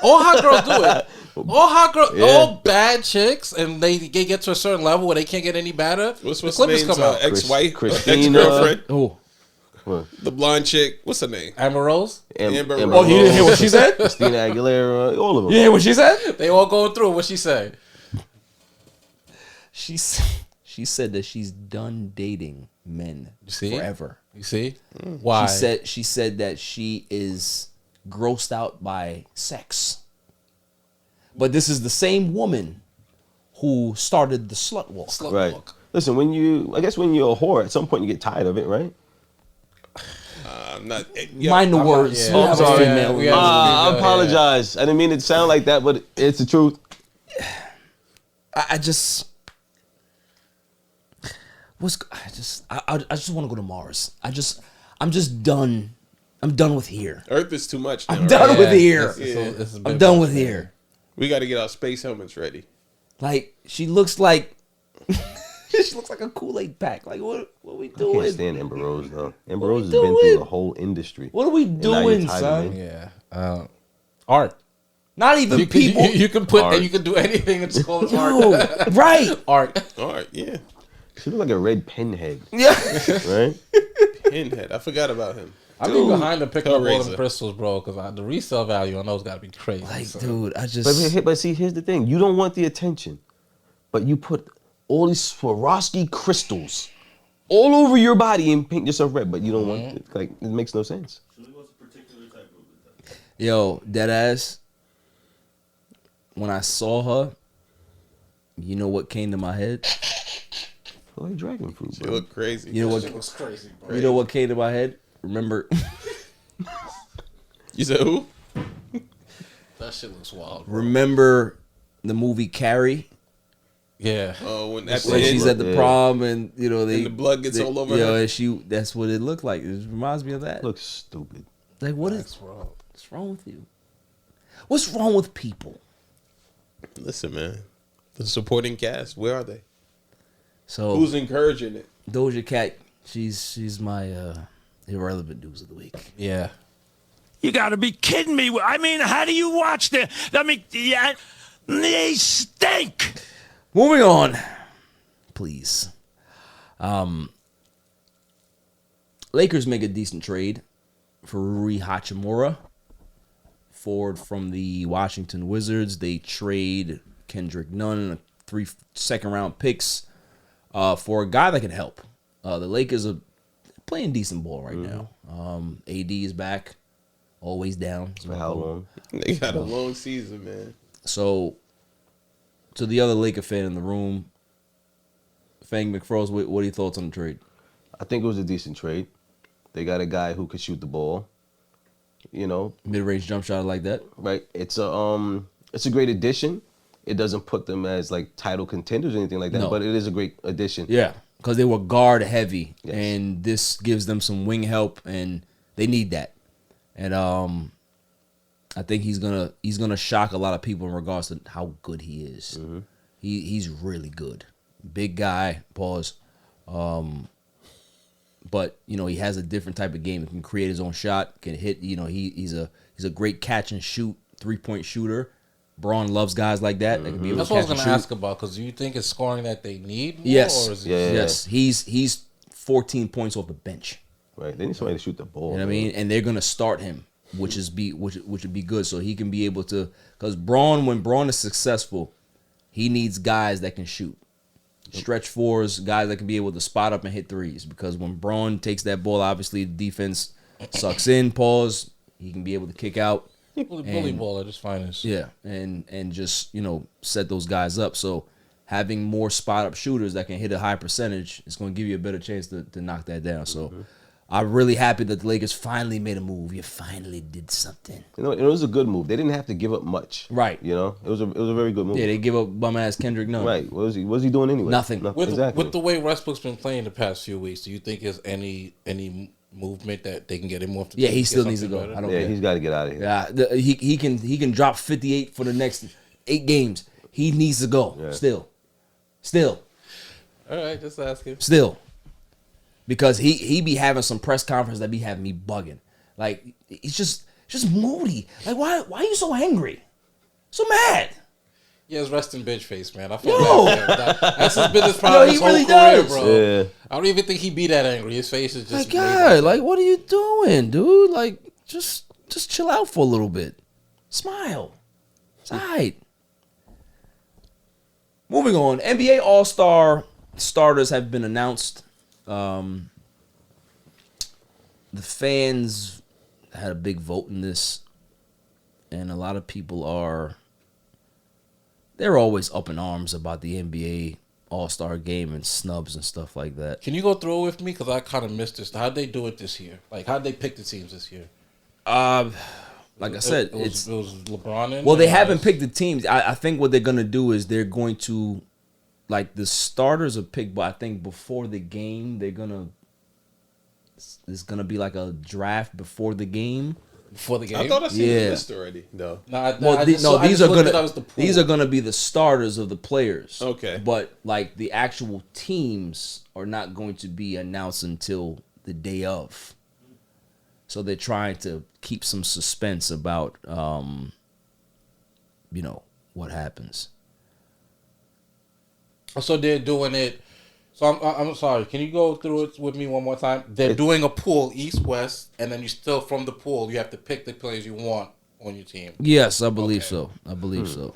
S4: All hot girls do it. All hot girls, all bad chicks, and they get to a certain level where they can't get any better.
S3: What's
S4: the clippers
S3: name's
S4: come out.
S3: ex-wife,
S2: Christina,
S3: ex-girlfriend?
S1: Oh,
S3: the blonde chick. What's her name?
S4: Amber Rose.
S3: Amber
S1: Oh, you didn't hear what she said?
S2: Christina Aguilera, all of them.
S1: You hear what she said?
S4: They all going through. What she said?
S1: She said that she's done dating men forever.
S4: You see? Why?
S1: She said that she is grossed out by sex. But this is the same woman who started the slut walk.
S2: Right. Listen, I guess when you're a whore, at some point you get tired of it, right?
S3: I'm not.
S1: Mind the words.
S2: Oh, I'm sorry,
S1: man.
S2: I apologize. I didn't mean it to sound like that, but it's the truth.
S1: I just want to go to Mars. I'm just done. I'm done with here.
S3: Earth is too much. Now,
S1: I'm done with here.
S3: This
S1: I'm done with here.
S3: We got to get our space helmets ready.
S1: Like she looks like she looks like a Kool-Aid pack. Like what are we doing?
S2: I can't stand Amber Rose though. Amber Rose has been through the whole industry.
S1: What are we
S2: And now you're
S1: doing,
S2: tied
S1: son?
S2: in.
S4: Yeah. Art.
S1: Not even people.
S4: You can put and you can do anything and just call it art.
S1: Right.
S4: Art.
S3: Art. Yeah.
S2: She looked like a red pinhead.
S1: Yeah.
S2: Right.
S3: Pinhead. I forgot about him.
S4: I'll be behind to pick up all
S3: Hellraiser.
S4: them crystals, bro, because the resale value on those got to be crazy.
S1: Like,
S4: so.
S1: dude, I just.
S2: But see, here's the thing: you don't want the attention, but you put all these Swarovski crystals all over your body and paint yourself red, but you don't want it. Like, it makes no sense.
S1: Yo, deadass. When I saw her, you know what came to my head?
S2: Like dragon fruit.
S3: She looked crazy.
S1: You know what?
S4: That shit looks crazy, bro.
S1: You know what came to my head? Remember?
S3: You said who?
S4: That shit looks wild. Bro.
S1: Remember the movie Carrie?
S4: Yeah.
S3: Oh, when at the
S1: When
S3: end,
S1: she's at the prom and
S3: the blood gets all over her.
S1: and that's what it looked like. It reminds me of that.
S2: Looks stupid.
S1: Like what's wrong with you? What's wrong with people?
S3: Listen, man. The supporting cast, where are they?
S1: So
S3: who's encouraging it?
S1: Doja Cat, she's my irrelevant news of the week.
S4: Yeah.
S16: You gotta be kidding me. I mean, how do you watch the... I mean, yeah, they stink.
S1: Moving on, please. Lakers make a decent trade for Rui Hachimura, forward from the Washington Wizards. They trade Kendrick Nunn and 3 second-round picks for a guy that can help. The Lakers are playing decent ball right now. AD is back, always down.
S2: For how long?
S3: They got a long season, man.
S1: So, to the other Laker fan in the room, Fang McFreeze, what are your thoughts on the trade?
S2: I think it was a decent trade. They got a guy who could shoot the ball. You know,
S1: Mid-range jump shot like that.
S2: right? It's a great addition. It doesn't put them as like title contenders or anything like that,
S1: No.
S2: but it is a great addition.
S1: Yeah, because they were guard heavy,
S2: Yes.
S1: and this gives them some wing help, and they need that. And I think he's gonna shock a lot of people in regards to how good he is. He's really good, big guy. Pause. But you know he has a different type of game. He can create his own shot, can hit. You know he's a great catch and shoot 3-point shooter. Braun loves guys like that. That can be able
S4: That's
S1: to
S4: what I was
S1: catch and
S4: going to
S1: shoot.
S4: ask about, because do you think it's scoring that they need more?
S1: Yes,
S4: Or is it
S1: yes. He's 14 points off the bench.
S2: Right. They need somebody to shoot the ball.
S1: You know what I mean? And they're gonna start him, which would be good, so he can be able to. Because when Braun is successful, he needs guys that can shoot, stretch fours, guys that can be able to spot up and hit threes. Because when Braun takes that ball, obviously the defense sucks in. Pause. He can be able to kick out.
S4: bully ball at its finest?
S1: Yeah, and just set those guys up. So having more spot up shooters that can hit a high percentage is going to give you a better chance to knock that down. So I'm really happy that the Lakers finally made a move. You finally did something.
S2: You know, it was a good move. They didn't have to give up much.
S1: Right.
S2: You know, it was a very good move.
S1: Yeah, they give up bum ass Kendrick Nunn.
S2: Right. What was he doing anyway?
S1: Nothing.
S4: With the way Westbrook's been playing the past few weeks, do you think there's any movement that they can get him off the
S1: Yeah,
S4: team
S1: he
S4: to
S1: still
S4: get
S1: needs to go.
S4: something
S1: I
S4: better?
S1: don't care.
S2: He's got to get out of here.
S1: Yeah, he can drop 58 for the next 8 games. He needs to go.
S2: Yeah.
S1: Still.
S4: All right, just asking.
S1: Still. Because he be having some press conference that be having me bugging. Like, he's just moody. Like, why are you so angry? So mad.
S4: He has resting bitch face, man. I feel
S1: Yo.
S4: bad for him. That's his business problem.
S1: He
S4: His whole
S1: really
S4: career,
S1: does.
S4: bro.
S2: Yeah.
S4: I don't even think he be that angry. His face is just
S1: Like, God, like, what are you doing, dude? Like, just chill out for a little bit. Smile. It's all right. Moving on. NBA All-Star starters have been announced. The fans had a big vote in this, and a lot of people they're always up in arms about the NBA All-Star game and snubs and stuff like that.
S4: Can you go through it with me? Because I kind of missed this. How'd they do it this year? Like, how'd they pick the teams this year?
S1: Like I said,
S4: it was LeBron in.
S1: Well, they haven't picked the teams. I think what they're gonna do is they're going to, like, the starters are picked, but I think before the game there's gonna be like a draft before the game.
S4: Before the game,
S3: I thought I seen the list already. No,
S1: these are gonna be the starters of the players.
S3: Okay,
S1: but like the actual teams are not going to be announced until the day of. So they're trying to keep some suspense about, what happens.
S4: So they're doing it. So I'm sorry. Can you go through it with me one more time? They're doing a pool East-West, and then you still from the pool you have to pick the players you want on your team.
S1: Yes, I believe so. I believe so.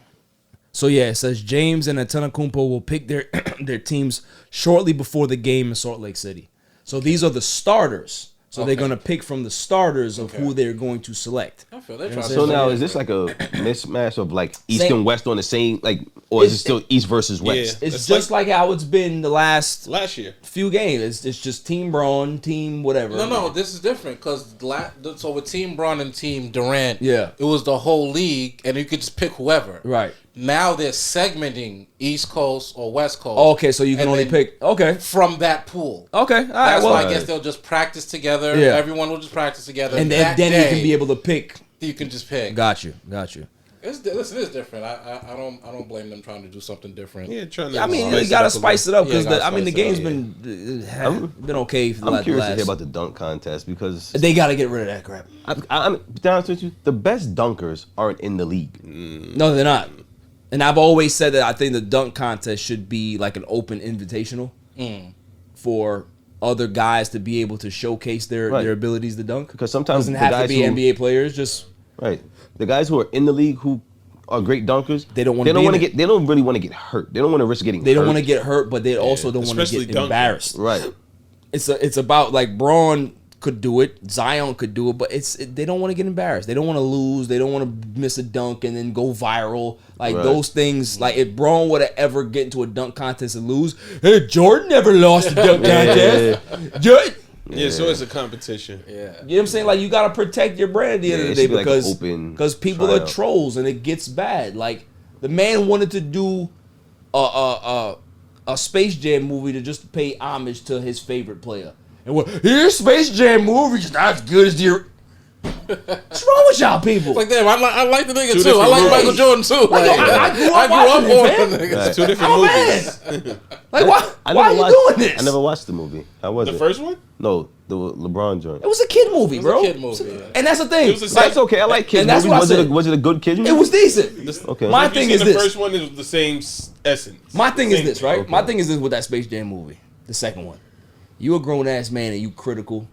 S1: So yeah, it says James and Antetokounmpo will pick their their teams shortly before the game in Salt Lake City. So these are the starters. So they're going to pick from the starters of who they're going to select.
S4: I feel they're
S2: So now, is this like a mismatch of like East and West on the same, like, or is it still East versus West?
S1: Yeah, it's just like how it's been the last
S3: year
S1: few games. It's just Team Braun, Team whatever.
S4: No, this is different because so with Team Braun and Team Durant,
S1: yeah,
S4: it was the whole league, and you could just pick whoever.
S1: Right.
S4: Now they're segmenting East Coast or West Coast.
S1: Okay, so you can only pick
S4: from that pool.
S1: Okay, all right.
S4: That's why I guess they'll just practice together.
S1: Yeah.
S4: Everyone will just practice together,
S1: and then you can be able to pick.
S4: You can just pick.
S1: Got you.
S4: It is different. I don't blame them trying to do something different.
S3: Yeah,
S1: I mean, you gotta spice it up because the game's been okay for the last.
S2: I'm curious to hear about the dunk contest because
S1: they gotta get rid of that crap.
S2: I'm to be honest with you, the best dunkers aren't in the league.
S1: No, they're not. And I've always said that I think the dunk contest should be like an open invitational for other guys to be able to showcase their abilities to dunk.
S2: Because sometimes
S1: doesn't have to be NBA players. Just
S2: the guys who are in the league who are great dunkers. They don't want to get. They don't really want to get hurt. They don't want to risk getting.
S1: They don't want to get hurt, but they also don't want to get embarrassed.
S2: Right.
S1: It's about like Braun could do it, Zion could do it, but they don't want to get embarrassed. They don't want to lose. They don't want to miss a dunk and then go viral. Like those things. Like if Braun would have ever get into a dunk contest and lose, hey, Jordan never lost a dunk contest.
S3: Yeah, so it's a competition.
S1: Yeah, you know what I'm saying? Like you gotta protect your brand at the end of the day because people are trolls and it gets bad. Like the man wanted to do a Space Jam movie to just pay homage to his favorite player. And here's Space Jam movie, just not as good as the. What's wrong with y'all people?
S4: It's like damn, I like the nigga too. I like Michael Jordan too.
S1: Like, I grew up on the nigga.
S3: It's two different movies.
S1: Like why are you doing this?
S2: I never watched the movie. How was it?
S3: The first one?
S2: No, the LeBron joint.
S1: It was a kid movie, bro. And that's the thing.
S2: That's okay. I like kids movies. Was it a good kids movie?
S1: It was decent.
S2: Okay.
S1: My thing is this.
S3: The first one is the same essence.
S1: My thing is this, right? My thing is this with that Space Jam movie, the second one. You a grown ass man and you critical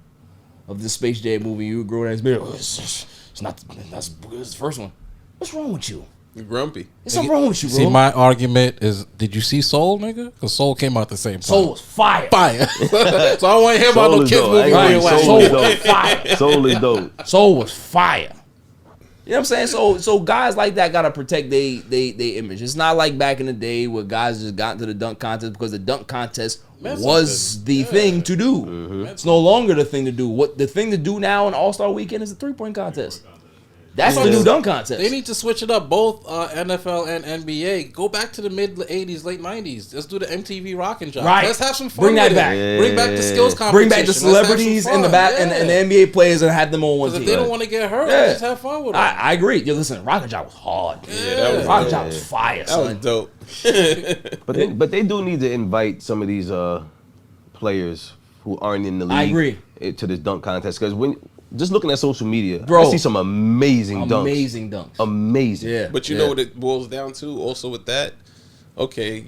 S1: of the Space Jam movie. You a grown ass man. It's not as good as the first one. What's wrong with you?
S3: You're grumpy.
S1: There's something wrong with you, bro.
S4: See, my argument is, did you see Soul, nigga? Because Soul came out at the same time.
S1: Soul was fire.
S4: So I don't want to hear about no kids movie.
S1: Soul was fire.
S2: Soul is dope.
S1: Soul was fire. You know what I'm saying? So guys like that gotta protect they image. It's not like back in the day where guys just got into the dunk contest because the dunk contest was the thing to do. It's no longer the thing to do. What the thing to do now in All-Star Weekend is a 3-point contest. That's the new dunk contest.
S4: They need to switch it up. Both NFL and NBA. Go back to the mid 80s, late 90s. Let's do the MTV Rockin' Job.
S1: Right.
S4: Let's have some fun.
S1: Bring that
S4: with
S1: back.
S4: It. Bring back the skills competition.
S1: Bring back the celebrities and the and the NBA players and have them on one team.
S4: If they don't want to get hurt, just have fun with it.
S1: I agree. Yo, listen, Rockin' Job was hard. Rockin' Job was fire.
S3: That was dope.
S2: But they do need to invite some of these players who aren't in the league.
S1: I agree.
S2: To this dunk contest because when. Just looking at social media,
S1: bro,
S2: I see some amazing dunks.
S1: Amazing dunks.
S2: Amazing.
S1: Yeah.
S3: But you know what it boils down to also with that? Okay,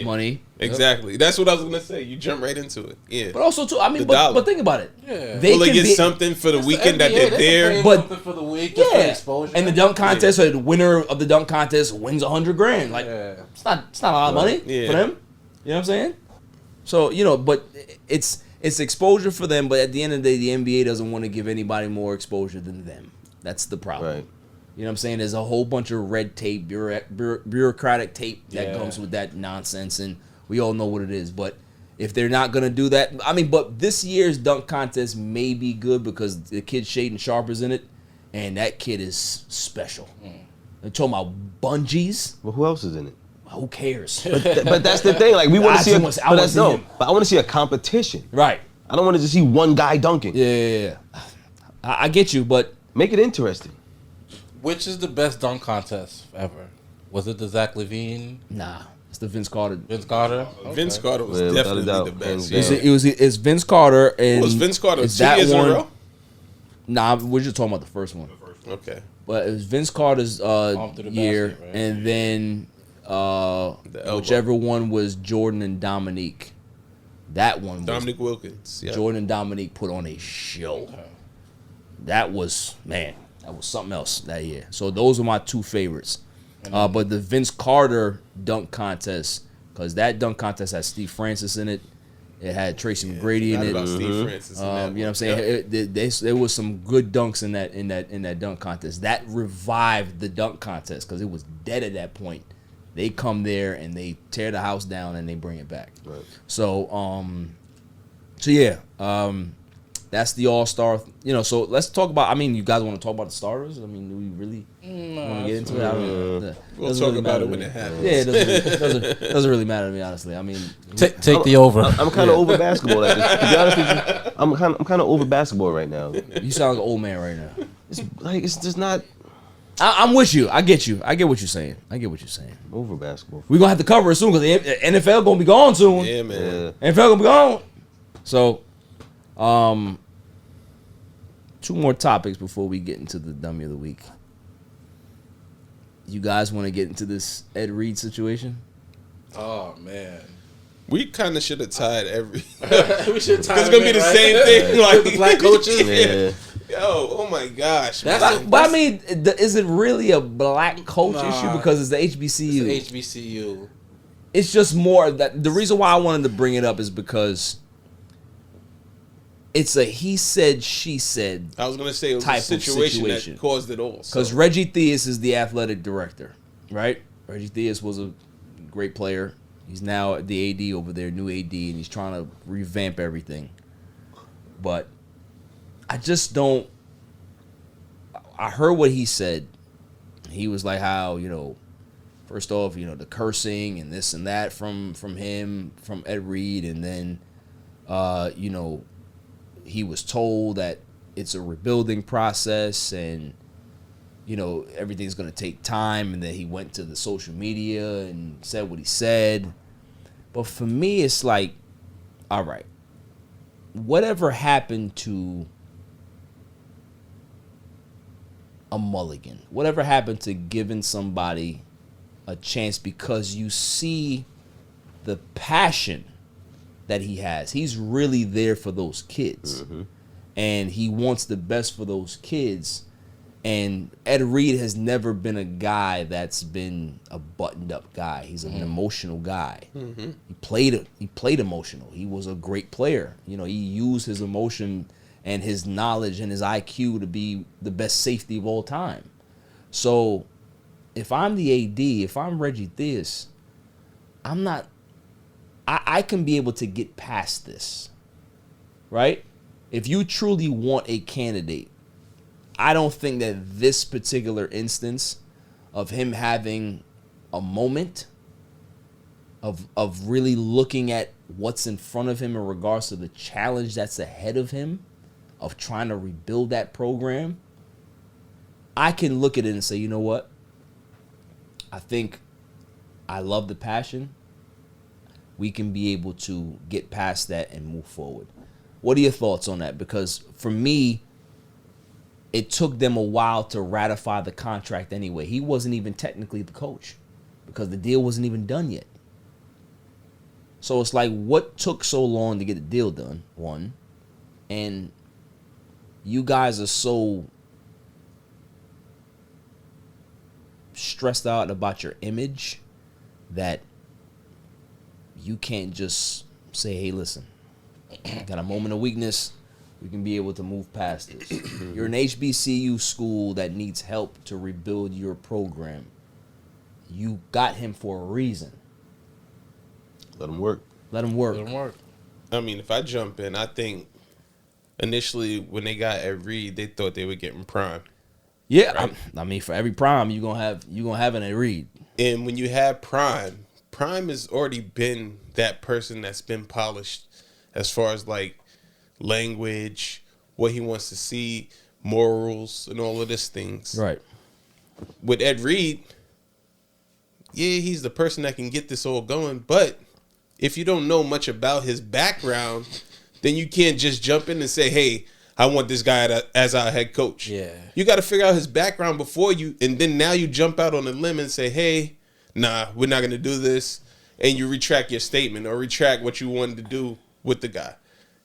S1: money.
S3: Exactly. That's what I was gonna say. You jump right into it. Yeah.
S1: But also too, I mean, but think about it.
S4: Yeah.
S1: They
S3: get something for the weekend that they're there.
S4: But for the week, for exposure.
S1: And the dunk contest, the winner of the dunk contest wins $100,000. Like it's not a lot of money for them. You know what I'm saying? So but it's exposure for them, but at the end of the day, the NBA doesn't want to give anybody more exposure than them. That's the problem.
S2: Right.
S1: You know what I'm saying? There's a whole bunch of red tape, bureaucratic tape that comes with that nonsense. And We all know what it is. But if they're not going to do that, I mean, but this year's dunk contest may be good because the kid Shaden Sharp is in it, and that kid is special. They're talking about bungees.
S2: Well, who else is in it?
S1: Who cares?
S2: But that's the thing. Like we want to see. But I want to see a competition.
S1: Right.
S2: I don't want to just see one guy dunking.
S1: Yeah. I get you, but
S2: make it interesting.
S4: Which is the best dunk contest ever? Was it the Zach LaVine?
S1: Nah, it's the Vince Carter.
S4: Vince Carter. Okay.
S3: Vince Carter was definitely the best.
S1: It's Vince Carter and
S3: was Vince Carter 2
S1: that
S3: years in a
S1: one.
S3: row?
S1: Nah, we're just talking about the first one.
S3: Okay.
S1: But it was Vince Carter's year,
S4: basket, right?
S1: and then whichever one was Jordan and Dominique. That one was
S3: Dominique Wilkins. Yeah.
S1: Jordan and Dominique put on a show. Okay. That was something else that year. So those are my two favorites. But the Vince Carter dunk contest, because that dunk contest had Steve Francis in it. It had Tracy McGrady in it.
S3: About Steve Francis in that
S1: you know what I'm saying? There was some good dunks in that dunk contest. That revived the dunk contest because it was dead at that point. They come there and they tear the house down and they bring it back.
S2: Right.
S1: So yeah. That's the All-Star. You know, so let's talk about, I mean, you guys want to talk about the starters? I mean, do we really want to get into it? I don't know.
S3: We'll talk about it when it happens.
S1: Yeah, it doesn't really matter to me, honestly. I mean,
S4: take the over.
S2: I'm kind of over basketball. To be honest with you, I'm kind of over basketball right now.
S1: You sound like an old man right now.
S2: It's just not.
S1: I'm with you. I get you. I get what you're saying.
S2: Over basketball.
S1: We're going to have to cover it soon because the NFL going to be gone soon.
S3: Yeah, man.
S1: NFL going to be gone. So, 2 more topics before we get into the dummy of the week. You guys want to get into this Ed Reed situation?
S4: Oh man,
S3: we kind of should have tied every.
S4: We should tie.
S3: It's gonna be the same thing, like
S4: the black coaches.
S3: Yeah. Yo, oh my gosh.
S1: But I mean, is it really a black coach issue because it's the HBCU?
S4: It's the HBCU.
S1: It's just more that the reason why I wanted to bring it up is because it's a he said, she said.
S3: I was gonna say it was
S1: type
S3: a situation that caused it all.
S1: Because Reggie Theus is the athletic director, right? Reggie Theus was a great player. He's now the AD over there, new AD, and he's trying to revamp everything. But I just don't. I heard what he said. He was like, how, you know, first off, you know, the cursing and this and that from him, from Ed Reed, and then, you know, he was told that it's a rebuilding process and, you know, everything's going to take time, and then he went to the social media and said what he said. But for me, it's like, all right, whatever happened to a mulligan, whatever happened to giving somebody a chance because you see the passion that he has. He's really there for those kids. Mm-hmm. And he wants the best for those kids. And Ed Reed has never been a guy that's been a buttoned up guy. He's an emotional guy. Mm-hmm. He played emotional. He was a great player. You know, he used his emotion and his knowledge and his IQ to be the best safety of all time. So if I'm the AD, if I'm Reggie Theus, I'm not, I can be able to get past this, right? If you truly want a candidate, I don't think that this particular instance of him having a moment of really looking at what's in front of him in regards to the challenge that's ahead of him, of trying to rebuild that program, I can look at it and say, you know what? I think I love the passion. We can be able to get past that and move forward. What are your thoughts on that? Because for me, it took them a while to ratify the contract anyway. He wasn't even technically the coach because the deal wasn't even done yet. So it's like, what took so long to get the deal done? One. And you guys are so stressed out about your image that you can't just say, hey, listen, got a moment of weakness. We can be able to move past this. You're an HBCU school that needs help to rebuild your program. You got him for a reason.
S2: Let him work.
S1: Let him work.
S4: Let him work.
S3: I mean, if I jump in, I think initially when they got Ed Reed, they thought they were getting Prime.
S1: Yeah,
S3: right?
S1: I mean, for every Prime, you gonna have an Ed Reed.
S3: And when you have Prime has already been that person that's been polished as far as like language, what he wants to see, morals, and all of these things.
S1: Right.
S3: With Ed Reed, yeah, he's the person that can get this all going. But if you don't know much about his background, then you can't just jump in and say, hey, I want this guy as our head coach.
S4: Yeah.
S3: You got to figure out his background before you, and then now you jump out on a limb and say, hey, nah, we're not going to do this. And you retract your statement or retract what you wanted to do with the guy.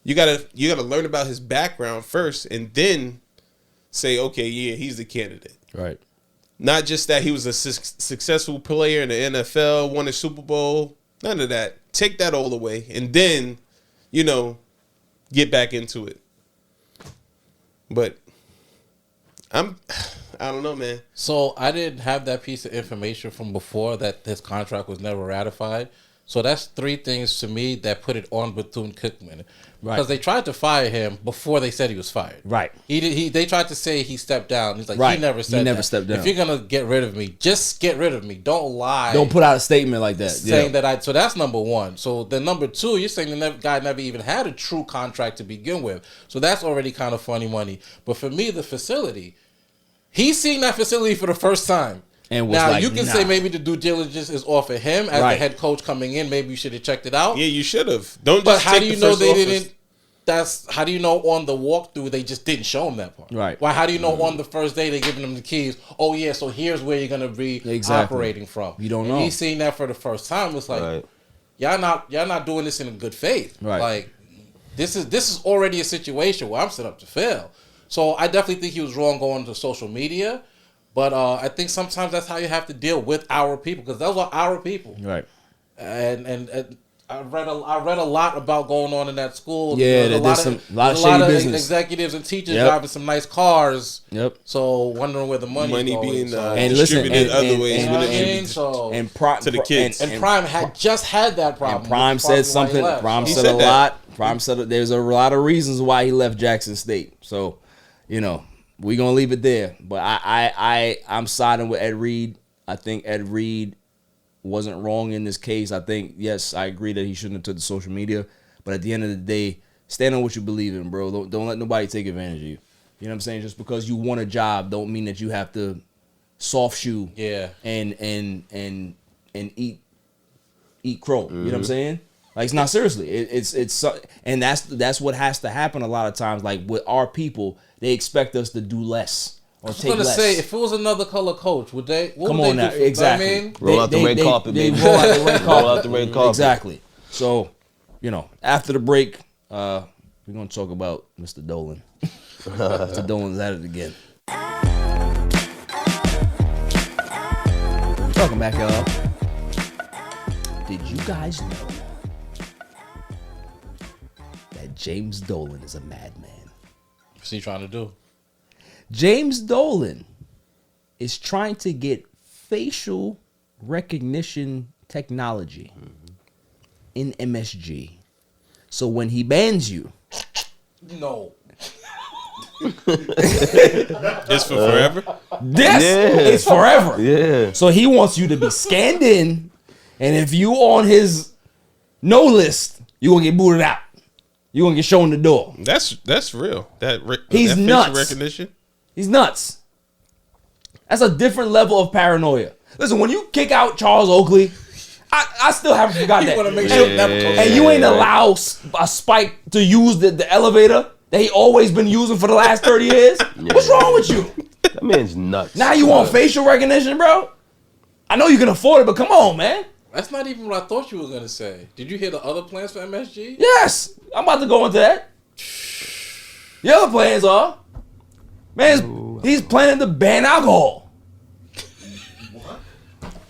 S3: You gotta learn about his background first and then say, okay, yeah, he's the candidate.
S1: Right.
S3: Not just that he was a successful player in the NFL, won a Super Bowl. None of that. Take that all away and then, get back into it. But I don't know, man.
S4: So I didn't have that piece of information from before that his contract was never ratified. So that's three things to me that put it on Bethune-Cookman.
S1: Right.
S4: Because they tried to fire him before they said he was fired.
S1: Right.
S4: They tried to say he stepped down. He's like,
S1: Right.
S4: he never said
S1: He never
S4: that.
S1: stepped down.
S4: If you're going to get rid of me, just get rid of me. Don't lie.
S1: Don't put out a statement like that.
S4: Saying that so that's number one. So then number two, you're saying the guy never even had a true contract to begin with. So that's already kind of funny money. But for me, the facility, he's seeing that facility for the first time.
S1: And was
S4: now
S1: like,
S4: you can say maybe the due diligence is off of him as the head coach coming in. Maybe you should have checked it out.
S3: Yeah, you should have. Don't
S4: But
S3: just
S4: how
S3: take
S4: do you
S3: the
S4: know
S3: first
S4: they
S3: office.
S4: didn't? How do you know on the walkthrough they just didn't show him that part?
S1: Right.
S4: Why? How do you know on the first day they giving him the keys? Oh yeah, so here's where you're gonna be operating from.
S1: You don't
S4: and
S1: know.
S4: He's seeing that for the first time. It's like y'all not doing this in good faith.
S1: Right.
S4: Like this is already a situation where I'm set up to fail. So I definitely think he was wrong going to social media. But I think sometimes that's how you have to deal with our people because those are our people.
S1: Right.
S4: And I read a lot about going on in that school.
S1: Yeah, there's a lot of shady business.
S4: Executives and teachers driving some nice cars.
S1: Yep.
S4: So wondering where the money
S3: being
S4: and
S3: distributed other ways
S1: and
S3: to the kids.
S4: And Prime had just had that problem.
S1: And Prime said something. Prime said a lot. Prime said there's a lot of reasons why he left Jackson State. So, we're gonna leave it there. But I'm siding with Ed Reed. I think Ed Reed wasn't wrong in this case. I think, yes, I agree that he shouldn't have took the social media. But at the end of the day, stand on what you believe in, bro. Don't let nobody take advantage of you. You know what I'm saying? Just because you want a job don't mean that you have to soft shoe and eat crow. You know what I'm saying? Like, it's not seriously. It's and that's what has to happen a lot of times. Like with our people, they expect us to do less. I was
S4: going to say, if it was another color coach, would they?
S1: Come on now, exactly.
S2: Roll out the red carpet, baby.
S1: Roll out the red carpet.
S2: Roll out the red carpet.
S1: Exactly. So, after the break, we're going to talk about Mr. Dolan. Mr. Dolan's at it again. Welcome back, y'all. Did you guys know that James Dolan is a madman?
S4: What's he trying to do?
S1: James Dolan is trying to get facial recognition technology in MSG. So when he bans you...
S4: No.
S3: It's for forever?
S1: Yes, it's forever.
S2: Yeah.
S1: So he wants you to be scanned in, and if you on his no list, you're going to get booted out. You're going to get shown the door.
S3: That's real.
S1: He's
S3: that
S1: nuts.
S3: facial recognition.
S1: He's nuts. That's a different level of paranoia. Listen, when you kick out Charles Oakley, I still haven't forgot that.
S4: Make sure
S1: and you ain't allow a Spike to use the elevator that he always been using for the last 30 years. What's wrong with you?
S2: That man's nuts.
S1: Now you want facial recognition, bro? I know you can afford it, but come on, man.
S4: That's not even what I thought you were going to say. Did you hear the other plans for MSG?
S1: Yes, I'm about to go into that. The other plans are, man, he's planning to ban alcohol.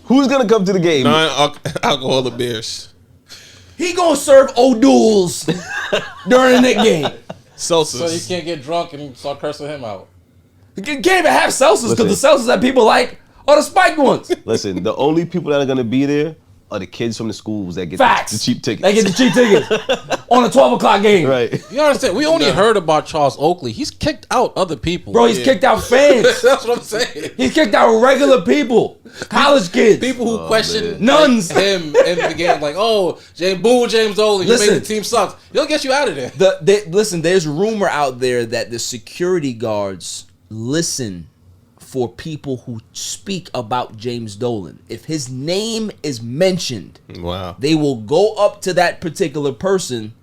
S2: Who's gonna come to the game?
S3: Non-alcoholic beers.
S1: He gonna serve O'Doul's during the game.
S3: Seltzers.
S4: So you can't get drunk and start cursing him out.
S1: You can't even have seltzers because the seltzers that people like are the spiked ones.
S2: Listen, the only people that are gonna be there are the kids from the schools that get
S1: Facts.
S2: the cheap tickets.
S1: They get the cheap tickets on a 12 o'clock game.
S2: Right.
S4: You understand? We only heard about Charles Oakley. He's kicked out other people.
S1: Bro, he's kicked out fans.
S4: That's what I'm saying.
S1: He's kicked out regular people. College kids.
S4: People who question
S1: nuns.
S4: Him in the game. Like, oh, James Dolan, you made the team sucks. He'll get you out of there.
S1: Listen, there's rumor out there that the security guards listen for people who speak about James Dolan. If his name is mentioned,
S3: wow,
S1: they will go up to that particular person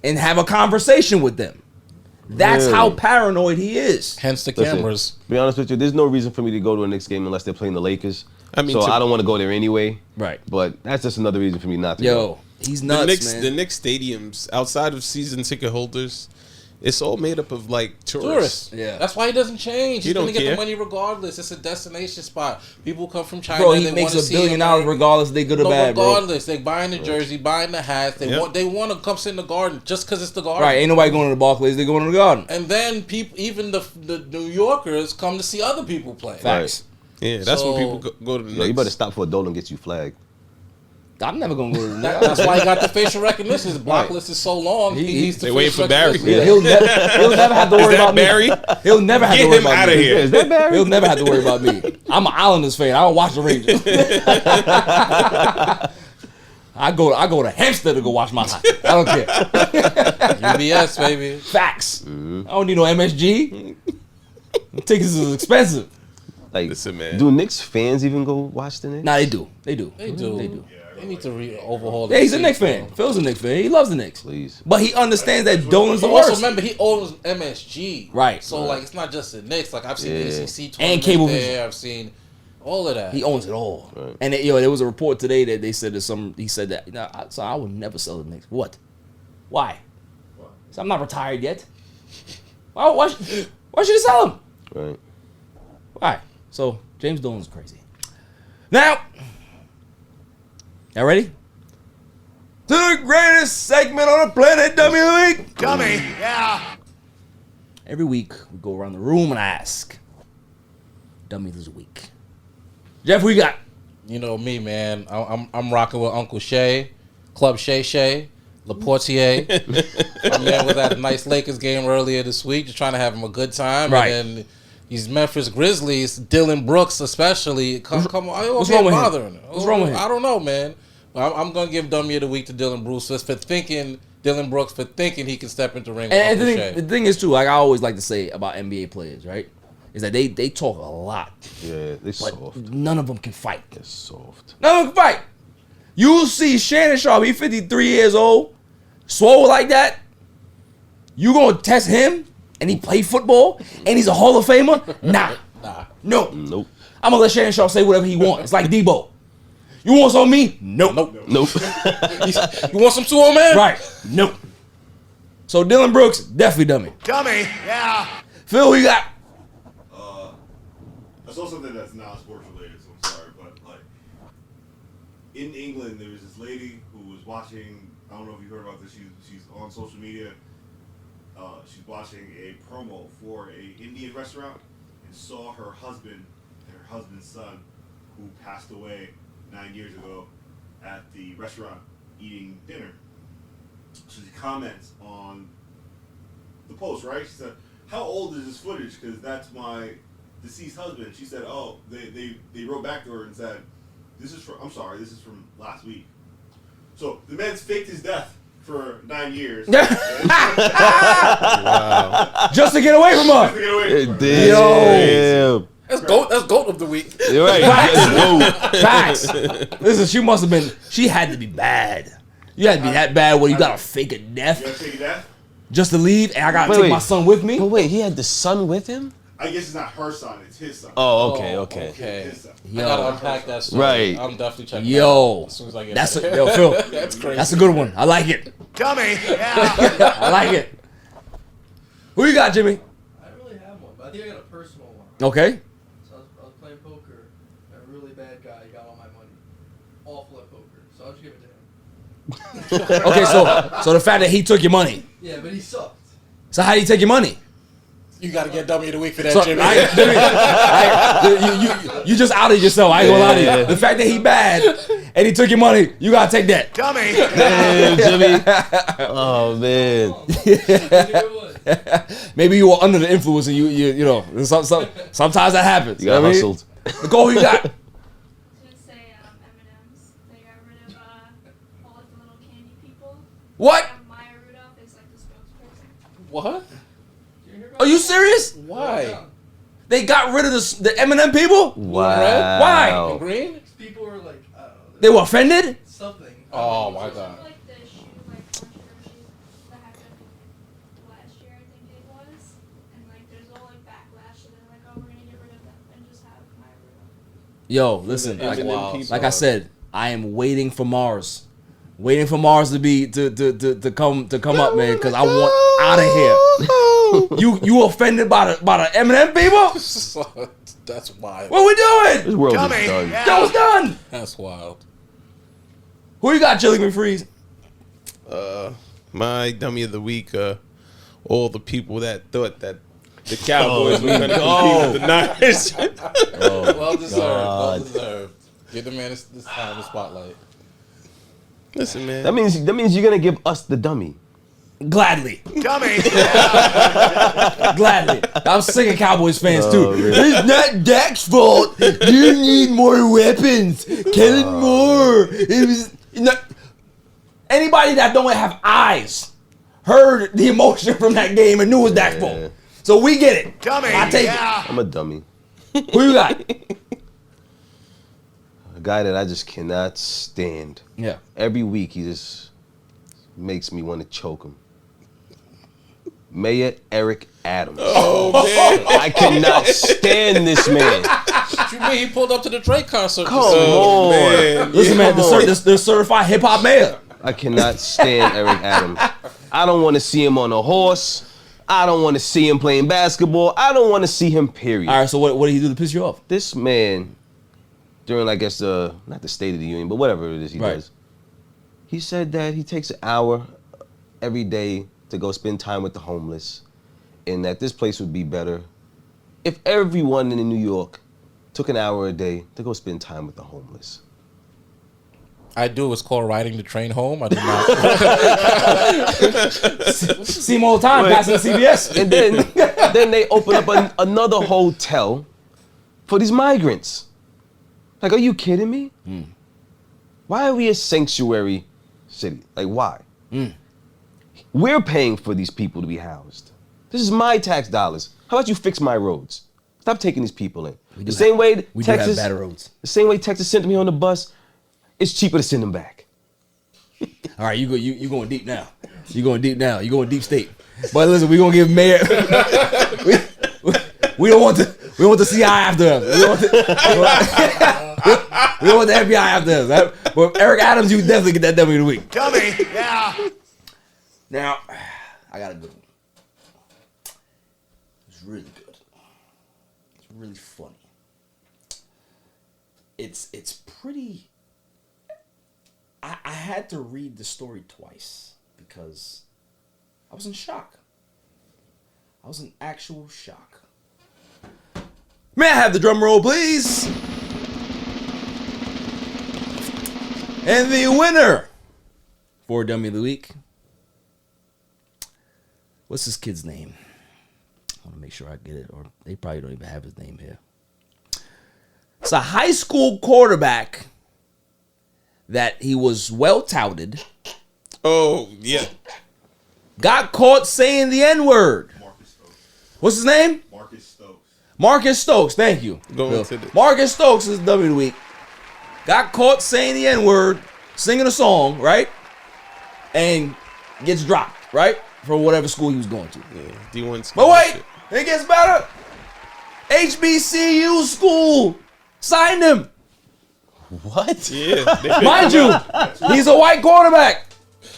S1: and have a conversation with them. That's how paranoid he is.
S4: Hence the
S2: Listen,
S4: cameras.
S2: To be honest with you, there's no reason for me to go to a Knicks game unless they're playing the Lakers.
S3: I mean,
S2: so I don't want to go there anyway.
S1: Right.
S2: But that's just another reason for me not to go.
S1: He's nuts,
S3: the Knicks stadiums, outside of season ticket holders, it's all made up of like tourists.
S1: Yeah.
S4: That's why he doesn't change. He's
S3: don't
S4: gonna get
S3: care.
S4: the money regardless. It's a destination spot. People come from China.
S1: Bro, he
S4: they
S1: makes
S4: wanna
S1: $1
S4: see
S1: billion
S4: him.
S1: regardless they good or bad, bro.
S4: Regardless, they buying the jersey, buying the hats. They want to come sit in the Garden just because it's the Garden.
S1: Right, ain't nobody going to the Barclays, they going to the Garden.
S4: And then people, even the New Yorkers, come to see other people play.
S1: Facts.
S3: Yeah, that's when people go to the Knicks.
S2: You better stop before Dolan gets you flagged.
S1: I'm never gonna go to the
S4: That's why he got the facial recognition. His block list is so long. He's
S3: They waiting for Barry.
S1: Yeah, he'll never have to worry about
S3: Barry?
S1: me. He'll never have
S3: Get
S1: to worry
S3: him
S1: about
S3: out
S1: me.
S3: of here.
S2: Is that Barry?
S1: He'll never have to worry about me. I'm an Islanders fan. I don't watch the Rangers. I go to Hempstead to go watch my hockey. I don't care.
S4: UBS, baby.
S1: Facts. I don't need no MSG. Tickets is expensive.
S2: Like,
S3: Listen, man.
S2: do Knicks fans even go watch the Knicks?
S1: Nah, they do. They do.
S4: They do. They need to overhaul.
S1: Yeah, he's a
S4: the
S1: Knicks
S4: seats,
S1: fan.
S4: bro.
S1: Phil's a Knicks fan. He loves the Knicks.
S2: Please.
S1: But he understands that Dolan's the
S4: But also
S1: worst.
S4: remember, he owns MSG.
S1: Right.
S4: So like, it's not just the Knicks. Like I've seen ACC
S1: And
S4: tournament
S1: Cablevision.
S4: there. I've seen all of that.
S1: He owns it all. Right. And there was a report today that they said he said that, so I would never sell the Knicks. What? Why? So I'm not retired yet. Why should you sell him?
S2: Right.
S1: Why? So James Dolan's crazy. Now, y'all ready? To the greatest segment on the planet, Dummy of the Week.
S16: Dummy, yeah.
S1: Every week we go around the room and I ask, Dummy of the Week. Jeff, who you got?
S4: You know me, man. I'm rocking with Uncle Shay, Club Shay, Laportier. My man was at a nice Lakers game earlier this week, just trying to have him a good time.
S1: Right.
S4: And then these Memphis Grizzlies, Dylan Brooks especially, come on.
S1: What's wrong with him?
S4: bothering him?
S1: What's wrong with him?
S4: I don't know, man. I'm going to give Dummy of the Week to Dylan Brooks for thinking, Dylan Brooks for thinking he can step into the ring with
S1: And
S4: Uncle Shay.
S1: the thing is, too, like I always like to say about NBA players, right? Is that they talk a lot.
S2: Yeah, they soft.
S1: None of them can fight.
S2: They're soft.
S1: None of them can fight. You see Shannon Sharp, he's 53 years old, swole like that. You gonna test him and he play football and he's a Hall of Famer? Nah. No.
S2: Nope.
S1: I'm gonna let Shannon Sharp say whatever he wants. It's like Debo. You want some of me? Nope.
S2: Nope.
S4: You want some too, old man?
S1: Right. Nope. So Dylan Brooks, definitely dummy.
S16: Dummy, yeah.
S1: Phil, who you got?
S9: I saw something that's not sports related, so I'm sorry, but like in England, there was this lady who was watching. I don't know if you heard about this. She's on social media. She's watching a promo for a Indian restaurant and saw her husband and her husband's son, who passed away 9 years ago, at the restaurant eating dinner. So she comments on the post, right? She said, "How old is this footage? Because that's my deceased husband." She said, "Oh, they wrote back to her and said, this is from last week." So the man's faked his death for 9 years.
S3: Wow.
S1: Just to get away from us.
S9: Just to get away from her.
S1: Yo.
S4: That's GOAT of the week.
S2: You're right.
S1: Facts. Listen, she had to be bad. You had to be that bad where you gotta fake a death.
S9: You gotta take a death?
S1: Just to leave, and I gotta take my son with me.
S2: But wait, he had the son with him?
S9: I guess it's not her son, it's his son.
S2: Oh, okay.
S9: His son.
S4: I gotta unpack that story.
S2: Right.
S4: I'm definitely checking
S1: Yo.
S4: that out as soon as I get
S1: That's
S4: back.
S1: yo, Phil.
S4: That's crazy.
S1: That's a good one. I like it.
S16: Dummy, yeah.
S1: I like it. Who you got, Jimmy?
S17: I don't really have one, but I think I got a personal one.
S1: Okay.
S17: So I was playing poker, and a really bad guy got all my money. Awful at poker, so I'll just give it to him.
S1: Okay, so the fact that he took your money.
S17: Yeah, but he sucked.
S1: So how do you take your money?
S4: You got to get dummy of the week for that,
S1: So,
S4: Jimmy.
S1: you just outed yourself. I ain't gonna lie to you. The fact that he bad and he took your money, you gotta take that.
S2: Dummy. Damn, Jimmy. Oh man.
S1: Maybe you were under the influence and you know sometimes that happens.
S2: You got
S1: know what I mean?
S2: hustled.
S1: Nicole, you got. What?
S4: What?
S1: Are you serious?
S4: Why?
S1: They got rid of the M&M people?
S2: Wow.
S1: Why?
S4: And green?
S17: People were like, I don't know.
S1: They were offended?
S17: Something.
S4: Oh my god.
S1: Yo, listen.
S4: Wow.
S1: Like I said, I am waiting for Mars. Waiting for Mars to be to come up, man, because I want out of here. You offended by the M&M people?
S4: That's wild.
S1: What we doing?
S2: This world is done.
S1: That was done.
S4: That's wild.
S1: Who you got, Chili McFreeze?
S3: My dummy of the week, all the people that thought that the Cowboys were going to compete with the Niners.
S4: Well deserved. Well deserved. Give the man this time the spotlight.
S3: Listen, man.
S2: That means you're gonna give us the dummy.
S1: Gladly.
S2: Dummy.
S1: Gladly. I'm sick of Cowboys fans too.
S2: Really?
S1: It's not Dak's fault. You need more weapons. Kellen Moore. It was anybody that don't have eyes heard the emotion from that game and knew it was Dak's fault. So we get it.
S2: Dummy.
S1: I take it.
S2: I'm a dummy.
S1: Who you got?
S2: A guy that I just cannot stand.
S1: Yeah.
S2: Every week he just makes me want to choke him. Mayor Eric Adams.
S3: Oh, man.
S2: I cannot stand this man.
S4: What you mean? He pulled up to the Drake concert.
S2: Come on.
S3: Man.
S1: Listen, man, the certified hip hop mayor.
S2: I cannot stand Eric Adams. I don't want to see him on a horse. I don't want to see him playing basketball. I don't want to see him, period.
S1: All right, so what did he do to piss you off?
S2: This man, during, I guess, not the State of the Union, but whatever it is he does, he said that he takes an hour every day to go spend time with the homeless, and that this place would be better if everyone in New York took an hour a day to go spend time with the homeless.
S4: I do. It's called riding the train home. I do not.
S1: See him all the time, passing the CBS.
S2: And then they open up another hotel for these migrants. Like, are you kidding me? Why are we a sanctuary city? Like, why? We're paying for these people to be housed. This is my tax dollars. How about you fix my roads? Stop taking these people in. The same way Texas sent me on the bus, it's cheaper to send them back.
S1: All right, you going deep now. You going deep now. You going deep state. But listen, we gonna give Mayor. we don't want the CI after us. We don't want the FBI after us. But Eric Adams, you definitely get that dummy of the week.
S2: Dummy, yeah.
S1: Now, I got a good one. It's really good. It's really funny. It's pretty. I had to read the story twice because I was in shock. I was in actual shock. May I have the drum roll, please? And the winner for Dummy of the Week. What's this kid's name? I want to make sure I get it, or they probably don't even have his name here. It's a high school quarterback that he was well touted.
S3: Oh, yeah.
S1: Got caught saying the N-word. What's his name? Marcus Stokes, thank you. Marcus Stokes is W of the week. Got caught saying the N-word, singing a song, right? And gets dropped, right? From whatever school he was going to.
S3: Yeah, D1
S1: But wait, it gets better. HBCU school signed him.
S2: What?
S3: Yeah.
S1: Mind you, he's a white quarterback.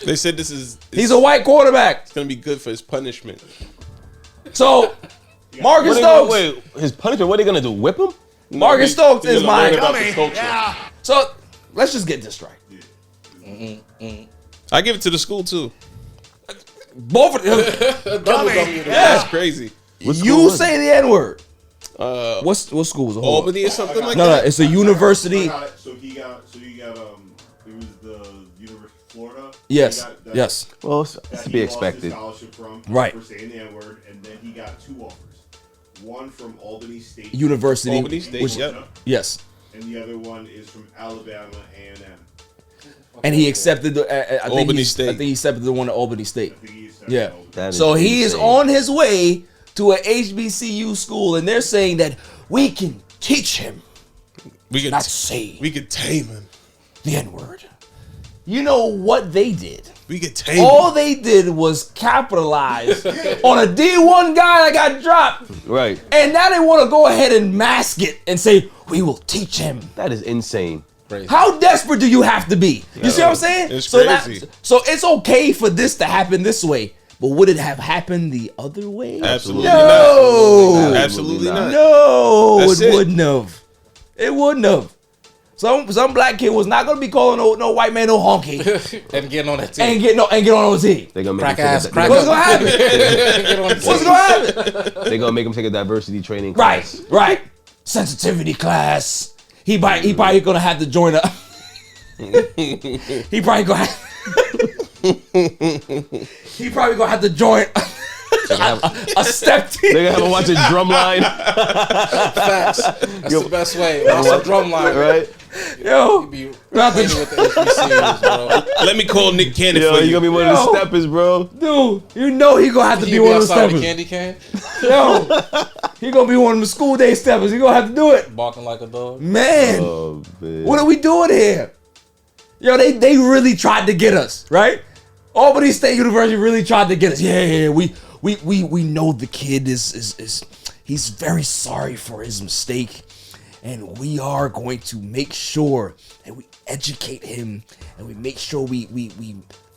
S3: They said
S1: he's a white quarterback.
S3: It's going to be good for his punishment.
S1: So, Marcus Stokes.
S2: Wait, his punishment, what are they going to do, whip him?
S1: Marcus Stokes is my
S3: Yeah.
S1: So, let's just get this right.
S3: I give it to the school, too.
S1: Both of them.
S3: That's crazy.
S1: You say the N-word. What school was it?
S3: Albany or something like
S1: No,
S3: that?
S1: it's a university.
S9: So he got it was the University of Florida.
S1: Yes,
S9: He got
S1: yes.
S2: Well, it's
S9: that
S2: to
S9: he
S2: be
S9: lost his
S2: expected.
S9: scholarship from
S1: Right.
S9: for saying the N-word, and then he got 2 offers. One from Albany State
S1: University.
S3: Albany State,
S1: which-
S3: yep.
S1: Yes.
S9: And the other one is from Alabama A&M.
S1: And he accepted the I think
S3: Albany
S1: he-
S3: State.
S1: I think he accepted the one at Albany State. Yeah.
S2: That is
S1: So he is
S2: insane.
S1: on his way to a HBCU school, and they're saying that we can teach him
S3: We could
S1: not say
S3: we could tame him.
S1: the N-word. You know what they did?
S3: We could tame
S1: All
S3: him.
S1: they did was capitalize on a D1 guy that got dropped.
S2: Right.
S1: And now they want to go ahead and mask it and say, we will teach him.
S2: That is insane.
S1: How desperate do you have to be? You see what I'm saying?
S3: It's
S1: so
S3: crazy.
S1: So it's okay for this to happen this way, but would it have happened the other way?
S3: Absolutely
S1: No.
S3: not. Absolutely not.
S1: No,
S3: That's
S1: it
S3: it.
S1: wouldn't have. It wouldn't have. Some black kid was not gonna be calling no white man no honky
S4: And getting on that team.
S1: and get on the team.
S2: They're gonna make
S4: Crack
S2: him
S4: ass,
S2: take
S4: crack
S1: What's gonna happen?
S4: Get on the
S1: What's
S4: team.
S1: gonna happen?
S2: They're gonna make him take a diversity training
S1: Right,
S2: class.
S1: right. Sensitivity class. He probably gonna have to join a. He probably gonna have. He probably gonna have to join a step team.
S2: They're gonna have to watch a drum line.
S4: Facts. That's the best way. Watch the drum line.
S2: Right?
S1: Yo,
S4: Be
S1: not
S4: playing with the HBCUs, bro.
S3: Let me call Nick Cannon
S2: Yo,
S3: for
S2: you
S3: you.
S2: gonna be one of the steppers, bro.
S1: Dude, you know he gonna have to be
S4: He
S1: one of the
S4: outside with a
S1: steppers.
S4: candy can,
S1: Yo, he gonna be one of the school day steppers. He gonna have to do it.
S4: barking like a dog.
S1: Man,
S2: Oh man.
S1: what are we doing here? Yo, they really tried to get us, right? Albany State University really tried to get us. Yeah, we know the kid is he's very sorry for his mistake, and we are going to make sure that we educate him and we make sure we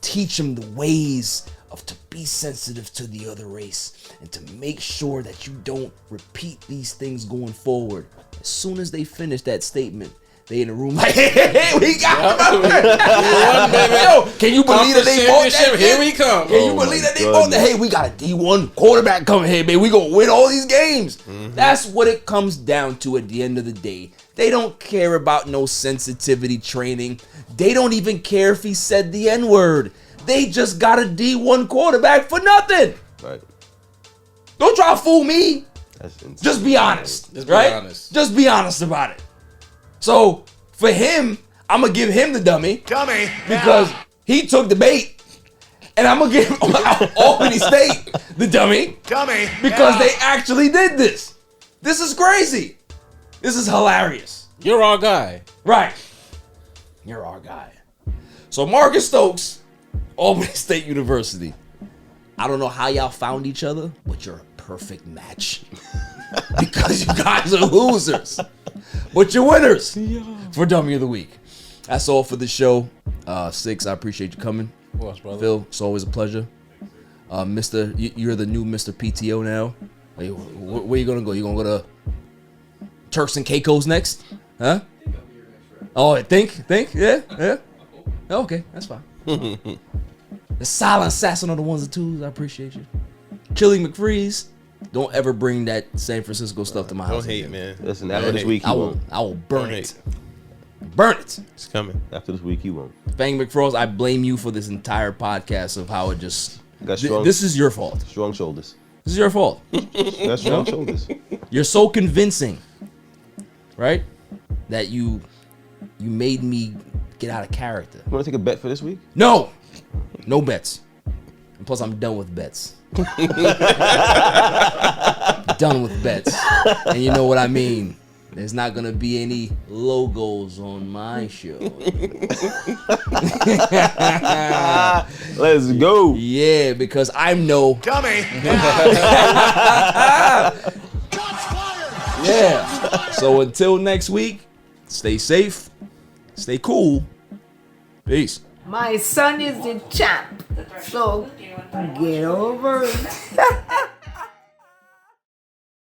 S1: teach him the ways of to be sensitive to the other race and to make sure that you don't repeat these things going forward. As soon as they finish that statement, they in the room like, hey, we got him. Yo, can you believe that they bought that?
S4: Here we come.
S1: Can you believe that they bought that? Hey, we got a D1 quarterback coming here, baby. We gonna win all these games. That's what it comes down to at the end of the day. They don't care about no sensitivity training. They don't even care if he said the N-word. They just got a D1 quarterback for nothing.
S2: Right.
S1: Don't try to fool me.
S2: That's insane.
S1: Just be honest.
S4: Just be
S1: right?
S4: honest.
S1: Just be honest about it. So for him, I'm gonna give him the dummy.
S16: Dummy.
S1: Because he took the bait. And I'm gonna give Albany State the dummy.
S16: Dummy.
S1: Because they actually did this. This is crazy. This is hilarious.
S4: You're our guy.
S1: Right. You're our guy. So Marcus Stokes, Albany State University. I don't know how y'all found each other, but you're a perfect match. Because you guys are losers. But you're winners for Dummy of the Week. That's all for the show. Six, I appreciate you coming.
S4: Of course, brother.
S1: Phil, it's always a pleasure. Mr. You're the new Mr. PTO now. Where you gonna go? You gonna go to Turks and Caicos next? Huh? Oh, think? Yeah? Okay, that's fine. The silent assassin on the ones and twos, I appreciate you. Killing McFreeze, don't ever bring that San Francisco stuff to my house.
S3: Don't hate,
S1: again.
S3: man.
S2: Listen, after this week, he
S1: I will
S2: won't.
S1: burn
S3: Don't
S1: it. Burn it.
S3: It's coming.
S2: After this week, he won't.
S1: Bang McFrost, I blame you for this entire podcast of how it just.
S2: Got strong,
S1: This is your fault.
S2: strong shoulders.
S1: This is your fault.
S2: Got strong shoulders.
S1: You're so convincing, right? That you made me get out of character.
S2: You want to take a bet for this week?
S1: No bets. And plus, I'm done with bets. Done with bets. And you know what I mean. There's not gonna be any logos on my show.
S2: Let's go.
S1: Yeah, because I'm no
S16: Dummy.
S1: Yeah. So until next week, stay safe, stay cool. Peace.
S18: My son is the champ, so get over it.